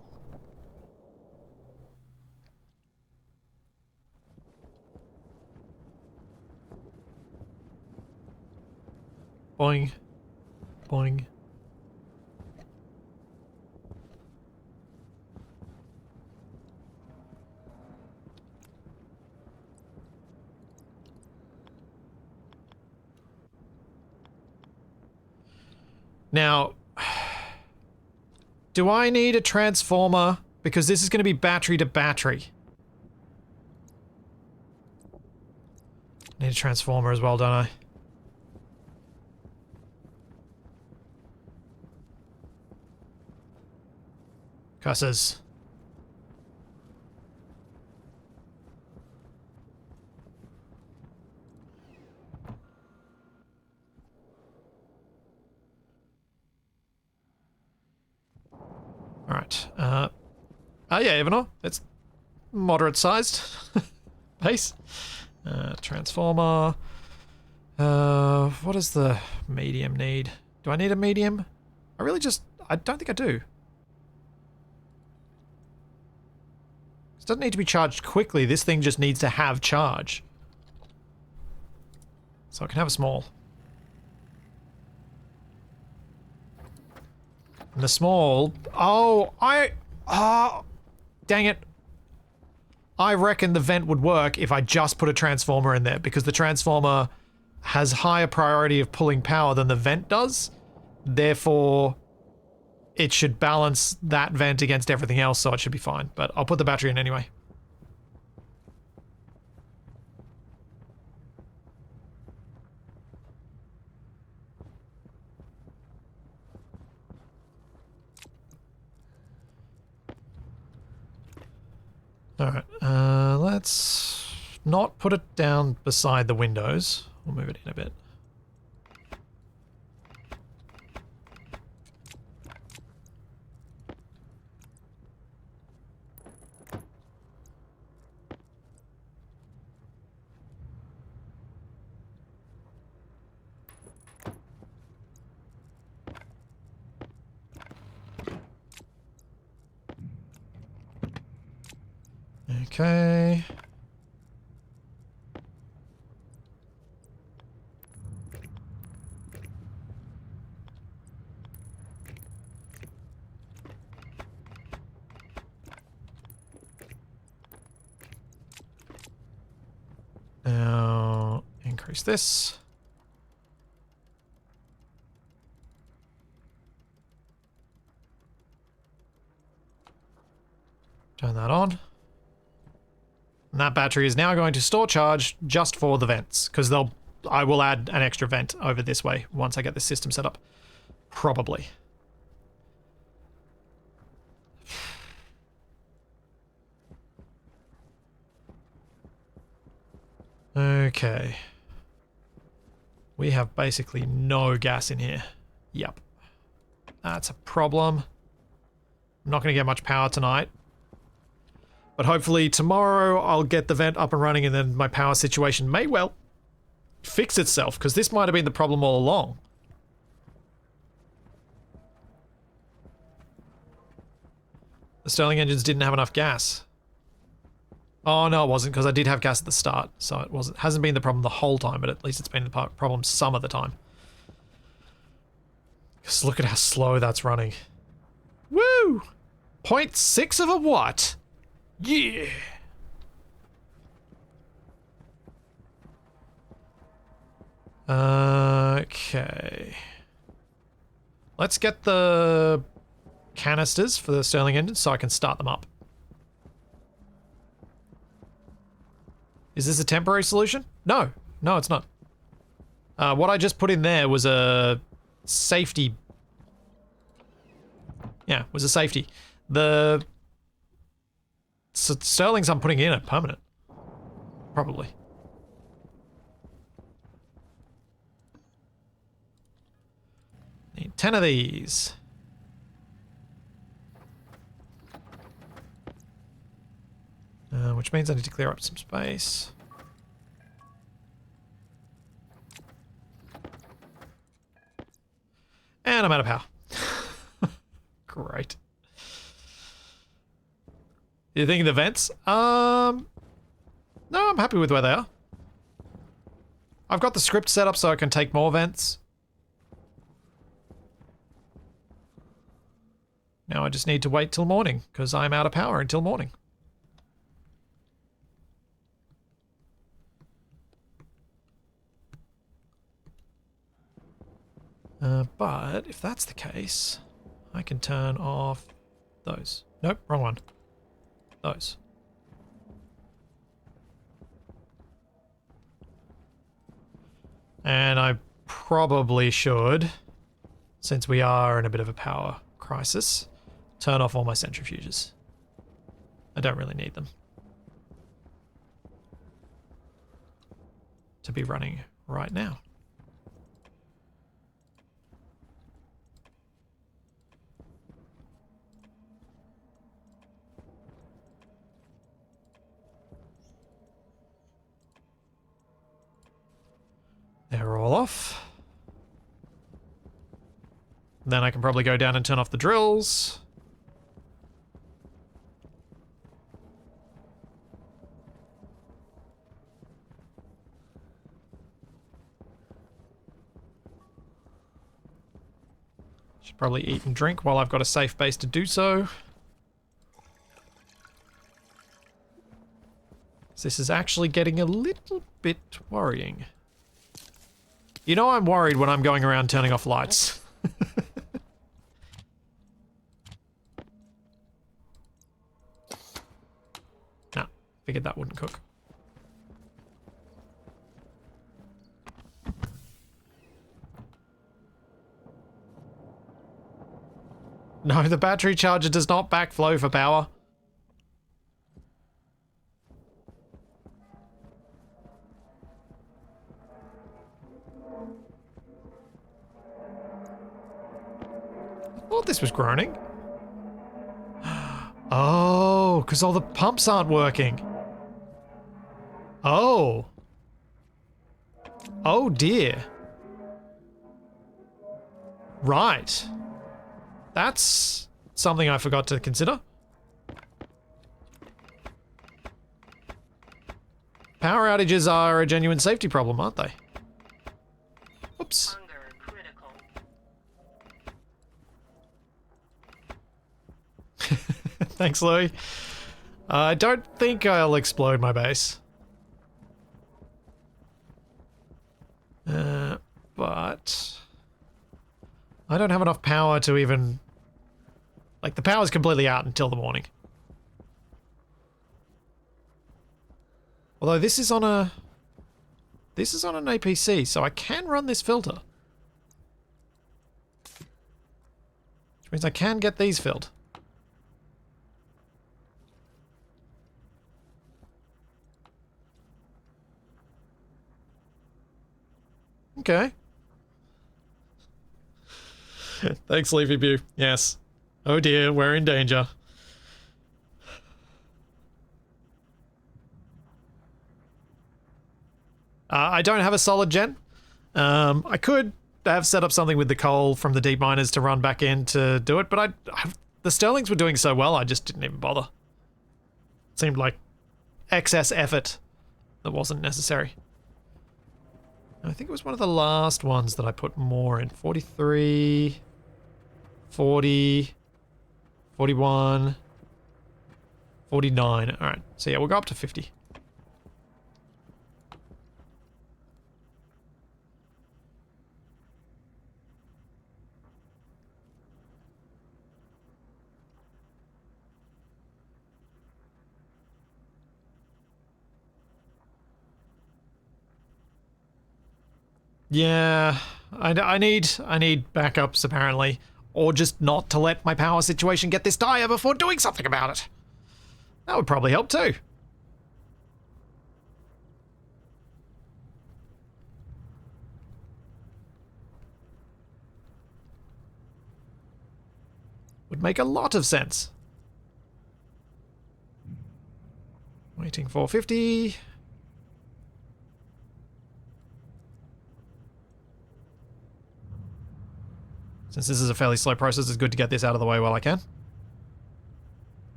Boing. Boing. Now, do I need a transformer? Because this is going to be battery to battery. Need a transformer as well, don't I? Cusses. Alright, oh yeah, Ivanor, it's moderate sized base. Transformer. What does the medium need? Do I need a medium? I don't think I do. It doesn't need to be charged quickly, this thing just needs to have charge. So I can have a small. And the small... Oh, dang it. I reckon the vent would work if I just put a transformer in there, because the transformer has higher priority of pulling power than the vent does. Therefore, it should balance that vent against everything else, so it should be fine. But I'll put the battery in anyway. Alright, let's not put it down beside the windows. We'll move it in a bit. Okay. Now, increase this. Turn that on. And that battery is now going to store charge just for the vents, because I will add an extra vent over this way once I get the system set up. Probably. Okay. We have basically no gas in here. Yep. That's a problem. I'm not going to get much power tonight. But hopefully tomorrow I'll get the vent up and running, and then my power situation may well fix itself, because this might have been the problem all along. The Stirling engines didn't have enough gas. Oh, no, it wasn't, because I did have gas at the start, so it hasn't been the problem the whole time, but at least it's been the problem some of the time. Just look at how slow that's running. Woo! 0.6 of a watt. Yeah! Okay. Let's get the canisters for the Stirling engine so I can start them up. Is this a temporary solution? No. No, it's not. What I just put in there was a safety. Yeah, was a safety. The Stirlings I'm putting in are permanent. Probably. Need 10 of these. Which means I need to clear up some space. And I'm out of power. Great. You thinking the vents? No, I'm happy with where they are. I've got the script set up so I can take more vents. Now I just need to wait till morning, because I'm out of power until morning. But if that's the case, I can turn off those. Nope, wrong one. Those. And I probably should, since we are in a bit of a power crisis, turn off all my centrifuges. I don't really need them to be running right now. They're all off. Then I can probably go down and turn off the drills. Should probably eat and drink while I've got a safe base to do so. This is actually getting a little bit worrying. You know I'm worried when I'm going around turning off lights. Nah, figured that wouldn't cook. No, the battery charger does not backflow for power. I thought this was groaning. Oh, because all the pumps aren't working. Oh. Oh dear. Right. That's something I forgot to consider. Power outages are a genuine safety problem, aren't they? Oops. Thanks, Louie. I don't think I'll explode my base. But I don't have enough power to even... Like, the power's completely out until the morning. Although this is on a... This is on an APC, so I can run this filter. Which means I can get these filled. Okay. Thanks, Leafy Bew. Yes. Oh dear, we're in danger. I don't have a solid gen. I could have set up something with the coal from the deep miners to run back in to do it, but the Sterlings were doing so well, I just didn't even bother. It seemed like excess effort that wasn't necessary. And I think it was one of the last ones that I put more in. 43, 40, 41, 49. Alright, so yeah, we'll go up to 50. Yeah, I need backups apparently, or just not to let my power situation get this dire before doing something about it. That would probably help too. Would make a lot of sense. Waiting for 50. Since this is a fairly slow process, it's good to get this out of the way while I can.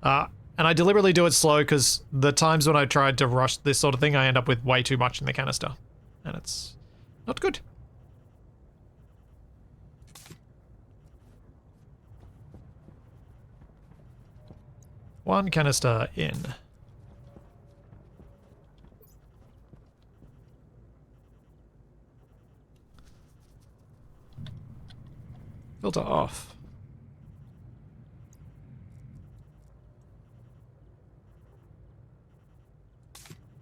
And I deliberately do it slow because the times when I tried to rush this sort of thing, I end up with way too much in the canister. And it's not good. One canister in. Filter off.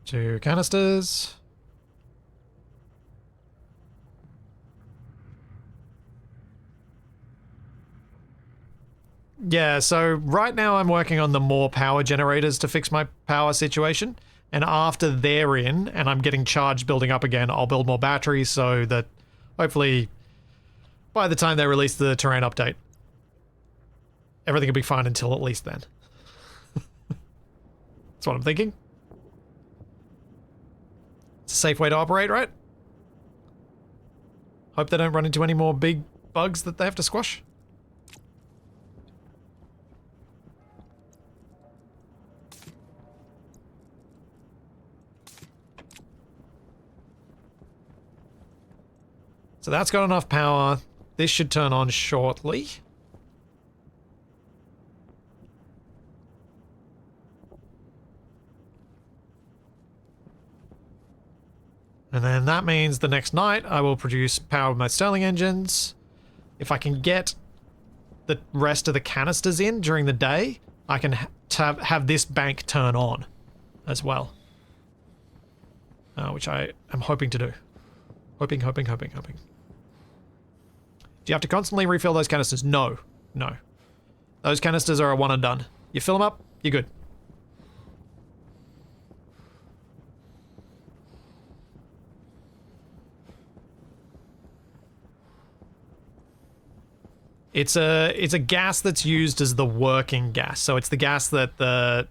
Two canisters. Yeah, so right now I'm working on the more power generators to fix my power situation. And after they're in and I'm getting charge building up again, I'll build more batteries so that hopefully by the time they release the terrain update, everything will be fine until at least then. That's what I'm thinking. It's a safe way to operate, right? Hope they don't run into any more big bugs that they have to squash. So that's got enough power. This should turn on shortly. And then that means the next night I will produce power with my Stirling engines. If I can get the rest of the canisters in during the day, I can have this bank turn on as well. Which I am hoping to do. Hoping. Do you have to constantly refill those canisters? No. No. Those canisters are a one and done. You fill them up, you're good. It's a gas that's used as the working gas. So it's the gas that the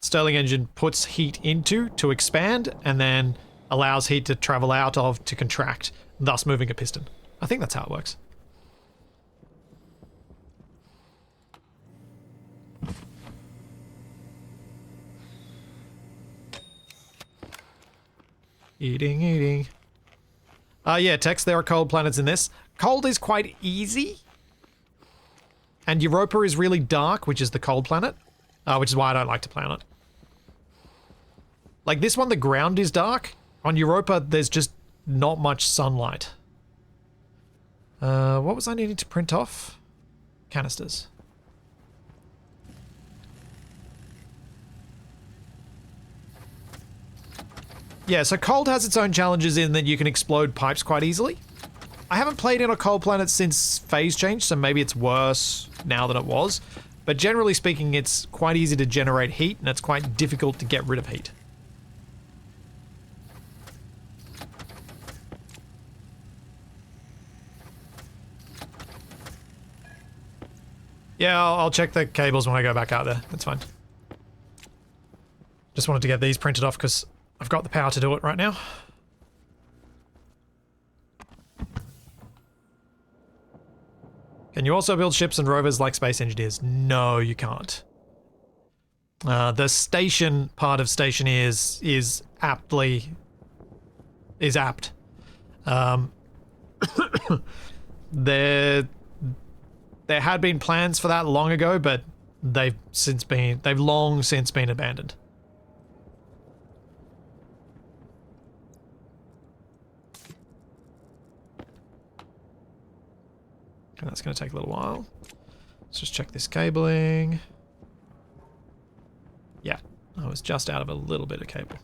Stirling engine puts heat into to expand and then allows heat to travel out of to contract, thus moving a piston. I think that's how it works. Eating. Yeah, Tex, there are cold planets in this. Cold is quite easy. And Europa is really dark, which is the cold planet. Which is why I don't like to play on it. Like this one, the ground is dark. On Europa, there's just not much sunlight. What was I needing to print off? Canisters. Yeah, so cold has its own challenges in that you can explode pipes quite easily. I haven't played in a cold planet since phase change, so maybe it's worse now than it was. But generally speaking, it's quite easy to generate heat, and it's quite difficult to get rid of heat. Yeah, I'll check the cables when I go back out there. That's fine. Just wanted to get these printed off because I've got the power to do it right now. Can you also build ships and rovers like space engineers? No, you can't. The station part of Stationeers is apt. There had been plans for that long ago, but they've long since been abandoned. Okay, that's going to take a little while. Let's just check this cabling. Yeah, I was just out of a little bit of cable.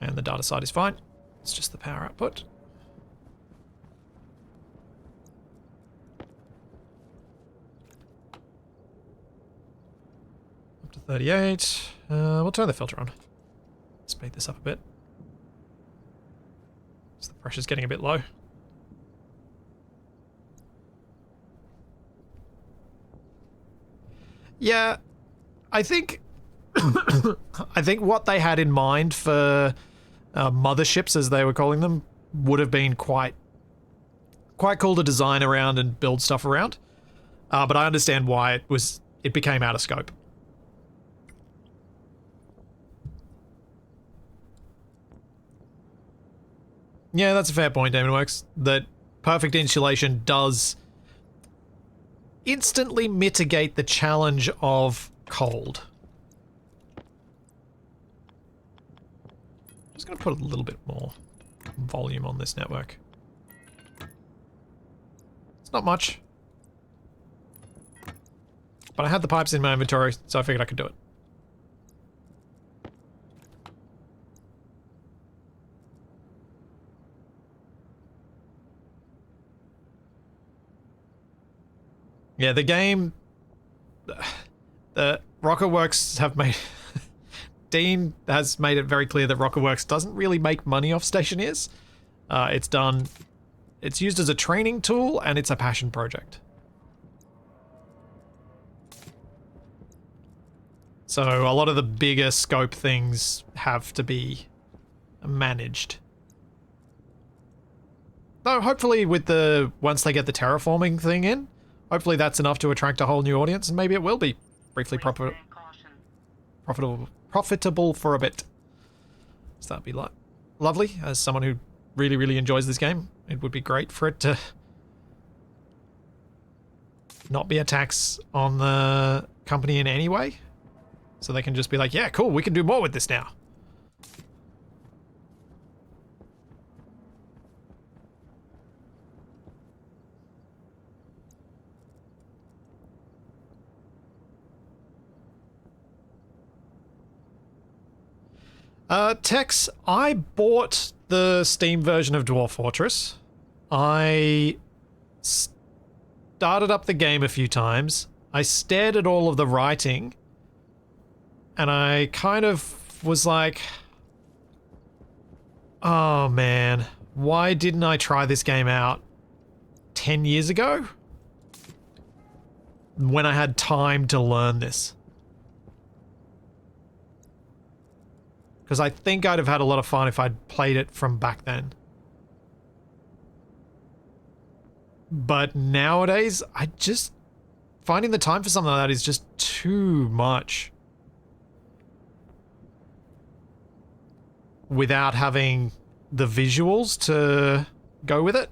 And the data side is fine. It's just the power output. Up to 38. We'll turn the filter on. Speed this up a bit. So the pressure's getting a bit low. Yeah, I think I think what they had in mind for motherships, as they were calling them, would have been quite cool to design around and build stuff around. But I understand why it became out of scope. Yeah, that's a fair point, Demonworks. That perfect insulation does instantly mitigate the challenge of cold. I'm just going to put a little bit more volume on this network. It's not much. But I had the pipes in my inventory, so I figured I could do it. Yeah, the game... The Rocketworks have made... Dean has made it very clear that Rocketworks doesn't really make money off Stationeers. It's used as a training tool, and it's a passion project. So a lot of the bigger scope things have to be managed. Though hopefully once they get the terraforming thing in, hopefully that's enough to attract a whole new audience, and maybe it will be briefly profitable for a bit. So that'd be lovely. As someone who really, really enjoys this game, it would be great for it to not be a tax on the company in any way. So they can just be like, yeah, cool, we can do more with this now. Tex, I bought the Steam version of Dwarf Fortress. I started up the game a few times. I stared at all of the writing, and I kind of was like, oh man, why didn't I try this game out 10 years ago? When I had time to learn this. Because I think I'd have had a lot of fun if I'd played it from back then. But nowadays, finding the time for something like that is just too much. Without having the visuals to go with it.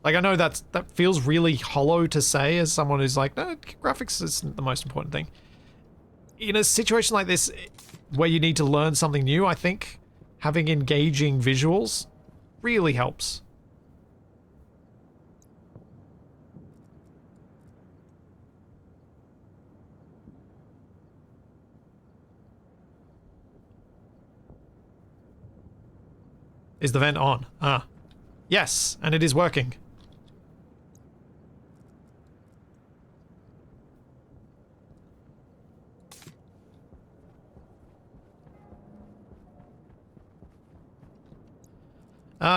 Like, I know that feels really hollow to say as someone who's like, no, graphics isn't the most important thing. In a situation like this, where you need to learn something new, I think having engaging visuals really helps. Is the vent on? Ah. Yes, and it is working.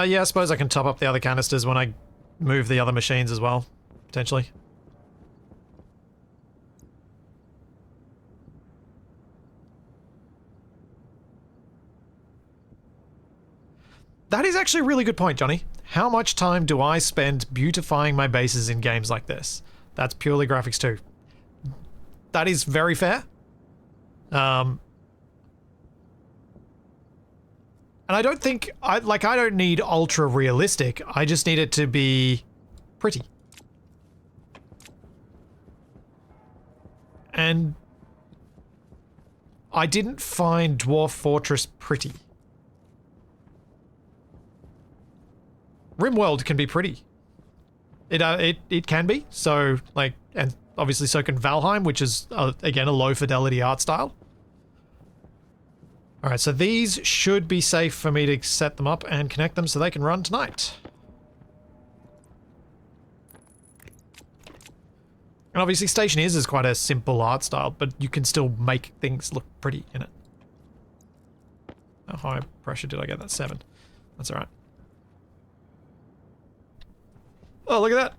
Yeah, I suppose I can top up the other canisters when I move the other machines as well, potentially. That is actually a really good point, Johnny. How much time do I spend beautifying my bases in games like this? That's purely graphics too. That is very fair. And I don't think I don't need ultra realistic. I just need it to be pretty. And I didn't find Dwarf Fortress pretty. RimWorld can be pretty. It can be. So like, and obviously so can Valheim, which is again a low fidelity art style. All right, so these should be safe for me to set them up and connect them so they can run tonight. And obviously Stationeers is quite a simple art style, but you can still make things look pretty in it. How high pressure did I get? That's 7. That's all right. Oh, look at that.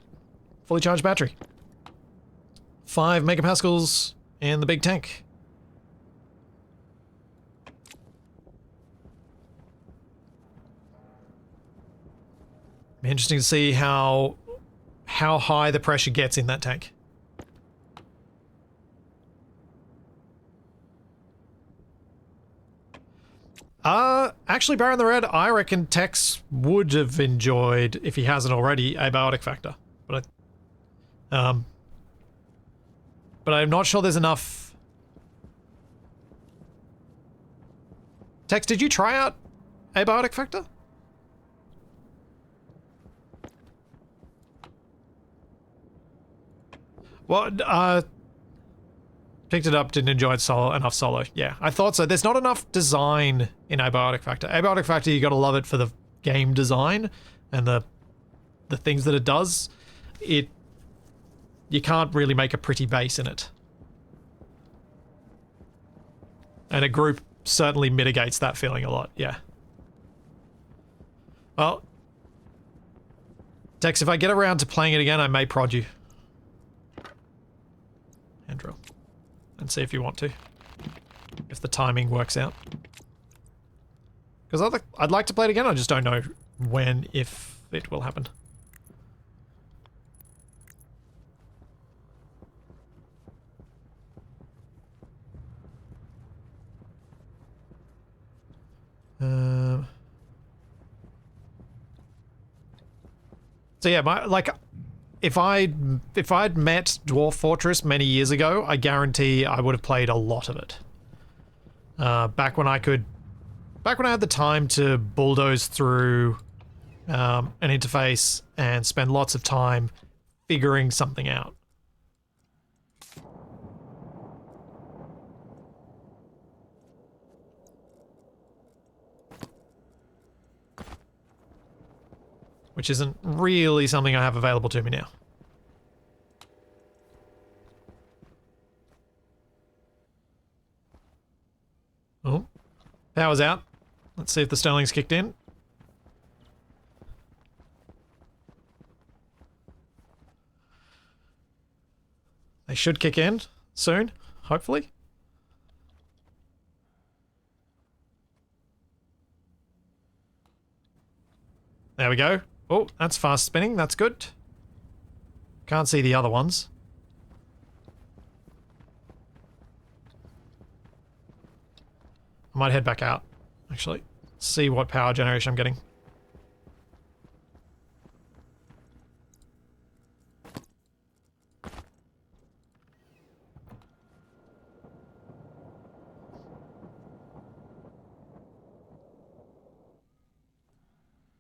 Fully charged battery. 5 megapascals in the big tank. Be interesting to see how high the pressure gets in that tank. Actually, Baron the Red, I reckon Tex would have enjoyed, if he hasn't already, Abiotic Factor. But I'm not sure there's enough. Tex, did you try out Abiotic Factor? Well, picked it up, didn't enjoy it enough solo. Yeah, I thought so. There's not enough design in Abiotic Factor. Abiotic Factor, you gotta love it for the game design and the things that it does. You can't really make a pretty base in it. And a group certainly mitigates that feeling a lot, yeah. Well, Tex, if I get around to playing it again, I may prod you. Hand drill. And see if you want to. If the timing works out. Because I'd like to play it again, I just don't know when, if it will happen. So yeah, if I'd met Dwarf Fortress many years ago, I guarantee I would have played a lot of it. Back when I had the time to bulldoze through an interface and spend lots of time figuring something out. Which isn't really something I have available to me now. Oh, power's out. Let's see if the Sterling's kicked in. They should kick in soon, hopefully. There we go. Oh, that's fast spinning. That's good. Can't see the other ones. I might head back out, actually. See what power generation I'm getting.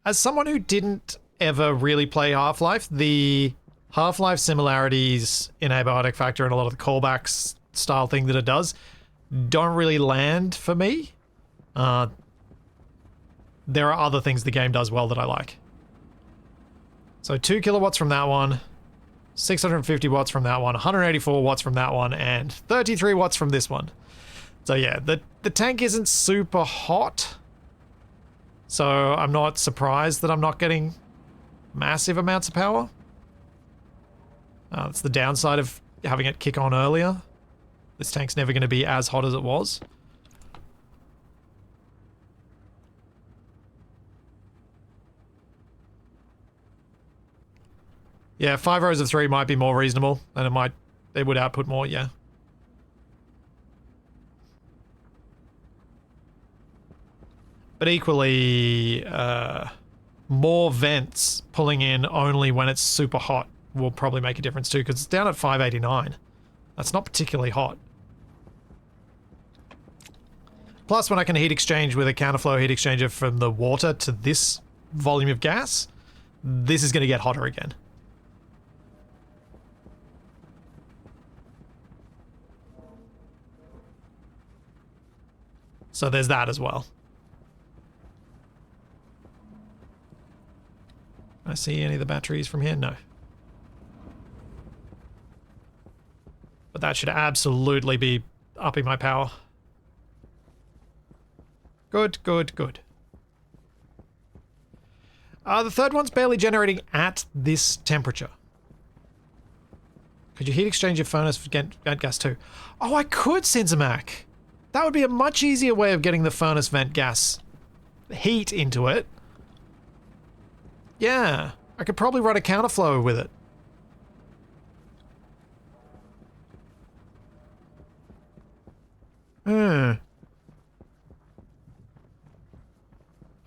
As someone who didn't ever really play Half-Life, the Half-Life similarities in Abiotic Factor and a lot of the callbacks style thing that it does don't really land for me. There are other things the game does well that I like. So 2 kilowatts from that one, 650 watts from that one, 184 watts from that one, and 33 watts from this one. So yeah, the tank isn't super hot. So I'm not surprised that I'm not getting massive amounts of power. That's the downside of having it kick on earlier. This tank's never going to be as hot as it was. Yeah, 5 rows of 3 might be more reasonable, and it would output more, yeah. But equally, more vents pulling in only when it's super hot will probably make a difference too, because it's down at 589. That's not particularly hot. Plus, when I can heat exchange with a counterflow heat exchanger from the water to this volume of gas, this is going to get hotter again. So there's that as well. Can I see any of the batteries from here? No. But that should absolutely be upping my power. Good, good, good. The third one's barely generating at this temperature. Could you heat exchange your furnace for vent gas too? Oh, I could, Cinzamac. That would be a much easier way of getting the furnace vent gas heat into it. Yeah, I could probably run a counterflow with it.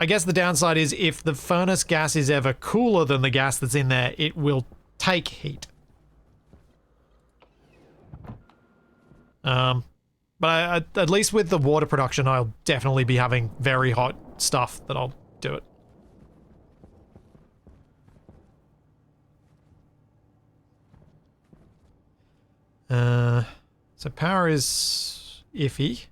I guess the downside is if the furnace gas is ever cooler than the gas that's in there, it will take heat. But at least with the water production, I'll definitely be having very hot stuff that I'll do it. So power is iffy.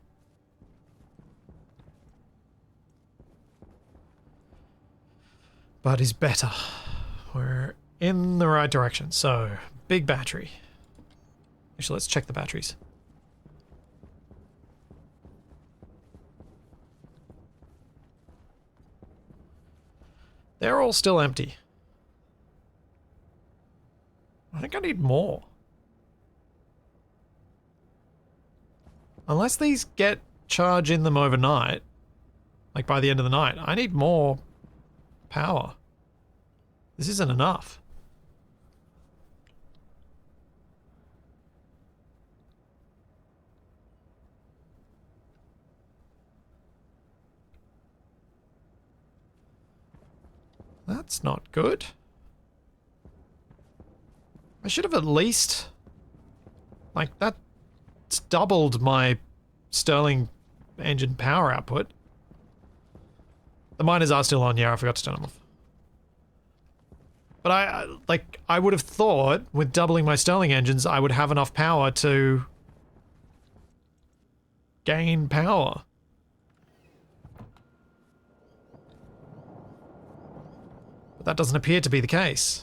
But is better. We're in the right direction. So, big battery. Actually, let's check the batteries. They're all still empty. I think I need more. Unless these get charge in them overnight, like by the end of the night, I need more power. This isn't enough. That's not good. I should have at least... like, that's doubled my Stirling engine power output. The miners are still on, yeah, I forgot to turn them off. But I would have thought, with doubling my Stirling engines, I would have enough power to gain power. But that doesn't appear to be the case.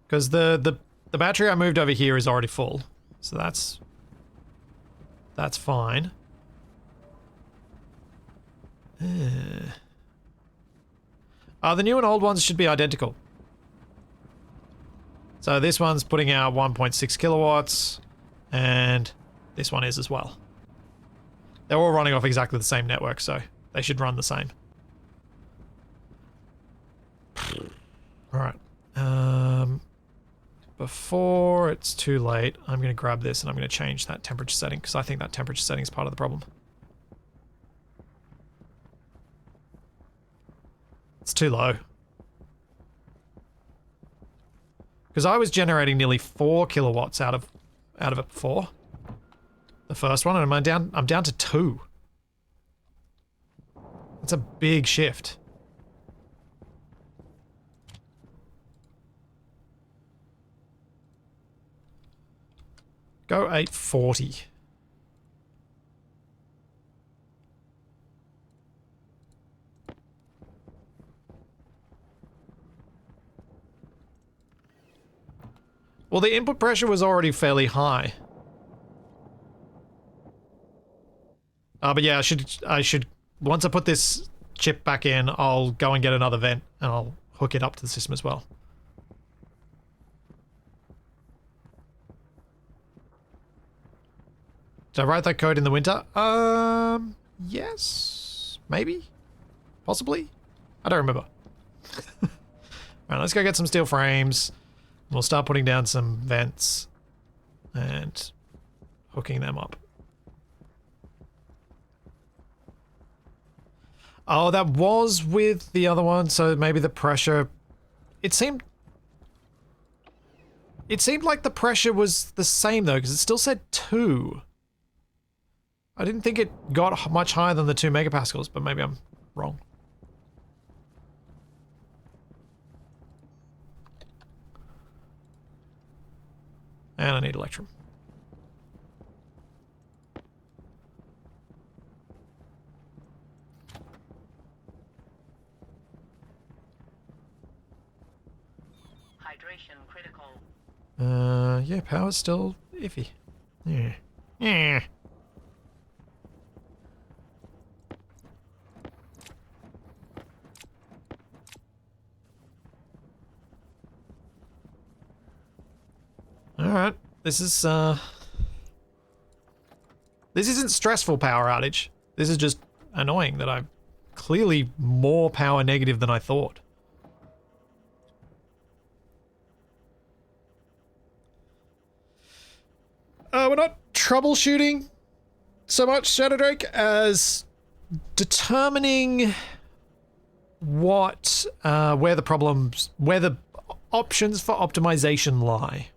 Because the battery I moved over here is already full. So that's fine. The new and old ones should be identical. So this one's putting out 1.6 kilowatts, and this one is as well. They're all running off exactly the same network, so they should run the same. Alright. Before it's too late, I'm going to grab this and I'm going to change that temperature setting, because I think that temperature setting is part of the problem. It's too low. Because I was generating nearly 4 kilowatts out of it before. The first one, and I'm down to 2. That's a big shift. Go 840. Well, the input pressure was already fairly high. But yeah, I should once I put this chip back in, I'll go and get another vent and I'll hook it up to the system as well. Did I write that code in the winter? Yes. Maybe? Possibly? I don't remember. Alright, let's go get some steel frames. We'll start putting down some vents and hooking them up. Oh, that was with the other one, so maybe the pressure... It seemed like the pressure was the same though, because it still said 2. I didn't think it got much higher than the 2 megapascals, but maybe I'm wrong. And I need Electrum. Hydration critical. Yeah, power's still iffy. Yeah. Yeah. Alright, this isn't stressful power outage. This is just annoying that I'm clearly more power negative than I thought. We're not troubleshooting so much, Shadow Drake, as determining what, where the options for optimization lie.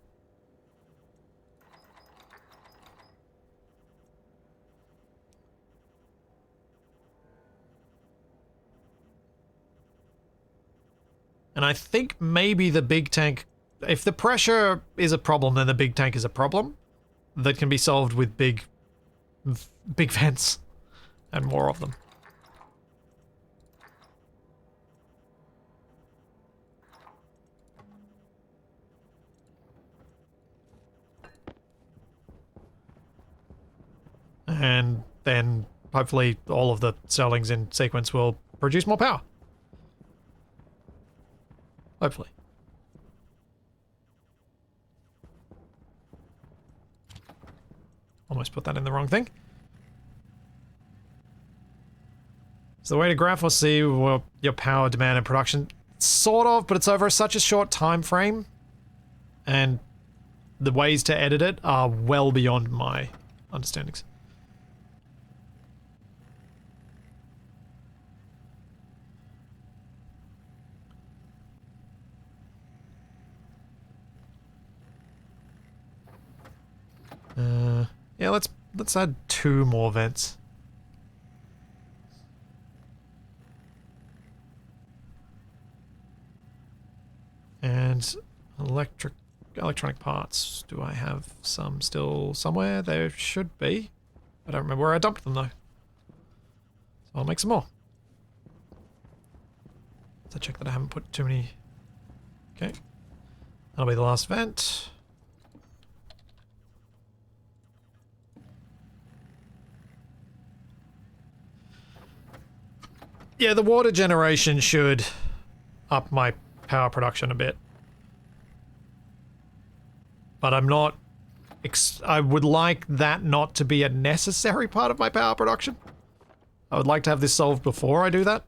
And I think maybe the big tank, if the pressure is a problem, then the big tank is a problem that can be solved with big vents and more of them. And then hopefully all of the Sterlings in sequence will produce more power. Hopefully. Almost put that in the wrong thing. So the way to graph or see your power demand and production, sort of, but it's over such a short time frame, and the ways to edit it are well beyond my understandings. Yeah, let's add 2 more vents. And electronic parts. Do I have some still somewhere? There should be. I don't remember where I dumped them though. So I'll make some more. So check that I haven't put too many. Okay. That'll be the last vent. Yeah, the water generation should up my power production a bit. But I'm not... I would like that not to be a necessary part of my power production. I would like to have this solved before I do that.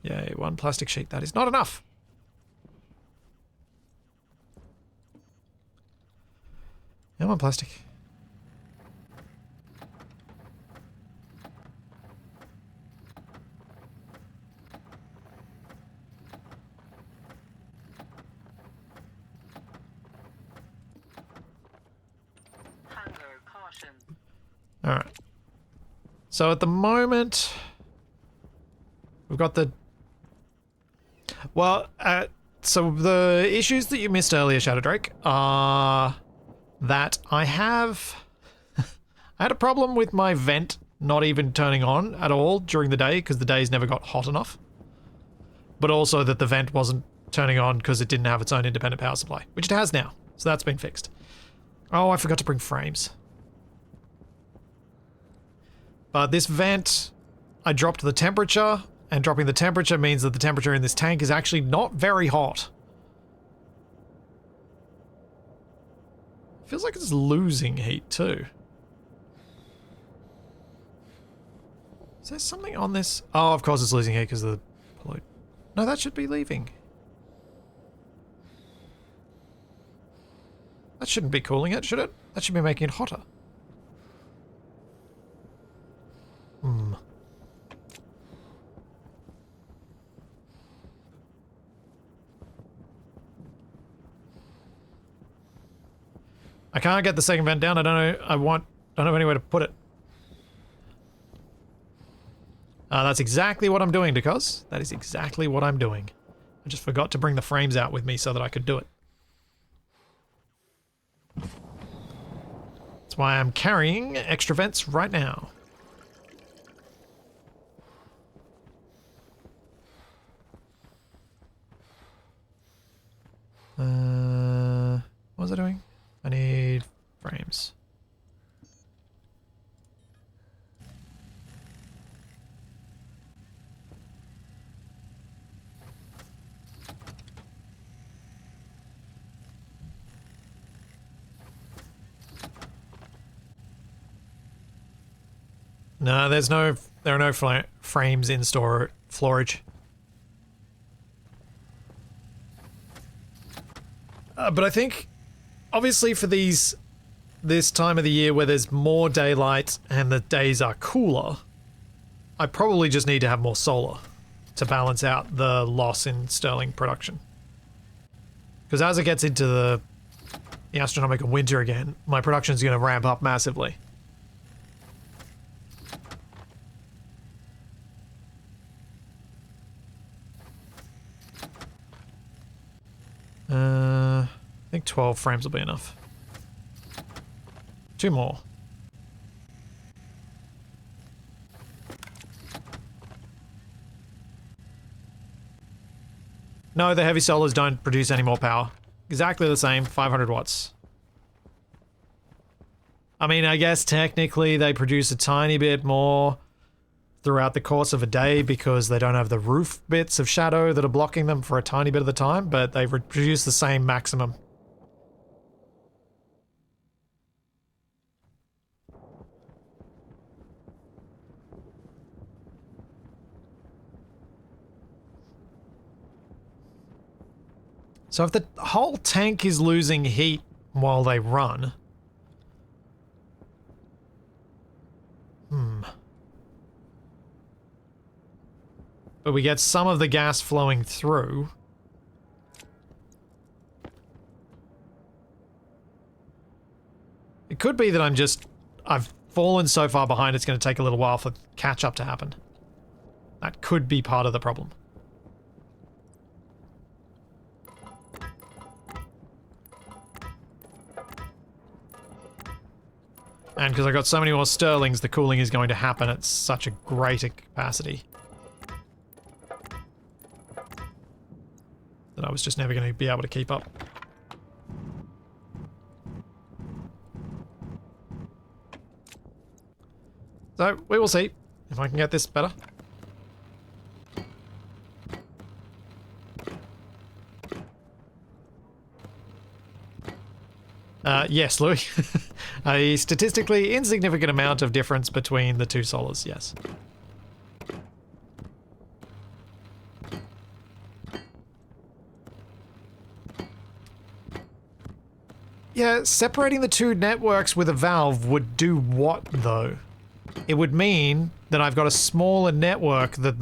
Yay, 1 plastic sheet. That is not enough. Come on, plastic. Hunger caution. All right. So at the moment, we've got the... Well, so the issues that you missed earlier, Shadow Drake, are that I have... I had a problem with my vent not even turning on at all during the day because the days never got hot enough. But also that the vent wasn't turning on because it didn't have its own independent power supply, which it has now. So that's been fixed. Oh, I forgot to bring frames. But this vent, I dropped the temperature And dropping the temperature means that the temperature in this tank is actually not very hot. Feels like it's losing heat too. Is there something on this? Oh, of course it's losing heat because of the pollute. No, that should be leaving. That shouldn't be cooling it, should it? That should be making it hotter. Hmm. I can't get the second vent down. I don't know. Don't have anywhere to put it. That's exactly what I'm doing, Decos. That is exactly what I'm doing. I just forgot to bring the frames out with me so that I could do it. That's why I'm carrying extra vents right now. What was I doing? I need frames. No, there are no frames in storage. But I think, obviously for this time of the year where there's more daylight and the days are cooler, I probably just need to have more solar to balance out the loss in sterling production. Because as it gets into the astronomical winter again, my production is going to ramp up massively. I think 12 frames will be enough. 2 more. No, the heavy solars don't produce any more power. Exactly the same, 500 watts. I mean, I guess technically they produce a tiny bit more throughout the course of a day because they don't have the roof bits of shadow that are blocking them for a tiny bit of the time, but they produce the same maximum. So if the whole tank is losing heat while they run... But we get some of the gas flowing through. It could be that I've fallen so far behind it's going to take a little while for catch-up to happen. That could be part of the problem. And because I've got so many more sterlings, the cooling is going to happen at such a greater capacity that I was just never going to be able to keep up. So, we will see if I can get this better. Yes, Louis. A statistically insignificant amount of difference between the two solars, yes. Yeah, separating the two networks with a valve would do what, though? It would mean that I've got a smaller network that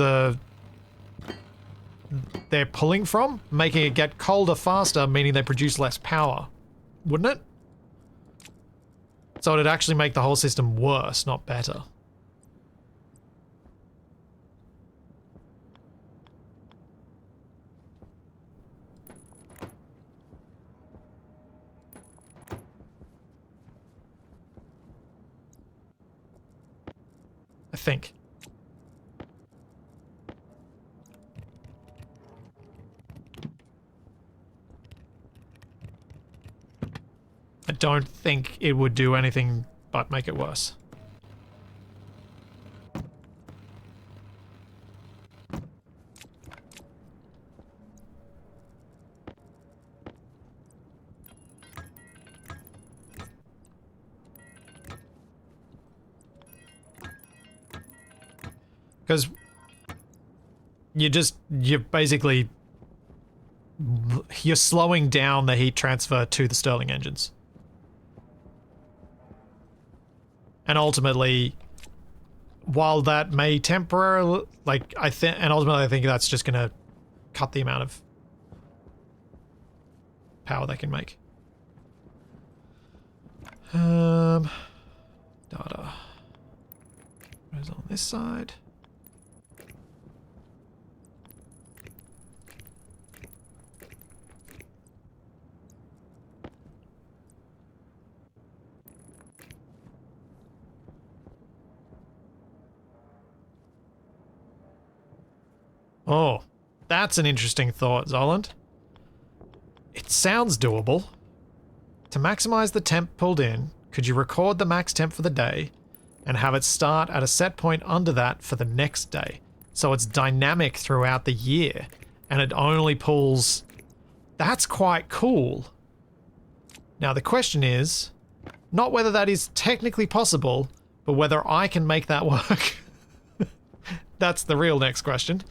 they're pulling from, making it get colder faster, meaning they produce less power. Wouldn't it? So it'd actually make the whole system worse, not better. I think. I don't think it would do anything but make it worse. Because you're basically, you're slowing down the heat transfer to the Stirling engines. And ultimately, while that may temporarily, like, I think that's just gonna cut the amount of power they can make. Data. Where's on this side? Oh, that's an interesting thought, Zoland. It sounds doable. To maximize the temp pulled in, could you record the max temp for the day and have it start at a set point under that for the next day? So it's dynamic throughout the year and it only pulls... That's quite cool. Now the question is, not whether that is technically possible, but whether I can make that work. That's the real next question.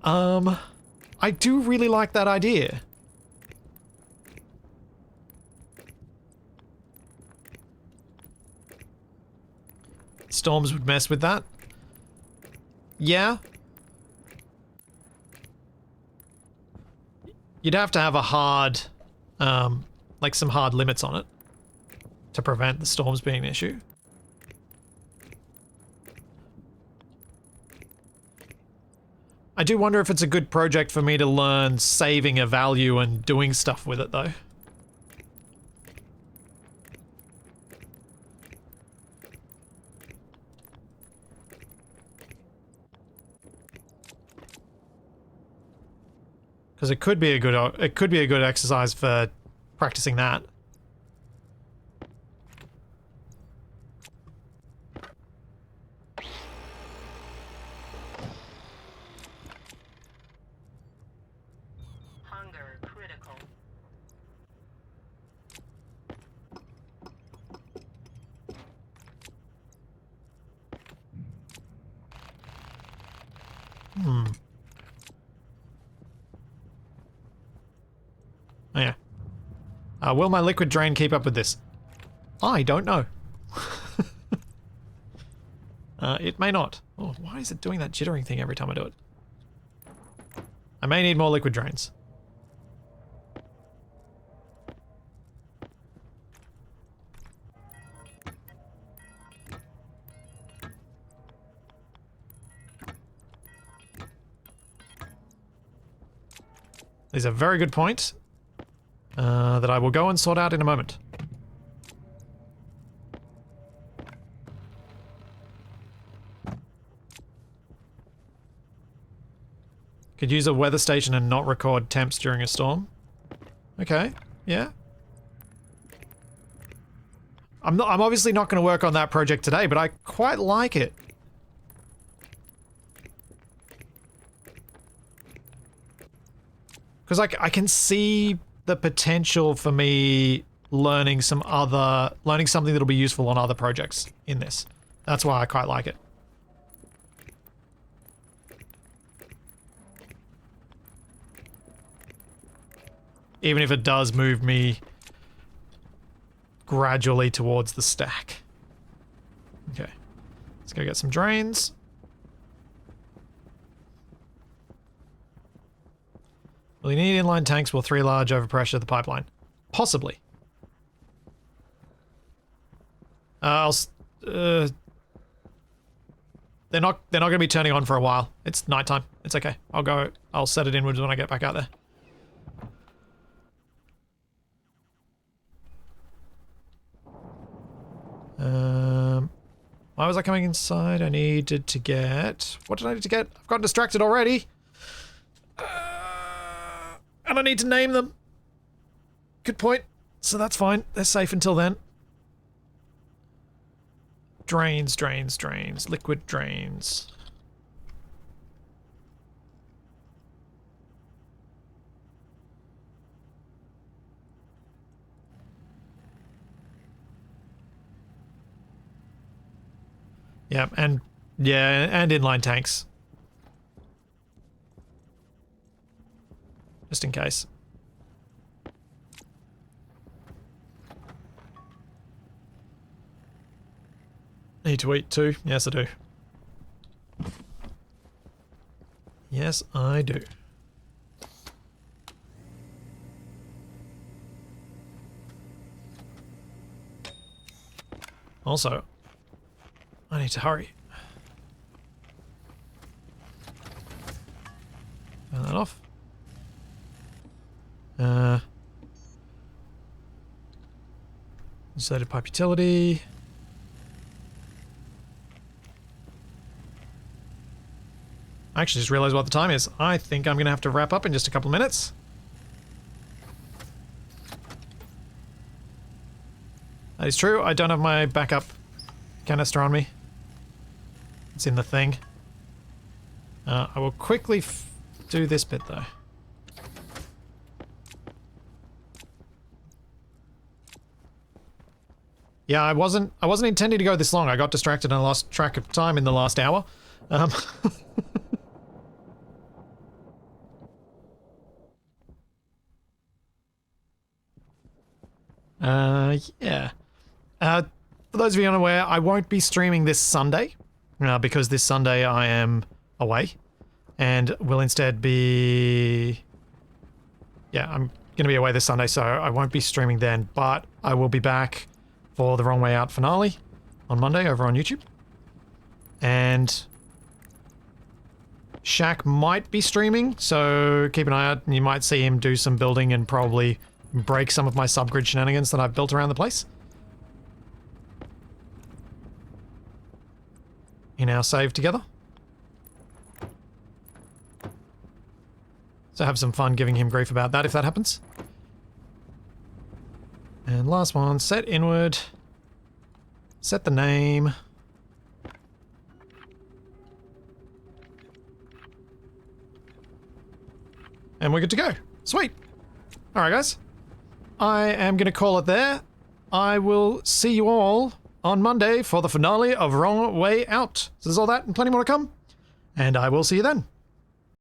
I do really like that idea. Storms would mess with that. Yeah. You'd have to have a hard, like some hard limits on it to prevent the storms being an issue. I do wonder if it's a good project for me to learn saving a value and doing stuff with it, though. Because it could be a good exercise for practicing that. Hunger critical. Oh yeah. Will my liquid drain keep up with this? I don't know. It may not. Oh, why is it doing that jittering thing every time I do it? I may need more liquid drains. These are very good points that I will go and sort out in a moment. Could use a weather station and not record temps during a storm. Okay, yeah. I'm obviously not going to work on that project today, but I quite like it. Because I can see the potential for me learning something that'll be useful on other projects in this. That's why I quite like it. Even if it does move me gradually towards the stack. Okay. Let's go get some drains. Will you need inline tanks? Will 3 large overpressure the pipeline? Possibly. They're not going to be turning on for a while. It's nighttime. It's okay. I'll set it inwards when I get back out there. Why was I coming inside? I needed to get... What did I need to get? I've gotten distracted already. And I need to name them. Good point. So that's fine. They're safe until then. Drains, drains, drains. Liquid drains. Yeah, and Yeah, and inline tanks. Just in case. Need to eat too? Yes, I do. Yes, I do. Also, I need to hurry. Turn that off. Insulated pipe utility. I actually just realized what the time is. I think I'm going to have to wrap up in just a couple of minutes. That is true. I don't have my backup canister on me. It's in the thing. I will quickly do this bit though. Yeah, I wasn't intending to go this long. I got distracted and I lost track of time in the last hour. Yeah. For those of you unaware, I won't be streaming this Sunday because this Sunday I am away and will instead be... Yeah, I'm going to be away this Sunday, so I won't be streaming then, but I will be back for the Wrong Way Out finale on Monday over on YouTube. And Shaq might be streaming, so keep an eye out. You might see him do some building and probably break some of my subgrid shenanigans that I've built around the place. In our save together. So have some fun giving him grief about that if that happens. And last one, set inward. Set the name. And we're good to go. Sweet. Alright guys. I am going to call it there. I will see you all on Monday for the finale of Wrong Way Out. So there's all that and plenty more to come. And I will see you then.